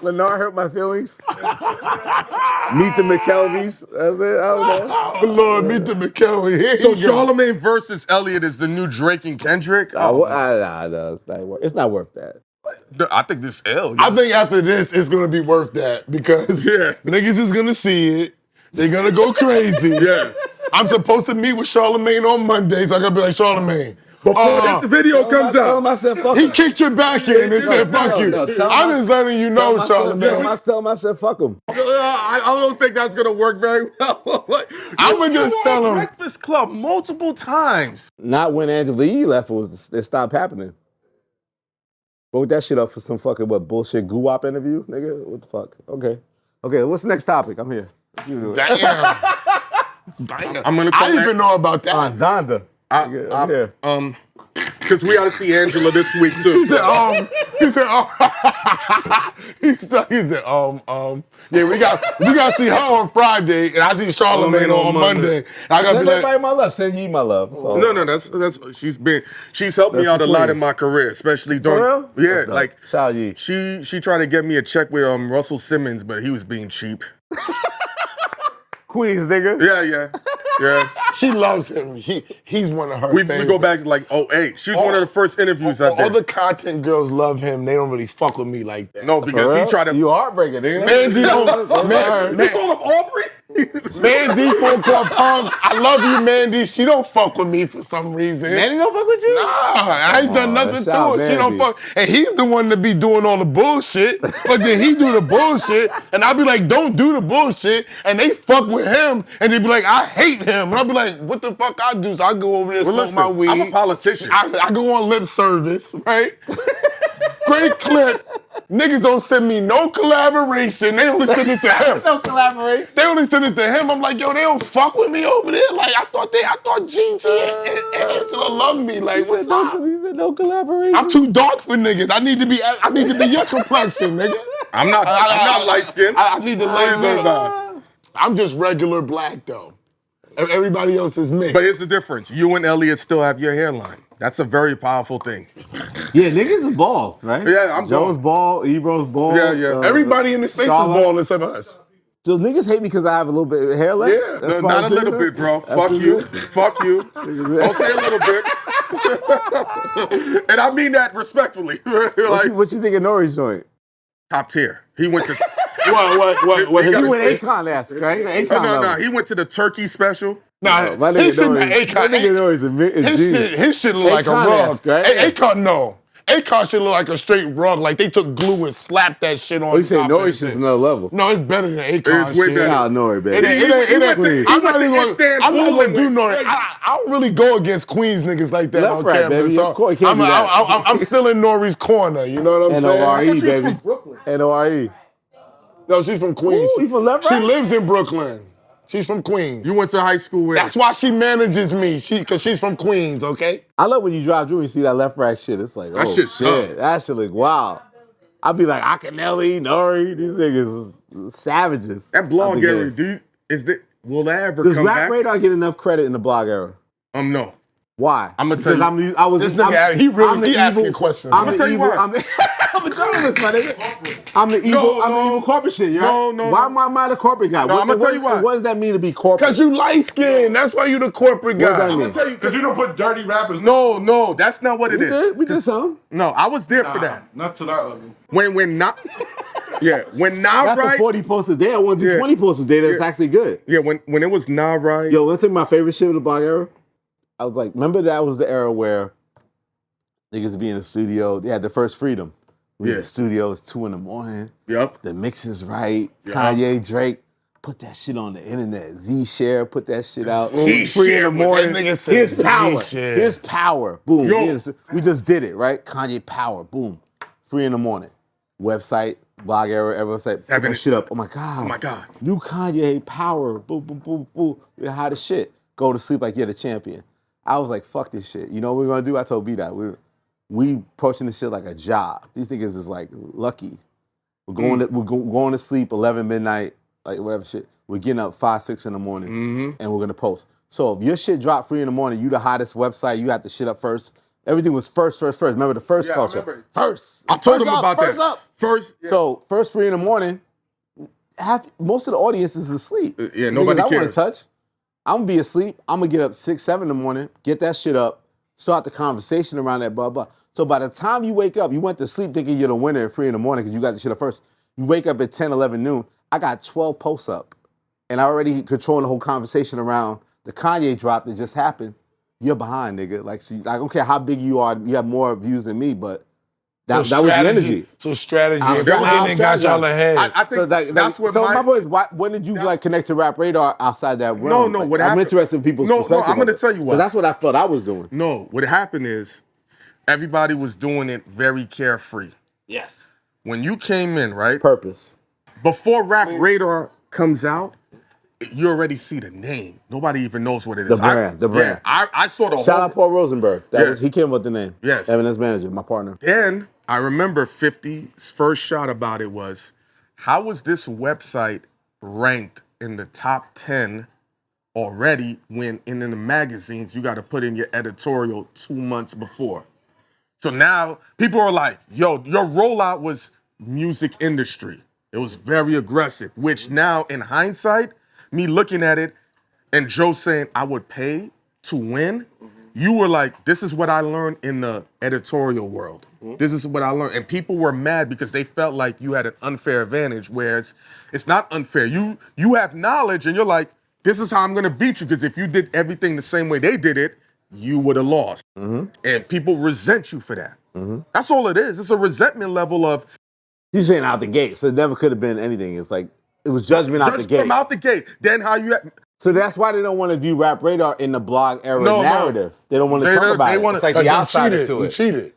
N.O.R.E hurt my feelings. Meet the McKelveys. That's it. I don't know. Oh, Lord, meet the McKelvey. So Charlamagne versus Elliot is the new Drake and Kendrick? No, it's not worth that. I think this L. I think after this, it's going to be worth that because niggas is going to see it. They're going to go crazy. Yeah. I'm supposed to meet with Charlamagne on Monday, so I got to be like, Charlamagne. Before this video comes out. I said, fuck he kicked your back in and said, fuck you. I'm just letting you know, Charlamagne. I tell him, I said, fuck him. I don't think that's going to work very well. I'm going to just tell him. Breakfast Club multiple times. Not when Angela Yee left, it stopped happening. Vote that shit up for some fucking bullshit goo-wop interview, nigga? What the fuck? Okay, what's the next topic? I'm here. Damn. I'm gonna call I didn't even know about that. Donda. I'm here. Because we got to see Angela this week too. He said, yeah, we got to see her on Friday, and I see Charlamagne on Monday. I got to be like, everybody my love. Send Yee my love. So. No, that's she's helped me out a lot in my career, especially during. For real? Yeah, like shout Yee. She tried to get me a check with Russell Simmons, but he was being cheap. Queens, nigga. Yeah. She loves him. He's one of her favorites. We go back to like 08. She was one of the first interviews I did. All the content girls love him. They don't really fuck with me like that. No, because he tried to. You heartbreaker, nigga. Mandy don't. You call him Aubrey? Mandy phone call Palms. I love you, Mandy. She don't fuck with me for some reason. Mandy don't fuck with you? Nah, I ain't done nothing to her. She don't fuck. And he's the one to be doing all the bullshit. But then he do the bullshit, and I be like, don't do the bullshit. And they fuck with him, and they be like, I hate him. And I be like, what the fuck I do? So I go over there, smoke my weed. I'm a politician. I go on lip service, right? Great clip. Niggas don't send me no collaboration. They only send it to him. No collaboration. They only send it to him. I'm like, yo, they don't fuck with me over there. Like, I thought Gigi and Angela loved me. Like, what's up? He said no collaboration. I'm too dark for niggas. I need to be your complexion, nigga. I'm not light skinned. I need to lighten. I'm just regular black though. Everybody else is mixed. But here's the difference. You and Elliot still have your hairline. That's a very powerful thing. Yeah, niggas is bald, right? Yeah, I'm Joe's bald, Ebro's bald. Yeah. Everybody in the space is bald except us. So niggas hate me because I have a little bit of hair left? Yeah, not a little bit, bro. Fuck you. Don't say a little bit. And I mean that respectfully. Like, what you think of N.O.R.E.'s joint? top tier. He went to What? He went Akon-esque, right? Akon no. level. He went to the turkey special. Nah, My his shit, N.O.R.E.'s his shit look like a rug. Right? Akon shit look like a straight rug. Like they took glue and slapped that shit on. You say top of N.O.R.E.'s that just shit. another level. No, it's better than Akon It's way shit. better. Nah, N.O.R.E., baby. I'm not even Istanbul gonna do N.O.R.E. I don't really go against Queens niggas like that Left on right, camera. baby. So Of course, you can't do that. I'm still in N.O.R.E.'s corner. You know what I'm N.O.R.E., saying? baby. N.O.R.E. No, she's from Queens. Ooh, you from left She right? lives in Brooklyn. She's from Queens. You went to high school with. That's why she manages me. Because she's from Queens, okay? I love when you drive through and you see that left rack shit. It's like, That oh shit shit, tough. that shit look wild. I'll be like, Akinelli, N.O.R.E., these niggas is savages. That blog area, dude, will that ever Does come Rap back? Radar get enough credit in the blog era? No. Why? I'm gonna tell you. Because I was This nigga, he asking questions. I'm I'ma the tell you evil. why. I'm a journalist, my nigga. I'm the evil corporate shit. No. Why am I the corporate guy? No, I'ma tell you why. What does that mean to be corporate? Because you light skinned. That's why you the corporate guy. What does that I'm mean? gonna tell you Because you don't put dirty rappers. No, that's not what it is. We did some. No, I was there for that. Not to that level. When not, when not After right. 40 posts a day, I want to do 20 posts a day. That's actually good. Yeah, when it was not right. Yo, let's take my favorite shit of the blog era. I was like, remember that was the era where niggas be in the studio. They had their first freedom. We in the studio, it's 2 a.m. Yep. The mix is right. Yep. Kanye, Drake, put that shit on the internet. Z-Share, put that shit out. Z-Share, 3 in the morning. that nigga said Here's power. Z-Share. Here's power. Boom. Yo. We just did it, right? Kanye power. Boom. 3 in the morning. Website, blog era, every website. Put that shit up. Oh my God. Oh my God. New Kanye power. Boom, boom, boom, boom. We're the hottest shit. Go to sleep like you're the champion. I was like, fuck this shit. You know what we're gonna do? I told B that we approaching this shit like a job. These niggas is like lucky. We're going to sleep 11 midnight, like whatever shit. We're getting up 5, 6 in the morning, and we're gonna post. So if your shit dropped 3 in the morning, you the hottest website. You had the shit up first. Everything was first. Remember the first culture. Remember. First. I told First him up, about first that. Up. First. Yeah. So first 3 in the morning, most of the audience is asleep. Yeah, nobody I want to cares. touch. I'm gonna be asleep. I'm gonna get up 6, 7 in the morning, get that shit up, start the conversation around that, blah, blah. So by the time you wake up, you went to sleep thinking you're the winner at 3 in the morning because you got the shit up first. You wake up at 10, 11 noon. I got 12 posts up. And I already controlling the whole conversation around the Kanye drop that just happened. You're behind, nigga. Like, see, I don't care how big you are, you have more views than me, but that was the energy. So strategy. I was Everything got y'all ahead. I think that's what so my point is, when did you like connect to Rap Radar outside that realm? No, Like, what I'm happened? interested in people's perspective. No, I'm gonna tell you why. Because that's what I felt I was doing. No, what happened is everybody was doing it very carefree. Yes. When you came in, right? Purpose. Before Rap Radar comes out, you already see the name. Nobody even knows what it is. The brand. Yeah, I saw the Shout whole. out Paul Rosenberg. He came up with the name. Yes. Evidence manager, my partner. Then I remember 50's first shot about it was, how was this website ranked in the top 10 already when in the magazines you got to put in your editorial 2 months before? So now people are like, yo, your rollout was music industry. It was very aggressive, which now in hindsight, me looking at it and Joe saying I would pay to win, you were like, this is what I learned in the editorial world. This is what I learned. And people were mad because they felt like you had an unfair advantage, whereas it's not unfair. You have knowledge and you're like, this is how I'm gonna beat you, because if you did everything the same way they did it, you would have lost. And people resent you for that. That's all it is. It's a resentment level of He's saying out the gate, so it never could have been anything. It's like, it was judgment out the gate. from out the gate. Then how you... So that's why they don't want to view Rap Radar in the blog era narrative. They don't want to talk about it. It's like the outsider to You it. cheated.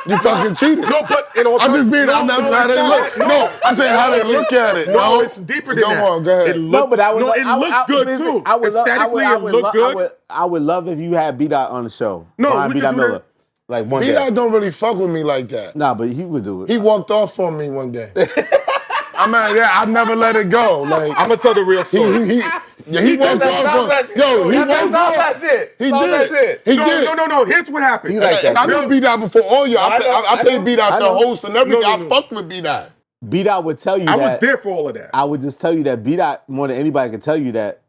You fucking cheated. No, but I'm just being, I'm not how they look. No, I'm saying how they look at it. No, it's deeper than that. Go on, go ahead. It looked, but I would. it looked good too. Aesthetically, it looked good. I would love if you had B-Dot on the show. No, Brian we B-Dot could do Miller. that. Like one day. B-Dot don't really fuck with me like that. Nah, but he would do it. He walked off on me one day. I never let it go. Like I'm gonna tell the real story. he walked off. Yo, he walked off. He did. He did. No. Here's what happened. like that. I knew B-Dot before all y'all. I paid B-Dot the host and everything. No. I fucked with B-Dot. B-Dot would tell you I that. was there for all of that. I would just tell you that B-Dot, more than anybody could tell you that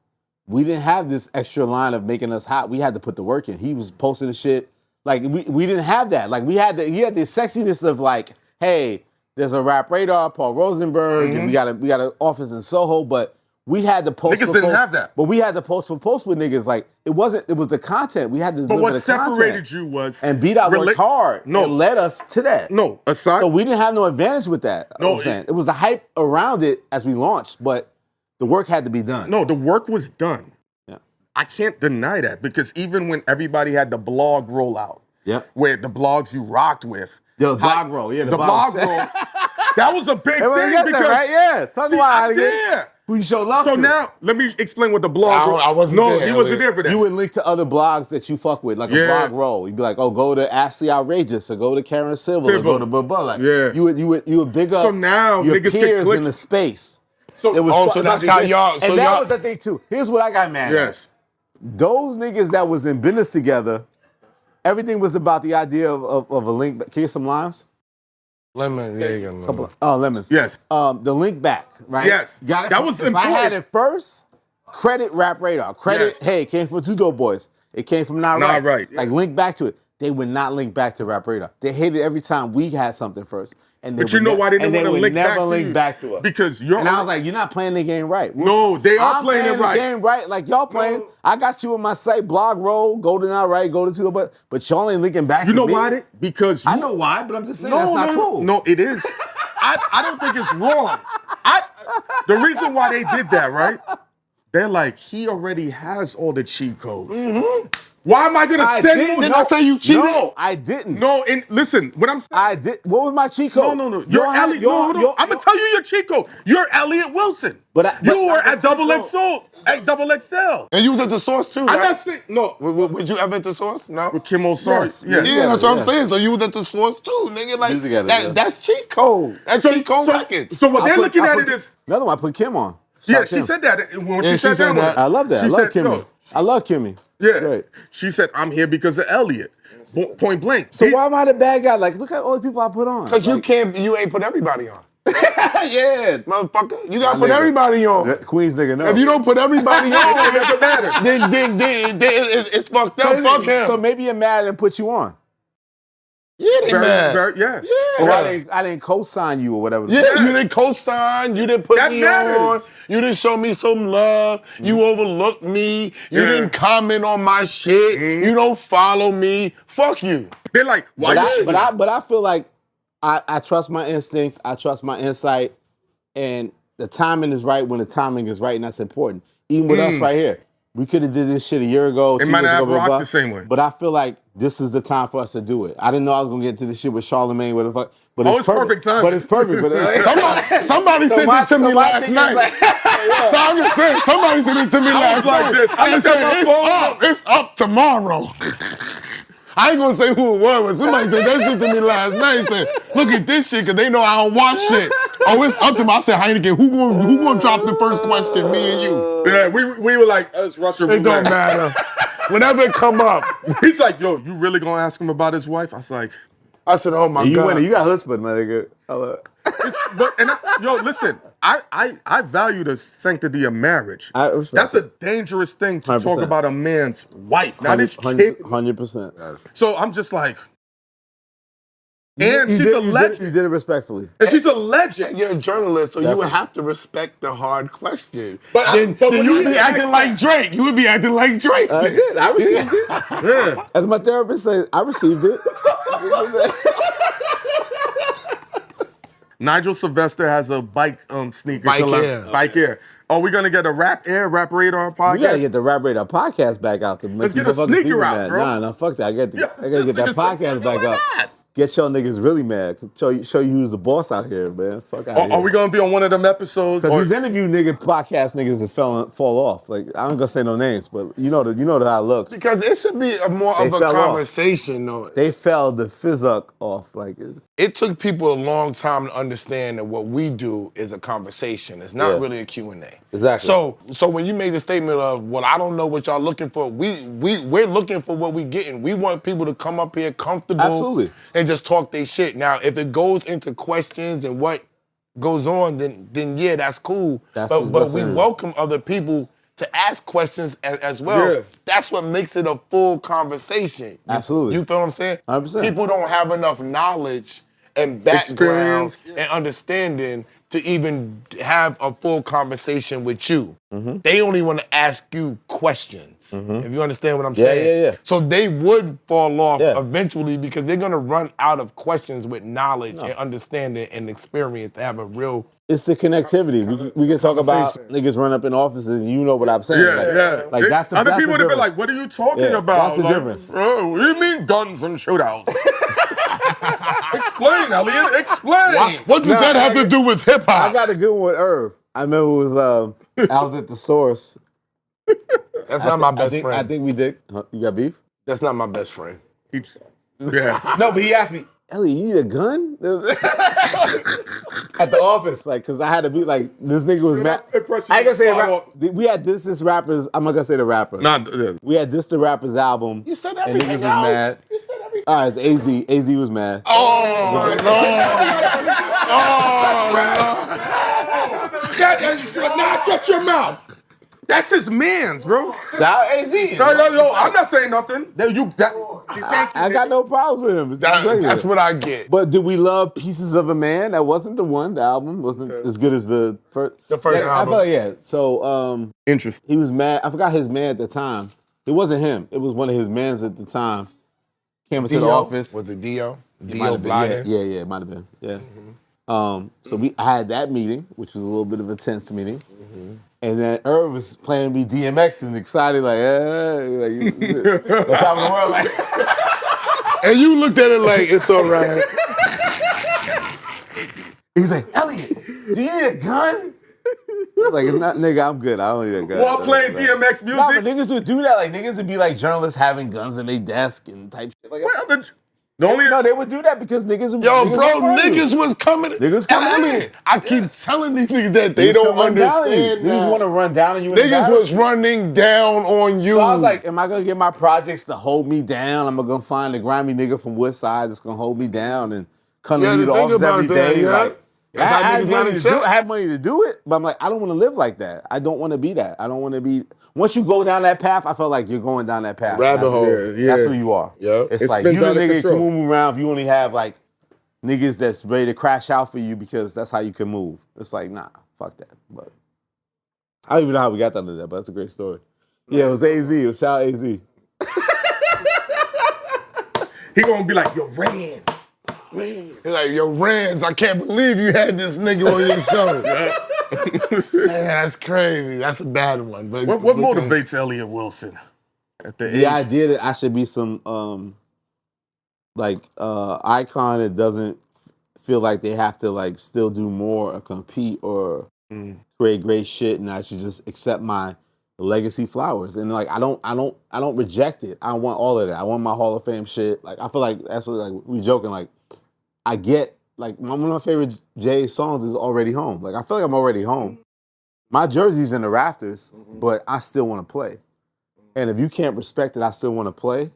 we didn't have this extra line of making us hot. We had to put the work in. He was posting the shit. Like, we didn't have that. Like, he had the sexiness of, like, hey, there's a Rap Radar, Paul Rosenberg, and we got an office in Soho, but we had to post Niggas didn't have that. But we had to post with niggas. Like, it was the content. We had to deliver the content. But what separated you was... And Beat Out worked hard and led us to that. No, aside... So we didn't have no advantage with that. No, I'm saying. It was the hype around it as we launched, but the work had to be done. No, the work was done. Yeah. I can't deny that because even when everybody had the blog rollout, where the blogs you rocked with... The blog roll, yeah. The blog roll. That was a big thing because... That, right? Yeah. Talk about it. Who you show love to. So now, let me explain what the blog... I wasn't there. No, he wasn't there for that. You would link to other blogs that you fuck with, like a blog roll. You'd be like, oh, go to Ashley Outrageous, or go to Karen Silver, or go to blah, blah. Like, you would big up your peers in the space. So, so that's how y'all... And that was the thing, too. Here's what I got mad at. Those niggas that was in business together, everything was about the idea of a link. Can you get some limes? Lemon, yeah, you got lemon. Oh, lemons. Yes. The link back, right? Yes. Got it. That was if important. I had it first, credit Rap Radar. Credit, hey, it came from Two Dope Boys. It came from N.O.R.E. Right. Like, link back to it. They would not link back to Rap Radar. They hated every time we had something first. But you know why they didn't want to link back to you? Never link back to us. Because you're... And I was like, you're not playing the game right. No, they are playing it right. The game right. Like, y'all playing. No. I got you on my site, blog roll, go to N.O.R.E., go to Two, but y'all ain't linking back to me. You know why? Because... I know why, but I'm just saying that's not cool. No, it is. I don't think it's wrong. The reason why they did that, right? They're like, he already has all the cheat codes. Mm-hmm. Why am I gonna send you? Didn't I say you cheated? No, I didn't. No, and listen, what I'm saying. I did. What was my cheat code? No. You're Elliot. I'm gonna tell you your cheat code. You're Elliot Wilson. You were at Double XL. And you was at the Source too, right? I'm not saying no. Would you ever at the Source? No. With Kim O'Sauce. Yes. Yeah, that's what I'm saying. So you was at the Source too, nigga. Like that's cheat code. That's cheat code records. So what they're looking at it is another one. I put Kim on. Yeah, she said that when she said that. I love that. I love Kimmy. I love Kimmy. Yeah. Right. She said, I'm here because of Elliot. Point blank. So why am I the bad guy? Like, look at all the people I put on. Because you ain't put everybody on. Yeah. Motherfucker. You gotta put everybody on. Queens nigga, no. If you don't put everybody on, it doesn't matter. Then it's fucked up. Fuck him. So maybe you're mad and put you on. Yeah, they mad. Yes. Yeah. Or I didn't co-sign you or whatever. Yeah, you didn't co-sign. You didn't put me on. You didn't show me some love. You overlooked me. You didn't comment on my shit. You don't follow me. Fuck you. They're like, why? But I feel like I trust my instincts. I trust my insight, and the timing is right when the timing is right, and that's important. Even with us right here, we could have did this shit a year ago. It might not have rocked the same way. But I feel like this is the time for us to do it. I didn't know I was gonna get into this shit with Charlamagne. What the fuck? But it's perfect time. But it's perfect. But somebody sent it to me last night. So I'm just saying, somebody sent it to me last night. I just said, it's up tomorrow. I ain't gonna say who it was, but somebody said that shit to me last night. He said, look at this shit, because they know I don't watch shit. Oh, it's up to me. I said, Hynaken, who gonna drop the first question, me and you? Yeah, we were like, us Russian roulette. It don't matter. Whenever it come up. He's like, yo, you really gonna ask him about his wife? I was like... I said, oh my God. You got chutzpah, my nigga. Yo, listen, I value the sanctity of marriage. That's a dangerous thing to 100%. talk about a man's wife. Not his kid. 100%. So I'm just like, and she's a legend. You did it respectfully. And she's a legend. You're a journalist, so you would have to respect the hard question. But then you would be acting like Drake. You would be acting like Drake. I did. I received it. Yeah. As my therapist said, I received it. Nigel Sylvester has a bike sneaker. Bike Air. Are we gonna get a Rap Radar podcast? We gotta get the Rap Radar podcast back out to make Let's get a sneaker out, bro. Nah, fuck that. I gotta get that podcast back out. Get y'all niggas really mad. Show you who's the boss out here, man. Fuck out here. Are we gonna be on one of them episodes? Because these interview podcast niggas have fall off. Like, I ain't gonna say no names, but you know how it looks. Because it should be more of a conversation, though. They fell the fizzuck off. Like, it took people a long time to understand that what we do is a conversation. It's not really a Q&A. Exactly. So when you made the statement of, well, I don't know what y'all looking for, we're looking for what we getting. We want people to come up here comfortable. Absolutely. And just talk their shit. Now, if it goes into questions and what goes on, then yeah, that's cool. But we welcome other people to ask questions as well. Yeah. That's what makes it a full conversation. Absolutely. You feel what I'm saying? 100%. People don't have enough knowledge and background Experience. and understanding to even have a full conversation with you. Mm-hmm. They only want to ask you questions. If you understand what I'm Yeah, saying. yeah. So they would fall off Yeah. eventually because they're gonna run out of questions with knowledge and understanding and experience to have a real. It's the connectivity. We can talk about niggas run up in offices. You know what I'm saying? Like that's the Other that's people the would be difference. like, what are you talking Yeah, about? that's the Like, difference. Bro, what do you mean guns and shootouts? Explain, Elliot. Explain. What does that have to do with hip I hop? got a good one with Irv. I remember it was I was at the Source. That's not my best I friend. think we did. Huh, you got beef? That's not my best friend. Yeah. No, but he asked me, Elliot, you need a gun? At the office, like, cause I had to be like, this nigga was mad. I ain't gonna say we had this rappers. I'm not gonna say the rapper. We had the rappers album. You said and everything niggas was else. mad. You said everything. All right, it's AZ. AZ was mad. Oh, Nah, shut your mouth. That's his man's, bro. Shout out AZ. No, I'm not saying nothing. I got no problems with him. That's what I get. But did we love Pieces of a Man? That wasn't the one. The album wasn't as good as the first. The first I album. felt like, So Interesting. he was mad. I forgot his man at the time. It wasn't him. It was one of his mans at the time. Came into the office. Was it Dio? It might Dio have been, Blyden? yeah, it might have been. Yeah. So I had that meeting, which was a little bit of a tense meeting. And then Irv was playing me DMX and excited, like, the top of the world, like. And you looked at it like, it's all right. He's like, Elliot, do you need a gun? I was like, nigga, I'm good. I don't need a gun. While playing DMX music? No, but niggas would do that. Like, niggas would be like journalists having guns in their desk and type shit. Like, no, they would do that because niggas would Niggas was coming. Niggas coming in. Elliot, I keep telling these niggas that they don't understand. Niggas want to run down on you. Niggas was running down on you. So I was like, am I going to get my projects to hold me down? Am I going to find a grimy nigga from Woodside that's going to hold me down and come to the office every day? Like, I had money to do it, but I'm like, I don't want to live like that. I don't want to be that. I don't want to be. Once you go down that path, I felt like you're going down that path. Rabbit hole. That's who you are. Yeah. It's like you the nigga can move around if you only have like niggas that's ready to crash out for you because that's how you can move. It's like, nah, fuck that. But I don't even know how we got down to that, but that's a great story. Yeah, it was AZ. It was shout out AZ. He gonna be like, yo, Rand. He's like, yo, Rands, I can't believe you had this nigga on your show. Damn, that's crazy. That's a bad one. But What motivates Elliot Wilson at the age? idea that I should be some icon that doesn't feel like they have to like still do more or compete or create great shit, and I should just accept my legacy flowers. And like I don't reject it. I want all of that. I want my Hall of Fame shit. Like I feel like that's what, like we joking like. I get, like, one of my favorite Jay songs is Already Home. Like, I feel like I'm already home. My jersey's in the rafters, but I still want to play. And if you can't respect it, I still want to play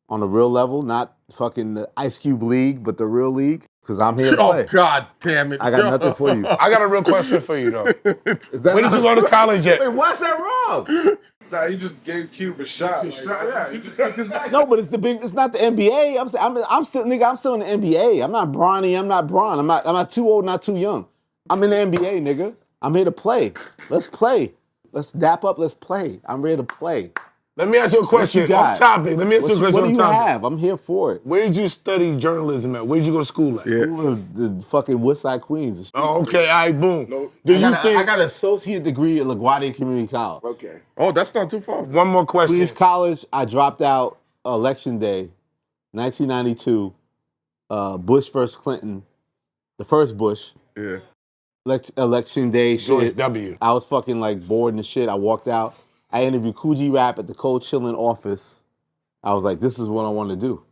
on a real level, not fucking the Ice Cube League, but the real league, because I'm here to play. Oh, God damn it. I got nothing for you. I got a real question for you, though. When When did you go to college at? Wait, why's that wrong? Nah, he just gave Cube a shot. No, but it's not the NBA. I'm still in the NBA. I'm not Bronny. I'm not Bron. I'm not too old, not too young. I'm in the NBA, nigga. I'm here to play. Let's play. Let's dap up. Let's play. I'm ready to play. Let me ask you a question off topic. Let me ask you a question What do off you topic. have? I'm here for it. Where did you study journalism at? Where did you go to school at? School of the fucking Woodside Queens. Oh, okay, all right, boom. I got an associate degree at LaGuardia Community College. Okay. Oh, that's not too far. One more question. Queens College, I dropped out election day, 1992. Bush versus Clinton. The first Bush. Yeah. Election day George shit. W. I was fucking like bored and shit. I walked out. I interviewed Coogee Rap at the Cold Chillin' office. I was like, this is what I want to do.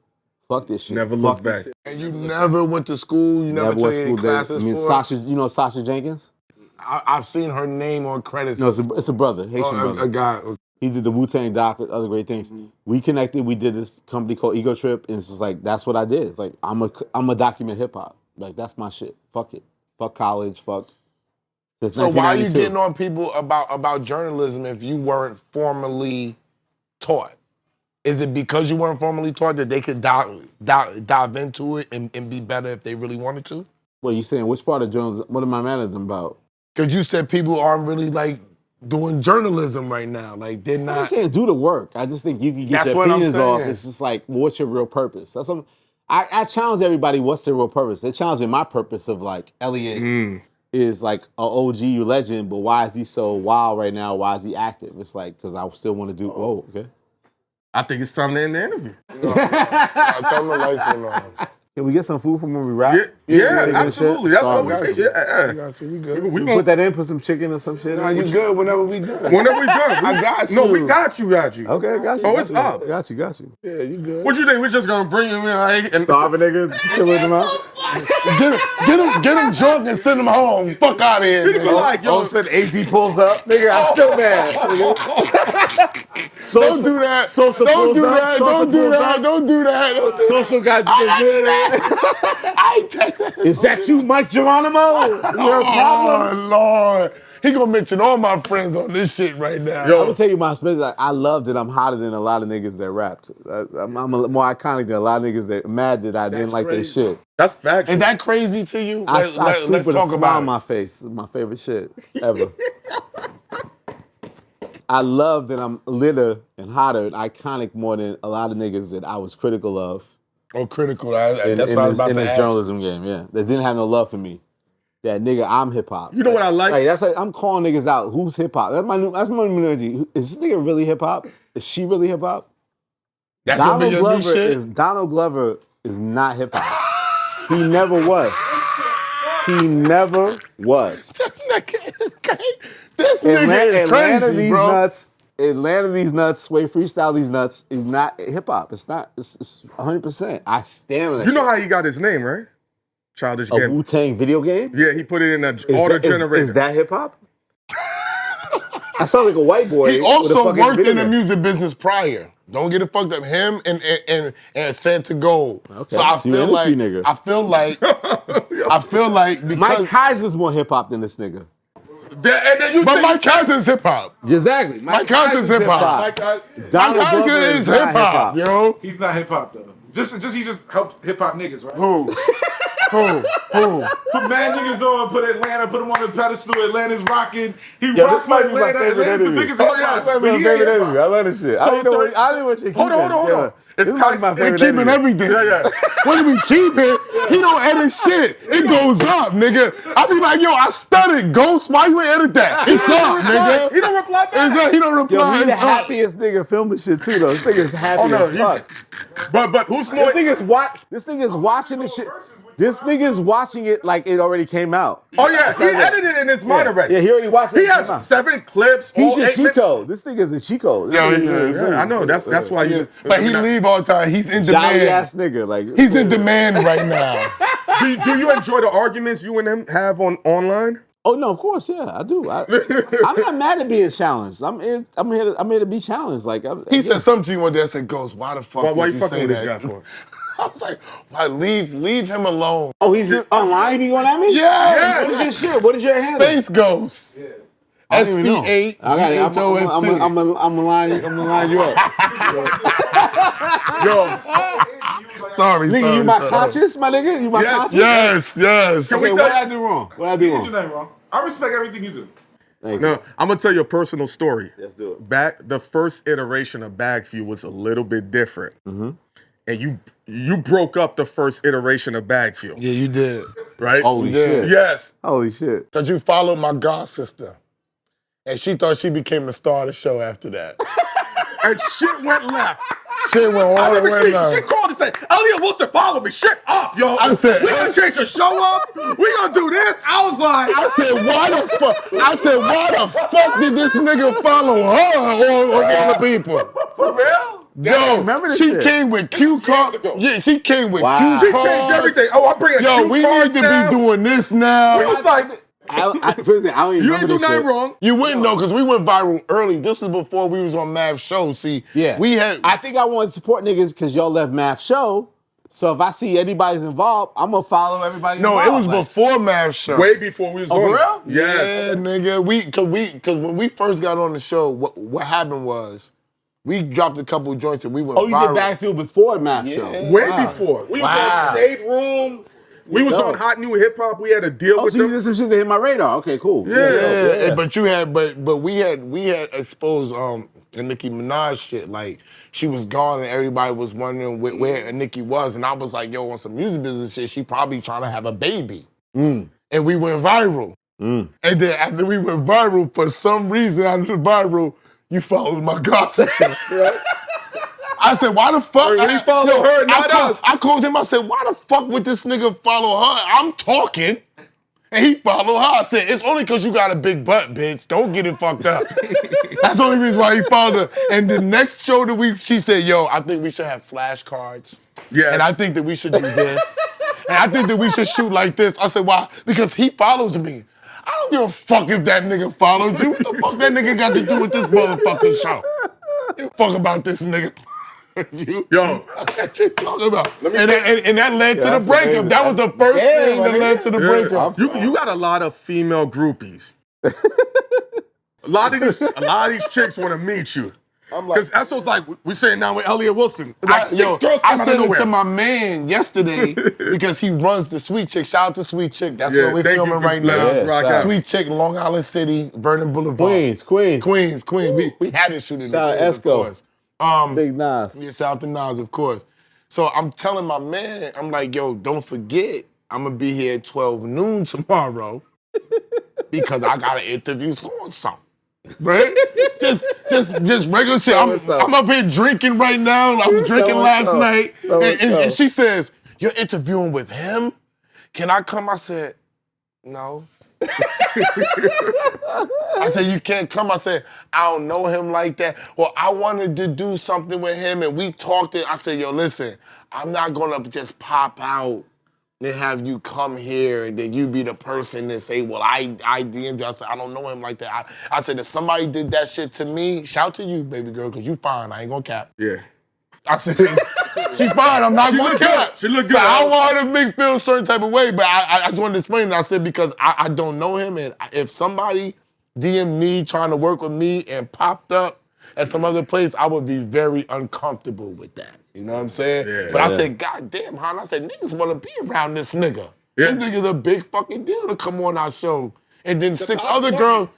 Fuck this shit. Never Fuck look this back. shit. And you never went to school? You never took went any school days. classes I mean, for Sasha, you know Sasha Jenkins? I've seen her name on credits. No, it's a brother, Haitian brother. A guy. He did the Wu-Tang doc with other great things. We connected. We did this company called Ego Trip, and it's just like, that's what I did. It's like, I'm a document hip-hop. Like, that's my shit. Fuck it. Fuck college. Fuck Since So why are you 1992. getting on people about journalism if you weren't formally taught? Is it because you weren't formally taught that they could dive into it and be better if they really wanted to? Well, you saying which part of journalism? What am I mad at them about? Because you said people aren't really like doing journalism right now. Like they're I'm not. not saying do the work. I just think you can get That's your what I'm opinions off. saying. It's just like, well, what's your real purpose? That's something. I challenge everybody. What's their real purpose? They challenge me my purpose of like Elliot is like an OG legend, but why is he so wild right now? Why is he active? It's like because I still want to do. Whoa, okay. I think it's time to end the interview. No, tell them the lights are on. Can we get some food from when we wrap? Yeah, absolutely. That's what we think. Yeah. We good. We put that in, put some chicken or some shit. Nah, you good whenever we done. Whenever we done. I got you. No, we got you. Okay, got you. Oh, it's up. Got you. Yeah, you good. What you think? We're just gonna bring him in like, and Starving niggas, killing them out. Get him drunk and send him home. Fuck out of here. People Nigga. like, yo, All of a sudden, AZ pulls up. Nigga, I'm still mad. Don't do that. Sosa Don't pulls do up, that. Sosa Don't do pulls that. up. Don't do that. Sosa got I ain't take that. Is that you, Mike Geronimo? Is there a problem? Oh, Lord. He gonna mention all my friends on this shit right now. I'm gonna tell you my experience. Like, I love that I'm hotter than a lot of niggas that rapped. I'm more iconic than a lot of niggas that mad that I didn't like their shit. that's factual. Is that crazy to you? I sleep with a smile on it. my face. It's my favorite shit ever. I love that I'm litter and hotter and iconic more than a lot of niggas that I was critical of. Oh, critical. That's what I was about in to this ask. journalism game, yeah. They didn't have no love for me. That nigga, I'm hip hop. You know what I like? That's like I'm calling niggas out. Who's hip hop? That's my new energy. Is this nigga really hip hop? Is she really hip hop? That's gonna be your new shit? Donald Glover is not hip hop. He never was. He never was. This nigga is crazy. This nigga is Atlanta crazy, these bro. nuts. Atlanta these nuts. Sway freestyle these nuts is not hip hop. It's not. It's 100%. I stand on that. You know how he got his name, right? Childish A Gambino. Wu-Tang video game? Yeah, he put it in an auto generator. Is that hip hop? I sound like a white boy. He with a also fucking worked in video the game. music business prior. Don't get it fucked up. Him and Santa Gold. Okay. So I So you feel like industry nigga. I feel like because Mike Kaiser's more hip hop than this nigga. And then you but say, Mike Kaiser's hip hop. Exactly. Mike Kaiser's hip hop. Like, Mike Donald Kaiser Glover is not hip hop, yo. He's not hip hop though. He just helped hip hop niggas, right? Who? Put mad niggas on, put Atlanta, put him on the pedestal. Atlanta's rocking. He Yo, rocks this might be my Atlanta. favorite Atlanta's the interview. biggest Oh, hip yeah, hop. this My But he favorite ain't hip interview. I hop. love this shit. I So- didn't know what you Hold on. This It's is my Kai- They favorite keeping interview. everything. Yeah. When we keep it, he don't edit shit. It goes up, nigga. I be like, yo, I studied. Ghost, why you ain't edit that? It's up, nigga. He don't reply back. It's up. He don't Yo, reply. he's the It's up. happiest nigga filming shit too, though. This nigga's happy Oh, no, as he's- fuck. But who's more? This thing is watching the shit. This nigga's watching it like it already came out. Oh yeah, he edited it in his mind already. Yeah, he already watched it. He when it came out. has 7 clips. He's all your 8 minutes. Chico. This nigga's a Chico. This Yo, nigga's Yeah, I know. That's why you. But he leave all the time. He's in jolly demand. ass nigga. Like He's in demand right now. Do you enjoy the arguments you and him have online? Oh no, of course, yeah, I do. I'm not mad at being challenged. I'm here to be challenged. Like He said something to you one day. I said, Ghost, why the fuck Why did you you fucking say with this that? guy for? I was like, why leave him alone. Oh, he's online. He be going at me. Yeah. What is your shit? What is your handle? Space Ghost. I don't even know. SP8. I got it. I'm gonna line you up. Yo, Sorry, Nigga, you my conscience, my nigga. You my conscience. Yes. Can we Okay, tell what I do wrong? What I do You do wrong? nothing wrong. I respect everything you do. Thank you. no, I'm gonna tell you a personal story. Let's do it. The first iteration of BagFuel was a little bit different, and you broke up the first iteration of BagFuel, Yeah, you did. right? Holy shit. Yes. Holy shit. Because you followed my god sister. And she thought she became the star of the show after that. And shit went left. Shit went all the way She down. called and said, Elliot Wilson, follow me. Shut up, yo. I said- we gonna change the show up. We gonna do this. I was like, I said, why the fuck did this nigga follow her of all the people? for real? Yo, remember this she shit. came with cue cards. ago. Yeah, she came with Wow. cue She cards. changed everything. Oh, I'm bringing Yo, cue we cards need to now. be doing this now. We was like, First thing, I don't even you remember ain't do this nothing shit. wrong. You wouldn't know because we went viral early. This was before we was on Mav's show. See, Yeah. we had. I think I wanted to support niggas because y'all left Math Show So if I see anybody's involved, I'm gonna follow everybody. No, involved. it was before Mav Show. Way before we was on. For real? Yes. Yeah, nigga. Cause when we first got on the show, what happened was we dropped a couple joints and we went Oh, you viral. did BagFuel before Mav Show? Way before. We was on Shade Room. We was on Hot New Hip Hop. We had a deal with so them. you did some shit that hit my radar. Okay, cool. Yeah. But you had, but we had exposed the Nicki Minaj shit. Like she was gone and everybody was wondering where Nicki was, and I was like, yo, on some music business shit, she probably trying to have a baby. And we went viral. And then after we went viral, for some reason after the viral, you followed my gossip. I said, why the fuck? He followed her, not us. I called him, I said, why the fuck would this nigga follow her? I'm talking. And he followed her. I said, it's only because you got a big butt, bitch. Don't get it fucked up. That's the only reason why he followed her. And the next show that she said, yo, I think we should have flashcards. Yes. And I think that we should do this. And I think that we should shoot like this. I said, why? Because he follows me. I don't give a fuck if that nigga follows you. What the fuck that nigga got to do with this motherfucking show? Give a fuck about this nigga. Yo, that's what you talking about. And that led to the breakup. amazing. That was the first thing that led to the breakup. you got a lot of female groupies. a lot of these chicks want to meet you. I'm like, because that's what's like we saying now with Elliot Wilson. Like yo, girls I come out said of it nowhere. to my man yesterday because he runs the Sweet Chick. Shout out to Sweet Chick. That's where we're thank you filming for right letting now. us rock out. Sweet Chick, Long Island City, Vernon Boulevard. Queens. We had to shoot it. Shout out Queens, of Esco. course. Big Nas. Yeah, shout out to Nas, of course. So I'm telling my man, I'm like, yo, don't forget, I'm gonna be here at 12 noon tomorrow because I gotta interview so-and-so. Right? just regular shit. I'm up here drinking right now. I was drinking last night. And she says, you're interviewing with him? Can I come? I said, no. I said, you can't come. I said, I don't know him like that. Well, I wanted to do something with him, and we talked it. I said, yo, listen, I'm not gonna just pop out and have you come here and then you be the person that say, well, I DM'd you. I said, I don't know him like that. I said, if somebody did that shit to me, shout to you, baby girl, because you fine. I ain't gonna cap. Yeah. I said, she fine, I'm not gonna cap. She look good. So I don't want her to make feel a certain type of way, but I just wanted to explain it. I said, because I don't know him, and if somebody DM'd me trying to work with me and popped up at some other place, I would be very uncomfortable with that. You know what I'm saying? Yeah, but I said, God damn, hon, I said, niggas wanna be around this nigga. Yeah. This nigga's a big fucking deal to come on our show. And then six other girls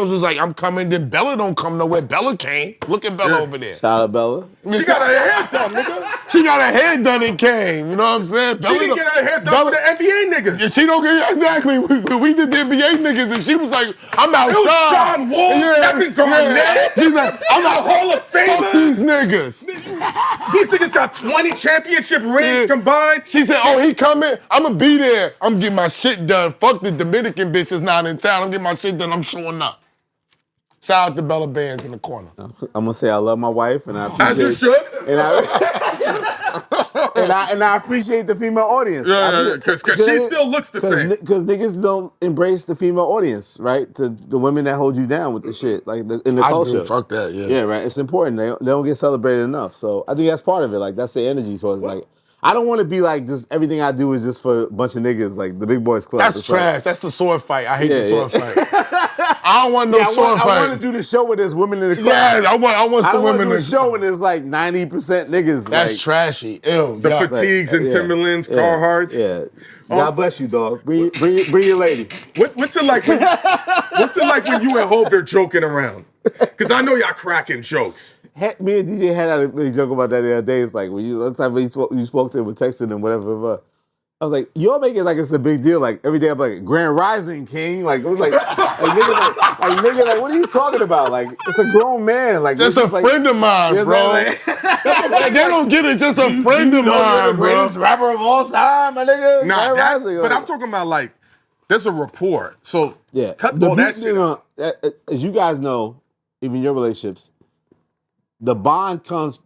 was like, I'm coming. Then Bella don't come nowhere. Bella came. Look at Bella over there. Shout out Bella. She got her hair done, nigga. She got her hair done and came. You know what I'm saying? She didn't get her hair done with the NBA niggas. Yeah, she don't get exactly. We did the NBA niggas, and she was like, "I'm outside." It was John Wall, Kevin Garnett. She's like, "I'm a Hall of Famer. Fuck these niggas." These niggas got 20 championship rings combined. She said, "Oh, he coming? I'm gonna be there. I'm getting my shit done. Fuck the Dominican bitch that's not in town. I'm getting my shit done. I'm showing up." Shout out to Bella Bands in the corner. I'm gonna say I love my wife, and I appreciate. As you should. And I appreciate the female audience. Yeah, because she still looks the same. Because niggas don't embrace the female audience, right? The women that hold you down with the shit, like in the culture. Fuck that, yeah. Yeah, right. It's important. They don't get celebrated enough. So I think that's part of it. Like that's the energy towards like. I don't want to be like just everything I do is just for a bunch of niggas like the Big Boys Club. That's trash. Like, That's the sword fight. I hate the sword fight. I don't want no sword fight. I want to do the show where there's women in the club. Yeah, I want some women in the show when there's like 90% niggas. That's like, trashy. Ew. The fatigues and Timberlands, Carhartts. Yeah. God bless you, dog. Bring your lady. What's it like? What's it like when you and Hope are joking around? Because I know y'all cracking jokes. Me and DJ had a big joke about that the other day. It's like when you spoke to him or texted him, whatever. I was like, y'all make it like it's a big deal. Like every day I'm like, Grand Rising, King. Like it was like nigga, what are you talking about? Like it's a grown man. Like that's a friend of mine, bro. Like, they don't get it. Just a friend of mine, the bro. greatest rapper of all time, my nigga. Grand Rising. But I'm talking about like, there's a rapport. So yeah, cut all that shit. As you guys know, even your relationships, the bond comes,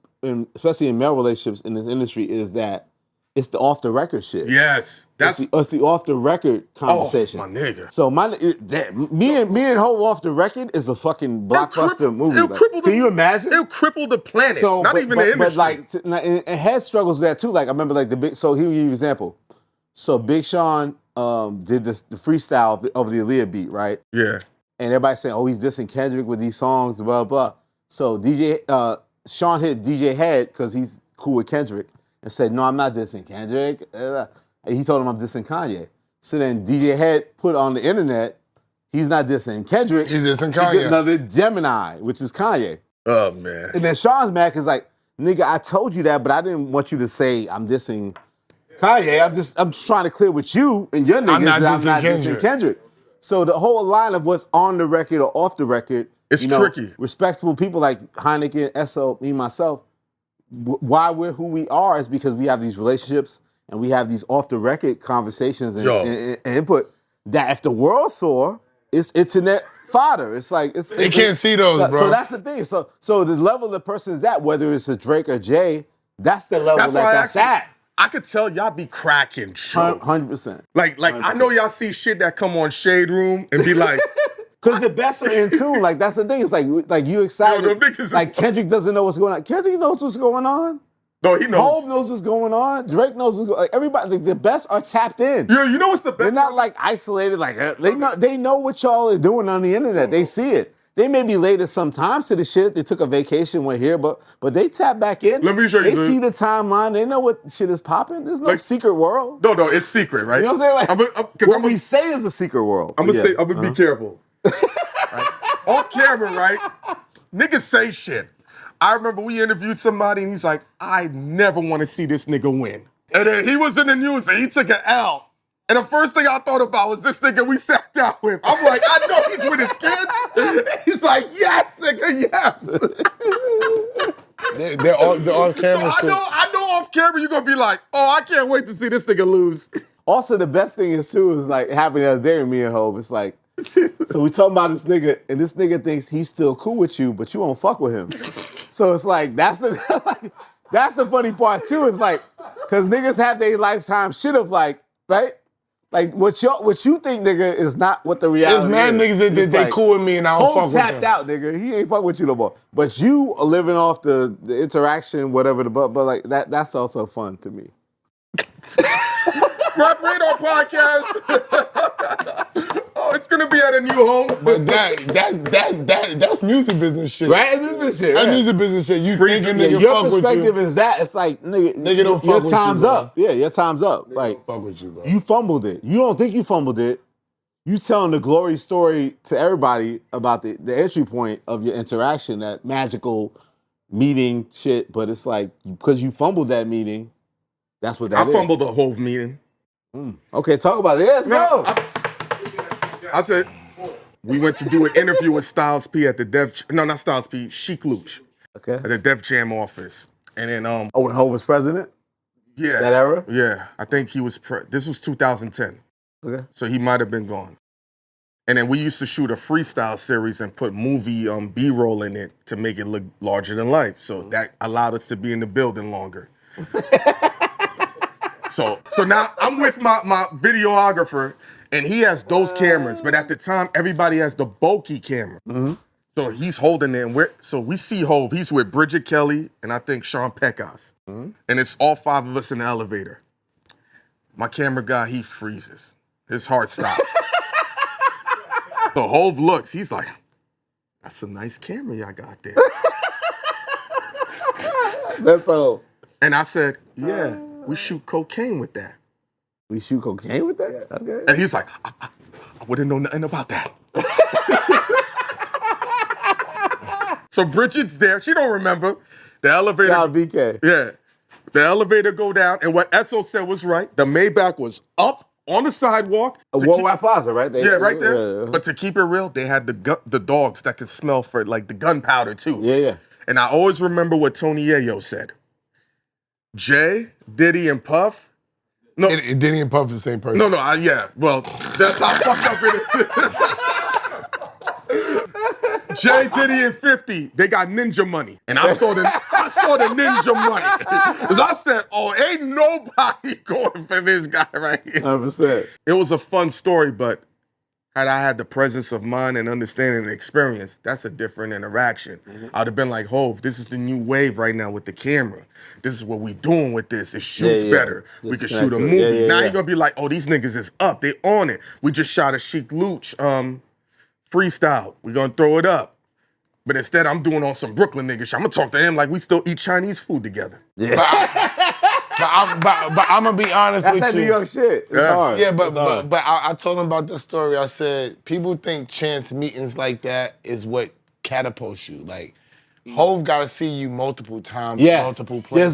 especially in male relationships in this industry, is that It's the off the record shit. Yes, that's It's the off the record conversation. my nigga. So me and Ho off the record is a fucking blockbuster movie. It'll Like, cripple can you imagine? It'll cripple the planet. So, not even the industry. But like, and Head struggles with that too. Like I remember, like the big. So here you an example. So Big Sean did the freestyle over the Elliott beat, right? Yeah. And everybody's saying, oh, he's dissing Kendrick with these songs, blah blah. So Sean hit DJ Head because he's cool with Kendrick and said, no, I'm not dissing Kendrick. And he told him I'm dissing Kanye. So then DJ Head put on the internet, he's not dissing Kendrick. He's dissing He did Kanye. another Gemini, which is Kanye. Oh man. And then Sean's mad because like, nigga, I told you that, but I didn't want you to say I'm dissing Kanye. I'm just trying to clear with you and your niggas that I'm not dissing Kendrick. So the whole line of what's on the record or off the record, it's tricky. Respectful people like Hynaken, Esso, me, myself, why we're who we are is because we have these relationships and we have these off the record conversations and input that if the world saw, it's internet fodder. It's like they can't see those, bro. So that's the thing. So the level the person's at, whether it's a Drake or Jay, that's the level that's at. I could tell y'all be cracking shows. 100%. Like 100%. I know y'all see shit that come on Shade Room and be like, because the best are in tune. Like that's the thing. It's like you excited. Yo, like Kendrick doesn't know what's going on. Kendrick knows what's going on. No, he knows. Hov knows what's going on. Drake knows what's going on. Like everybody, the best are tapped in. Yeah, you know what's the best? They're not like isolated. Like they know what y'all are doing on the internet. They see it. They may be late at some times to the shit. They took a vacation, went here, but they tap back in. Let me show you. They see the timeline. They know what shit is popping. There's no secret world. No, it's secret, right? You know what I'm saying? Like, what we say is a secret world. I'm gonna be careful. Right? Off camera, right? Niggas say shit. I remember we interviewed somebody and he's like, I never want to see this nigga win. And then he was in the news and he took an L. And the first thing I thought about was this nigga we sat down with. I'm like, I know he's with his kids. He's like, yes, nigga, yes. They're off camera so shit. I know off camera you're gonna be like, oh, I can't wait to see this nigga lose. Also, the best thing is too is like it happened the other day with me and Hov. It's like, so we talking about this nigga, and this nigga thinks he's still cool with you, but you won't fuck with him. So it's like that's the funny part too. It's like because niggas have their lifetime shit of like, right? Like what you think, nigga, is not what the reality is. There's mad niggas that they cool with me and I don't fuck with them. tapped out, nigga. He ain't fuck with you no more. But you are living off the interaction, whatever. But like that's also fun to me. Rap Radar Podcast. Oh, it's gonna be at a new home. But that's music business shit. Right? Music shit. That's Right. music business shit. You think a nigga your fuck with you. Your perspective is that it's like nigga don't fuck your with time's you, bro. up. Yeah, your time's up. Nigga Like don't fuck with you, bro. you fumbled it. You don't think you fumbled it. You telling the glory story to everybody about the entry point of your interaction, that magical meeting shit. But it's like because you fumbled that meeting, that's what that is. I fumbled the whole meeting. Okay, talk about it. Let's go. I said, we went to do an interview with Styles P at the not Styles P, Chic Luch. Okay. At the Def Jam office. And then, when Hov was president? Yeah. That era? Yeah. I think he was, this was 2010. Okay. So he might have been gone. And then we used to shoot a freestyle series and put movie B-roll in it to make it look larger than life. So that allowed us to be in the building longer. So now I'm with my videographer, and he has those cameras, but at the time, everybody has the bulky camera. Mm-hmm. So he's holding it, and we see Hov. He's with Bridget Kelly, and I think Sean Pecos. Mm-hmm. And it's all five of us in the elevator. My camera guy, he freezes. His heart stops. So Hov looks, he's like, that's a nice camera y'all got there. That's all. And I said, yeah, we shoot cocaine with that. We shoot cocaine with that? Yes. Okay. And he's like, I wouldn't know nothing about that. So Bridget's there. She don't remember. The elevator. BK. Yeah. The elevator go down. And what Esso said was right. The Maybach was up on the sidewalk. Worldwide Plaza, right? Right there. Yeah. But to keep it real, they had the dogs that could smell for like the gunpowder too. Yeah. And I always remember what Tony Yayo said. Jay, Diddy, and Puff. No, Diddy and Puff the same person. No, yeah. Well, that's how fucked up it is. Jay, Diddy, and 50, they got ninja money. And I saw the ninja money. Because I said, oh, ain't nobody going for this guy right here. 100%. It was a fun story, but had I had the presence of mind and understanding and experience, that's a different interaction. I'd have been like, Hov, this is the new wave right now with the camera. This is what we doing with this. It shoots better. We can shoot a movie. Now you're going to be like, oh, these niggas is up. They on it. We just shot a Chic Luch freestyle. We're going to throw it up. But instead, I'm doing on some Brooklyn nigga shit. I'm going to talk to him like we still eat Chinese food together. But I'm gonna be honest with you. That's that New York shit. It's hard. Yeah, but I told him about this story. I said, people think chance meetings like that is what catapults you. Like, Hov got to see you multiple times, multiple places.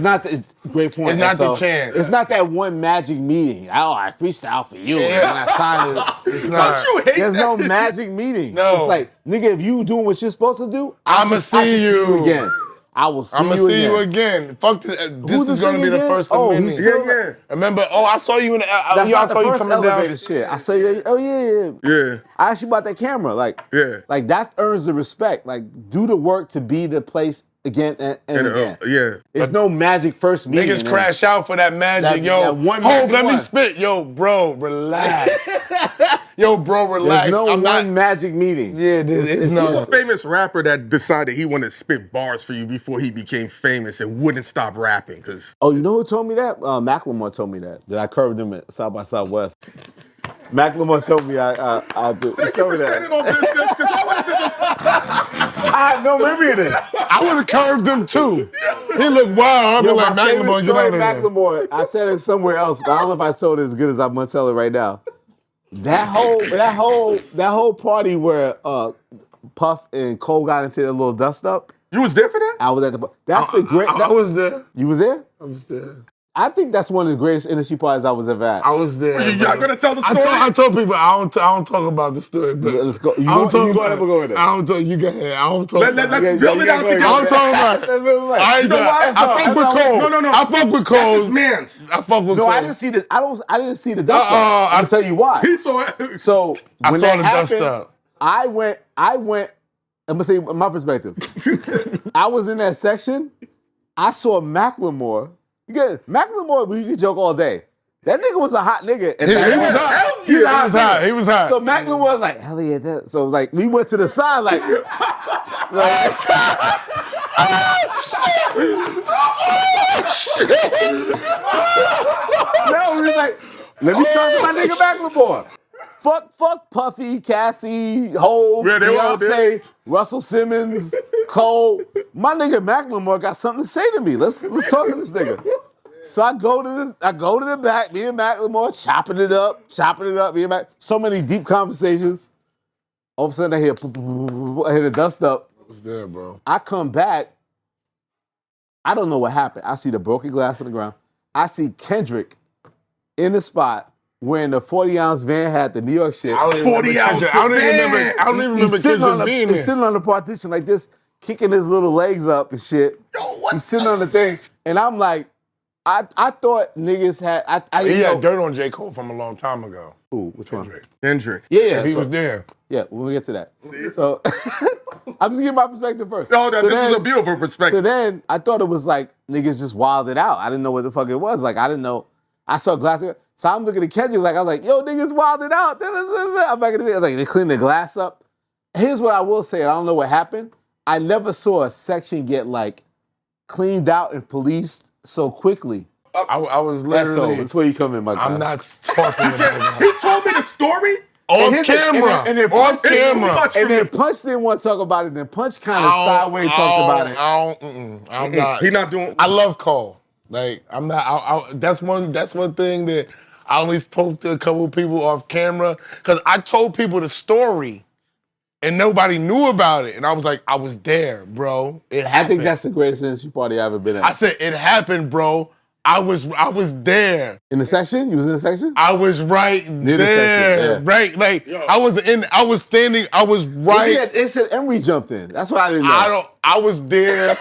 Great point. It's not the chance. It's not that one magic meeting. Oh, I freestyle for you, and I signed it. It's not. There's no magic meeting. No. It's like, nigga, if you doing what you're supposed to do, I'ma see you again. I will see I'ma you see again. you again. Fuck this. This is gonna be the first Oh, minute. he's still Remember? Oh, I saw you in the. That's not the I saw you first coming elevator down. shit. I say, oh yeah. Yeah. I asked you about that camera. Like that earns the respect. Like, do the work to be the place again and again. It's no magic first meeting. Niggas crash out for that magic. Yo, Hov, let me spit. Yo, bro, relax. Yo, bro, relax. There's no magic meeting. Yeah, it's not. Who's a famous rapper that decided he wanted to spit bars for you before he became famous and wouldn't stop rapping? Cause you know who told me that? Macklemore told me that I curved him at South by Southwest. Macklemore told me I do. He told me that. I have no memory of this. I would have curved him too. He looked wild. I'd be like, Macklemore, get out of here. Macklemore, I said it somewhere else, but I don't know if I told it as good as I'm gonna tell it right now. That whole party where Puff and Cole got into their little dust up. You was there for that? I was at the. That's the great. I was there. You was there? I was there. I think that's one of the greatest industry parties I was ever at. I was there. Y'all gonna tell the story? I told people I don't talk about the story. But Let's go. You go ahead, go with it. I don't talk. You go ahead. I don't talk. Let's build it out together. I don't talk about it. I fuck with Cole. No. I fuck with Cole. That's his man's. I fuck with No, Cole. I didn't see the. I didn't see the dust up. I'll tell you why. He saw it. So I when saw that the happened, dust up. I went. I'm gonna say my perspective. I was in that section. I saw Macklemore. Macklemore, we can joke all day. That nigga was a hot nigga. He was hot. He was hot. So Macklemore was like, Elliot. So like we went to the side like oh shit. No, we was like, let me talk to my nigga Macklemore. Fuck Puffy, Cassie, Hov, Beyonce, Russell Simmons, Cole. My nigga Macklemore got something to say to me. Let's talk to this nigga. So I go to the back, me and Macklemore chopping it up, me and Mac. So many deep conversations. All of a sudden I hear the dust up. I was there, bro. I come back. I don't know what happened. I see the broken glass on the ground. I see Kendrick in the spot wearing the 40-ounce van hat, the New York shit. 40-ounce van. I don't even remember Kendrick being there. He's sitting on the partition like this, kicking his little legs up and shit. He's sitting on the thing, and I'm like, I thought niggas had. He had dirt on J. Cole from a long time ago. Ooh, which one? Kendrick. Yeah, he was there. Yeah, we'll get to that. So I'm just giving my perspective first. No, this is a beautiful perspective. So then I thought it was like niggas just wilded out. I didn't know what the fuck it was. Like I didn't know. I saw glass. So I'm looking at Kendrick like I was like, yo, niggas wilded out. I'm back in the day. Like they cleaned the glass up. Here's what I will say. I don't know what happened. I never saw a section get like cleaned out and policed so quickly. I was literally. That's where you come in, my guy. I'm not talking about that. He told me the story on camera. And then on camera. And then Punch didn't want to talk about it. Then Punch kind of sideways talked about it. I'm not. He not doing. I love Cole. Like I'm not. That's one thing that I only spoke to a couple of people off camera because I told people the story. And nobody knew about it. And I was like, I was there, bro. It happened. I think that's the greatest industry party I've ever been at. I said, it happened, bro. I was there. In the section? You was in the section? I was right Near there. The section, yeah. Right. Like, I was standing, I was right. They said N.O.R.E jumped in. That's what I didn't know. I was there.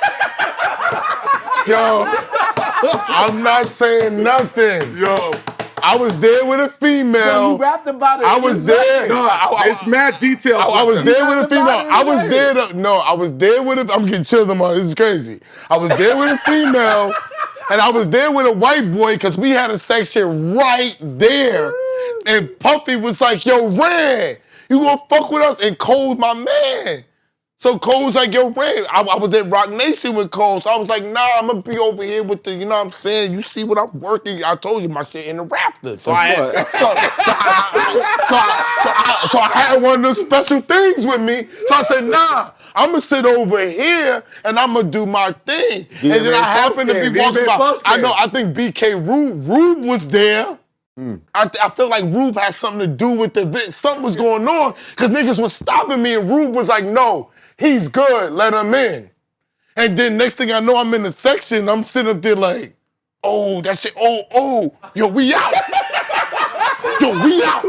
Yo, I'm not saying nothing. Yo. I was there with a female. So you rapped about it. I was there. No, it's mad details. I was there with a rapped female. about it I was today. there I was there with a, I'm getting chills on my, this is crazy. I was there with a female, and I was there with a white boy, because we had a section right there. And Puffy was like, yo, Red, you gonna fuck with us? And Cole's my man. So Cole's like, yo, Red, I was at Rock Nation with Cole, so I was like, nah, I'm gonna be over here with the, you know what I'm saying? You see what I'm working? I told you my shit in the rafters. So I had one of those special things with me. So I said, nah, I'm gonna sit over here and I'm gonna do my thing. And then I happened to be walking by. I think BK Rube was there. I feel like Rube had something to do with the event. Something was going on, because niggas was stopping me, and Rube was like, no, he's good, let him in. And then next thing I know, I'm in the section, I'm sitting up there like, oh, that shit, oh, yo, we out. Yo, we out.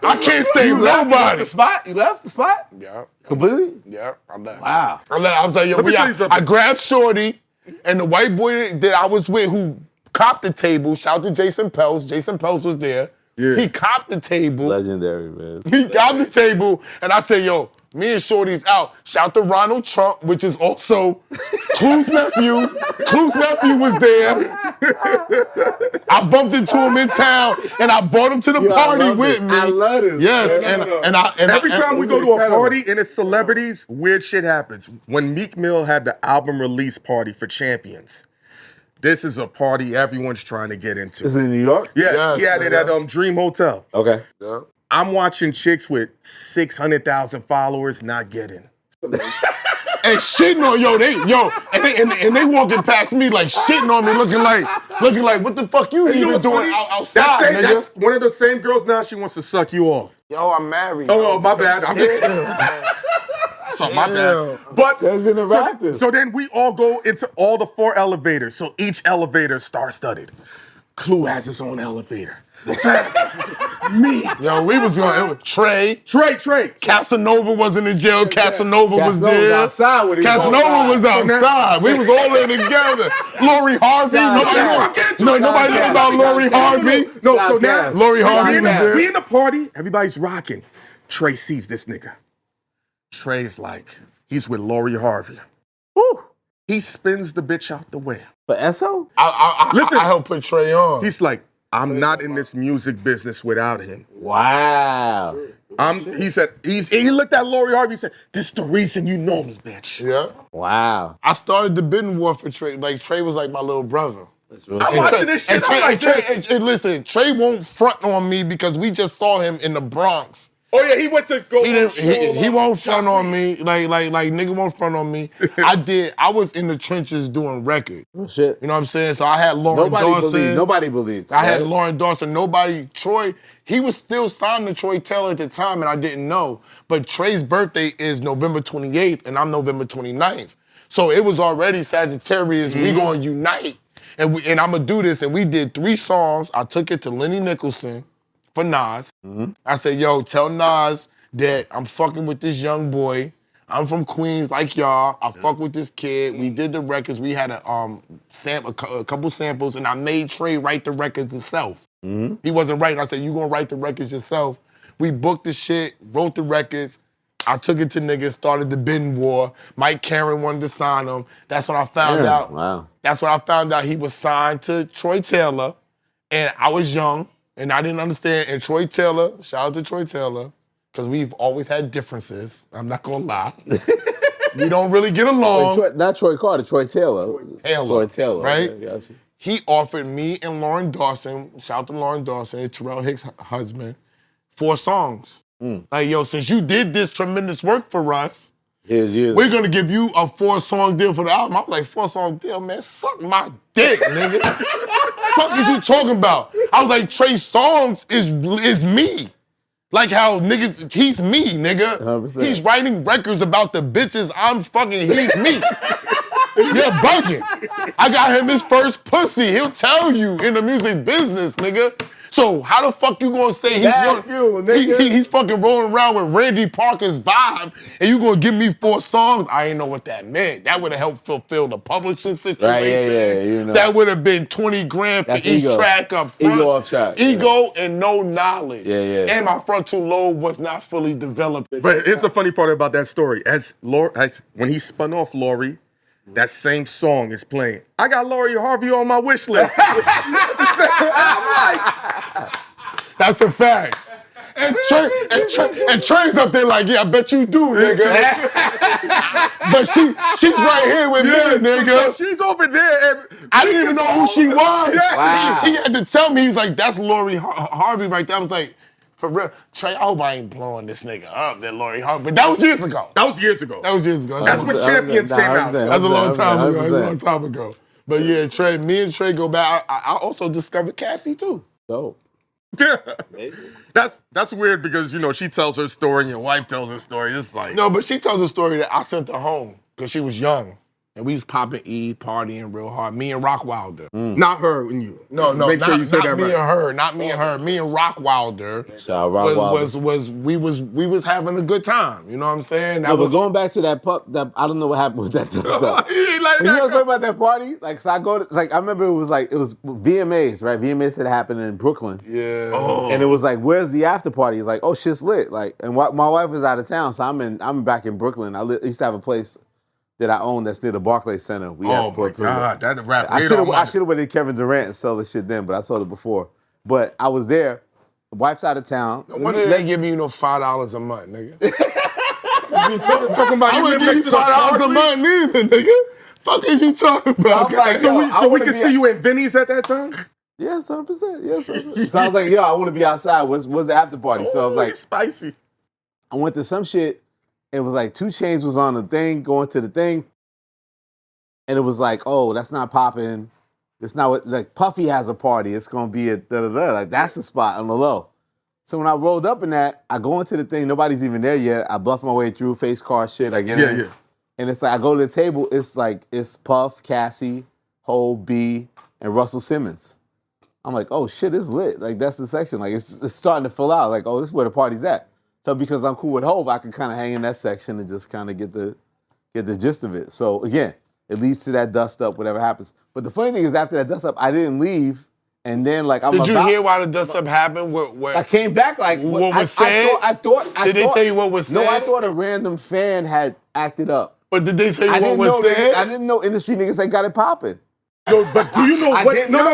I can't say nobody. You left the spot? You left the spot? Yeah. Completely? Yeah, I left. Wow. I was like, yo, we out. I grabbed Shorty, and the white boy that I was with who copped the table, shout out to Jason Pels. Jason Pels was there. Yeah. He copped the table. Legendary, man. He copped the table, and I said, yo, me and Shorty's out. Shout to Ronald Trump, which is also Clue's nephew. Clue's nephew was there. I bumped into him in town, and I brought him to the party with me. I love this. Yes, and every time we go to a party and it's celebrities, weird shit happens. When Meek Mill had the album release party for Champions, this is a party everyone's trying to get into. This is in New York? Yes, he had it at Dream Hotel. Okay. Yeah. I'm watching chicks with 600,000 followers not getting. And shitting on, and they walking past me like shitting on me, looking like, what the fuck you even doing outside, nigga? That's one of the same girls now, she wants to suck you off. Yo, I'm married. Oh, my bad. I'm just... So my bad. But so then we all go into all the 4 elevators. So each elevator star-studded. Clue has his own elevator. Me. Yo, we was going, it was Trey. Trey. Casanova wasn't in jail. Casanova was there. Outside with Casanova was outside. We was all there together. Lori Harvey. Nobody knew about Lori Harvey. No, so now Lori Harvey was there. We in the party, everybody's rocking. Trey sees this nigga. Trey's like, he's with Lori Harvey. Woo. He spins the bitch out the way. But Esso? Listen, I helped put Trey on. He's like, I'm not in this music business without him. Wow. He said, he looked at Lori Harvey and said, this is the reason you know me, bitch. Yeah. Wow. I started the bidding war for Trey. Like, Trey was like my little brother. I'm watching this shit. And listen, Trey won't front on me because we just saw him in the Bronx. Oh yeah, he went to go. He won't front on me. Like nigga won't front on me. I was in the trenches doing records. Oh shit. You know what I'm saying? So I had Lauren Dawson. Nobody believed. I had Lauren Dawson. Troy, he was still signed to Troy Taylor at the time, and I didn't know. But Trey's birthday is November 28th, and I'm November 29th. So it was already Sagittarius. We gonna unite, and I'm gonna do this. And we did 3 songs. I took it to Lenny Nicholson for Nas. I said, yo, tell Nas that I'm fucking with this young boy. I'm from Queens like y'all. I fuck with this kid. We did the records. We had a couple samples, and I made Trey write the records himself. He wasn't writing. I said, you gonna write the records yourself. We booked the shit, wrote the records. I took it to niggas, started the bidding war. Mike Karen wanted to sign him. That's when I found out. Wow. That's when I found out he was signed to Troy Taylor, and I was young. And I didn't understand. And Troy Taylor, shout out to Troy Taylor, because we've always had differences. I'm not gonna lie. We don't really get along. Wait, not Troy Carter, Troy Taylor. Troy Taylor, right? Okay, gotcha. He offered me and Lauren Dawson, shout out to Lauren Dawson, Terrell Hicks' husband, 4 songs. Like, yo, since you did this tremendous work for us, we're gonna give you a 4-song deal for the album. I was like, 4-song deal, man, suck my dick, nigga. Fuck is you talking about? I was like, Trey Songz is me. Like how niggas, he's me, nigga. 100%. He's writing records about the bitches I'm fucking, he's me. You're bugging. I got him his first pussy. He'll tell you in the music business, nigga. So how the fuck you gonna say he's fucking rolling around with Randy Parker's vibe, and you gonna give me 4 songs? I didn't know what that meant. That would have helped fulfill the publishing situation. Right, yeah, you know. That would have been 20 grand for each track up front. Ego off track. Ego and no knowledge. Yeah. And my frontal lobe was not fully developed. But here's the funny part about that story. As when he spun off N.O.R.E., that same song is playing. I got Lori Harvey on my wish list. That's a fact. And Trey's up there like, yeah, I bet you do, nigga. But she's right here with me, nigga. So she's over there. And I didn't even know who she was. Wow. He had to tell me. He was like, that's Lori Harvey right there. I was like, for real, Trey, I hope I ain't blowing this nigga up, that Lori Harvey. But that was years ago. That was years ago. That's when Champions came out. That's a long time ago. But yeah, Trey, me and Trey go back. I also discovered Cassie too. Dope. That's weird because, you know, she tells her story and your wife tells her story. It's like... No, but she tells a story that I sent her home because she was young. And we was popping E, partying real hard. Me and Rockwilder. Not her and you. No, Make sure you say that me right. and her. Not me and her. Me and Rockwilder was having a good time. You know what I'm saying? But going back to that I don't know what happened with that stuff. You like When that? you was talking about that party, like, so I go to, like, I remember it was VMAs, right? VMAs had happened in Brooklyn. Yeah. Oh. And it was like, where's the after party? It's like, oh, shit's lit. Like, and my wife was out of town, so I'm back in Brooklyn. I used to have a place that I own that's near the Barclays Center. Oh my God, that rap. I should have went to Kevin Durant and sell the shit then, but I sold it before. But I was there. The wife's out of town. When did they give you $5 a month, nigga? You talking about I you wouldn't live give you next to the $5 a Barclays? month neither, nigga. Fuck is you talking about? So we can see you at Vinny's at that time? Yeah, 7%. Yeah, 7%. So I was like, yo, I want to be outside. What's the after party? So I was like, spicy. I went to some shit. It was like 2 Chainz was on the thing, going to the thing. And it was like, oh, that's not popping. It's not what, like, Puffy has a party. It's going to be a da-da-da. Like, that's the spot on the low. So when I rolled up in that, I go into the thing. Nobody's even there yet. I bluff my way through face card shit. I get in. Yeah. And it's like, I go to the table. It's like, it's Puff, Cassie, Hov, B, and Russell Simmons. I'm like, oh, shit, it's lit. Like, that's the section. Like, it's starting to fill out. Like, oh, this is where the party's at. So because I'm cool with Hov, I can kind of hang in that section and just kind of get the gist of it. So, again, it leads to that dust up, whatever happens. But the funny thing is, after that dust up, I didn't leave. And then, like, Did you hear why the dust up happened? I came back, like, what was said? Did they tell you what was said? No, I thought a random fan had acted up. But did they tell you what was said? I didn't know industry niggas that got it popping. No, but do you know what? But do you know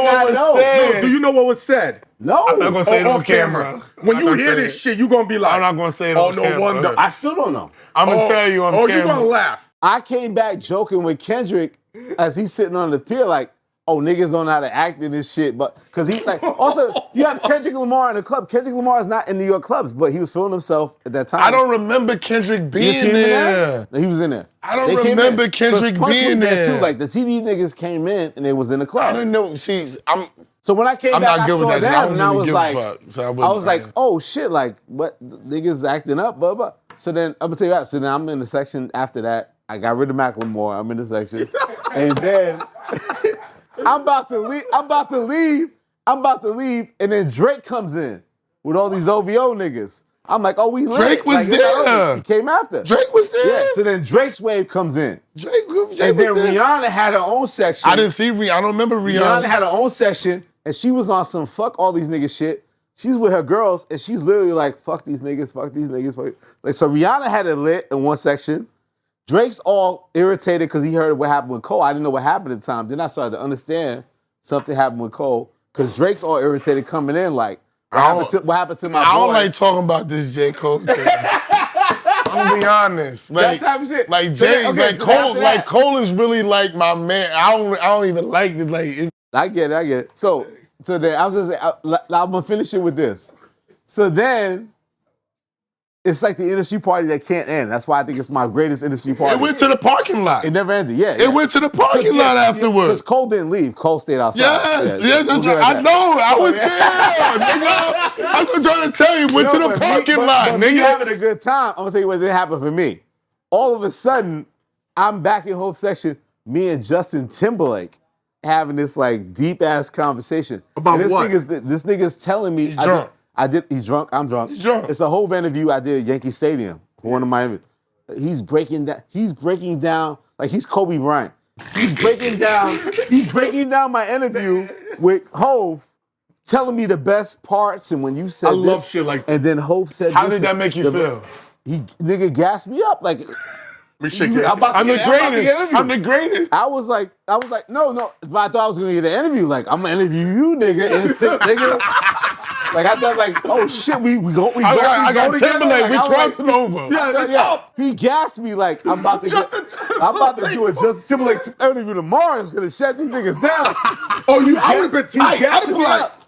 what was said? No, do you know what was said? No. I'm not gonna say it on camera. When you hear this shit, you gonna be like, I'm not gonna say it on camera. Oh, no wonder. I still don't know. I'm gonna tell you on camera. Oh, you gonna laugh. I came back joking with Kendrick as he's sitting on the pier like, oh, niggas don't know how to act in this shit. But, because he's like, also, you have Kendrick Lamar in the club. Kendrick Lamar is not in New York clubs, but he was feeling himself at that time. I don't remember Kendrick being there. No, he was in there. I don't remember Kendrick being there. Too. Like, the TV niggas came in and they was in the club. I didn't know. So when I came back, I saw them and I was like, I was like, oh shit, like, what, niggas acting up, blah, blah. So then, I'm gonna tell you what, so then I'm in the section after that. I got rid of Macklemore. I'm in the section. And then I'm about to leave, and then Drake comes in with all these OVO niggas. I'm like, oh, we lit. Drake was there. He came after. Drake was there? Yeah, so then Drake's wave comes in. Drake and then Rihanna had her own section. I didn't see Rihanna. I don't remember Rihanna. Rihanna had her own section, and she was on some fuck all these niggas shit. She's with her girls, and she's literally like, fuck these niggas, fuck these niggas. Fuck. Like, so Rihanna had it lit in one section. Drake's all irritated because he heard what happened with Cole. I didn't know what happened at the time. Then I started to understand something happened with Cole because Drake's all irritated coming in like, what happened to my boy? I don't like talking about this J. Cole thing. I'm gonna be honest. Like, that type of shit. Like Jay, Cole is really like my man. I don't even like it. Like, I get it. So then I was just saying, I'm gonna finish it with this. So then it's like the industry party that can't end. That's why I think it's my greatest industry party. It went to the parking lot. It never ended. Yeah. It went to the parking lot afterwards. Because Cole didn't leave. Cole stayed outside. Yes. I know. I was there, nigga. That's what I'm trying to tell you. Went to the parking lot, nigga. Me having a good time. I'm gonna tell you what didn't happen for me. All of a sudden, I'm back in Hope section. Me and Justin Timberlake having this like deep ass conversation About and this what? This nigga's telling me He's drunk. He's drunk. I'm drunk. He's drunk. It's a whole interview I did at Yankee Stadium. One of my. He's breaking down like he's Kobe Bryant. He's breaking down my interview with Hov, telling me the best parts and when you said I love shit like that. and then Hov said How this did that make you feel? He nigga gassed me up like Me shake you- your I'm about to I'm the get- I'm about to greatest. get interviewed. I'm the greatest. I was like, no, but I thought I was gonna get an interview. Like, I'm gonna interview you, nigga, and sit, nigga. Like I thought, like, oh shit, we go I got together. Timberlake. Like, We I was like, crossing over. yeah. He gassed me like I'm about to do a Justin Timberlake interview tomorrow. It's gonna shut these niggas down. I would have been tight. He I'd have gassing been me like, up.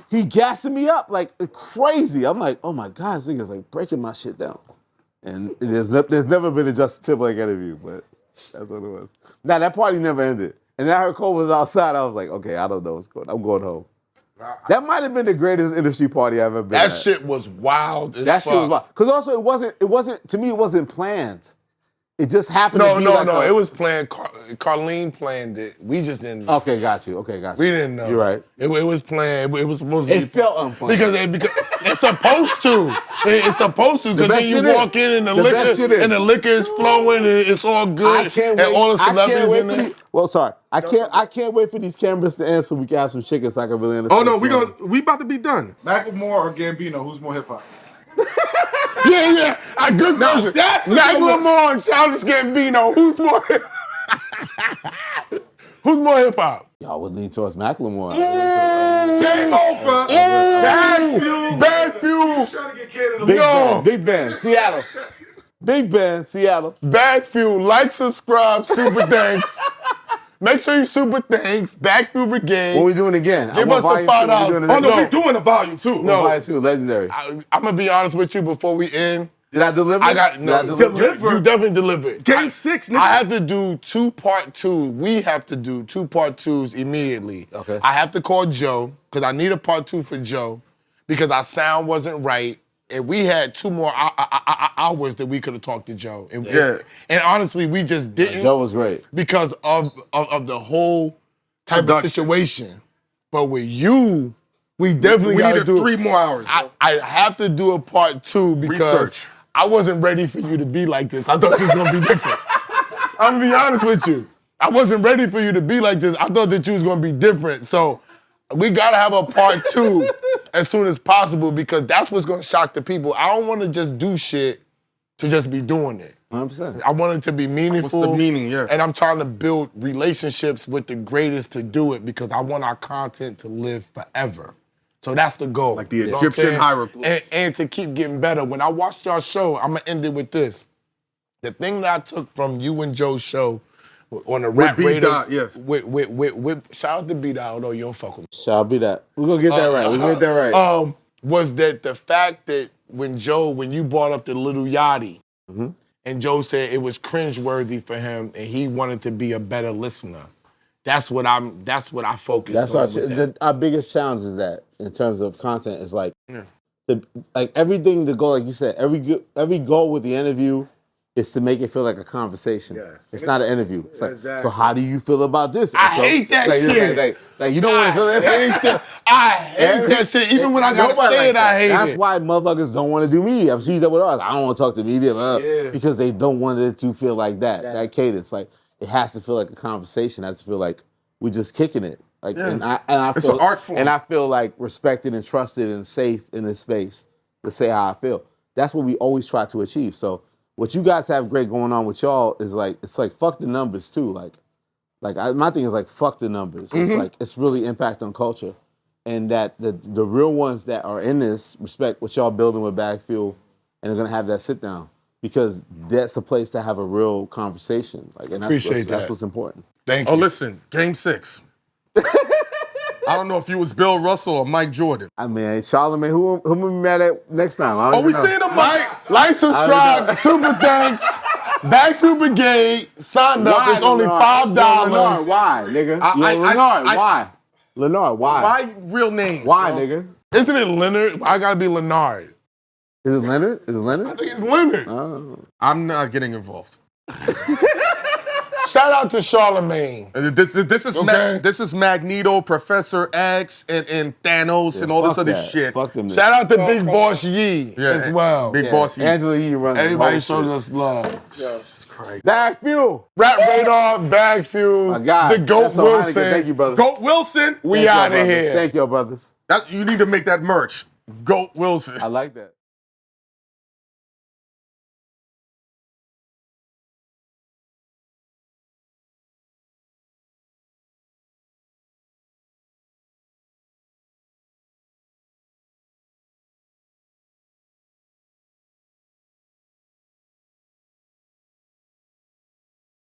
He gassing me up like crazy. I'm like, oh my god, this nigga's like breaking my shit down. And there's never been a Justin Timberlake interview, but that's what it was. Now that party never ended. And then I heard Cole was outside. I was like, okay, I don't know what's going on. I'm going home. That might have been the greatest industry party I've ever been That at. shit was wild as That fuck. shit was wild. Because also it wasn't to me, it wasn't planned. It just happened to be like It was planned. Carlene planned it. We just didn't. Okay, got you. We We didn't know. You're right. It was planned. It was supposed to be. It felt unplanned. Because it's supposed to. It's supposed to. Because best then you shit walk in and The best shit is. the liquor is flowing and it's all good. I can't and wait. all the I can't celebrities wait in for there. Well, sorry. I can't wait for these cameras to end so we can have some chicken so I can really understand. Oh no, what's going on. we about to be done. Macklemore or Gambino, who's more hip hop? Yeah. A good question. that's a good one. Macklemore and Childish Gambino. Who's more? Who's more hip hop? Y'all would lean towards Macklemore. game over. BagFuel. Trying to get Canada. Big Ben, Seattle. Big Ben, Seattle. BagFuel. Like, subscribe, super thanks. Make sure you super thanks. BagFuel Brigade. What we doing again? Give us the $5. Oh no, No. we doing a volume 2. No. Volume 2, legendary. I'm gonna be honest with you before we end. Did I deliver? I got Did I no. deliver? You definitely delivered. Game 6, nigga. I have to do 2 part 2. We have to do 2 part 2s immediately. Okay. I have to call Joe because I need a part 2 for Joe because our sound wasn't right. And we had 2 more hours that we could have talked to Joe. And, Yeah. and honestly, we just didn't Joe was great. because of the whole type Production. of situation. But with you, we definitely We got to needed do 3 more hours. Bro. I have to do a part 2 because Research. I wasn't ready for you to be like this. I thought this was gonna be different. I'm gonna be honest with you. I wasn't ready for you to be like this. I thought that you was gonna be different. So we gotta have a part 2 as soon as possible because that's what's gonna shock the people. I don't wanna just do shit to just be doing it. 100%. I want it to be meaningful. What's the meaning? Yeah. And I'm trying to build relationships with the greatest to do it because I want our content to live forever. So that's the goal. Like the You know what I'm Egyptian saying? hieroglyphs. And to keep getting better. When I watched y'all show, I'm gonna end it with this. The thing that I took from you and Joe's show on the Rap B. Raiders, Dot, yes. with shout out to B Dot, although you don't fuck with me. Shall be that. We're gonna get that right. We're gonna get that right. Was that the fact that when you brought up the Little Yachty, and Joe said it was cringeworthy for him and he wanted to be a better listener. That's what I focused That's on. our biggest challenge is that in terms of content is like, like everything to go like you said. Every goal with the interview is to make it feel like a conversation. Yes. It's not an interview. It's like, Exactly. so how do you feel about this? I hate that shit. Like you don't want to feel that. I hate that shit. Even when I gotta Nobody say likes it, that. I hate That's it. why motherfuckers don't want to do media. I'm sure that with us. I don't want to talk to media because they don't want it to feel like that cadence. Like it has to feel like a conversation. It has to feel like we're just kicking it. Like and I It's feel an art form. and I feel like respected and trusted and safe in this space to say how I feel. That's what we always try to achieve. So what you guys have great going on with y'all is like it's like fuck the numbers too. My thing is like fuck the numbers. It's like it's really impact on culture, and that the real ones that are in this respect what y'all building with BagFuel, and are gonna have that sit down because that's a place to have a real conversation. Like and Appreciate that's that. what's important. Thank Oh, you. listen, Game 6. I don't know if you was Bill Russell or Mike Jordan. I mean, Charlamagne, who we mad at next time? I don't Oh, we even know. seeing him, Mike? Like, subscribe, super thanks. BagFuel Brigade, signed up. It's only $5. Lenore, why, nigga? Why? Lenore, why? My real name. Why, nigga? Isn't it Leonard? I gotta be Leonard. Is it Leonard? Is it I Leonard? think it's Leonard. Oh. I'm not getting involved. Shout shout out to Charlamagne. This is Okay. this is Magneto, Professor X, and Thanos, and all this fuck other that. shit. Fuck them. Shout out to Big Boss Yee as well. Big Boss Yee. Angela Yee runs. Everybody shows us love. Jesus Christ. BagFuel. Rap Radar, BagFuel, My guys. the GOAT that's on Hynaken. Wilson. Thank you, brother. Goat Wilson. We out of here. Thank you, brothers. You need to make that merch. Goat Wilson. I like that.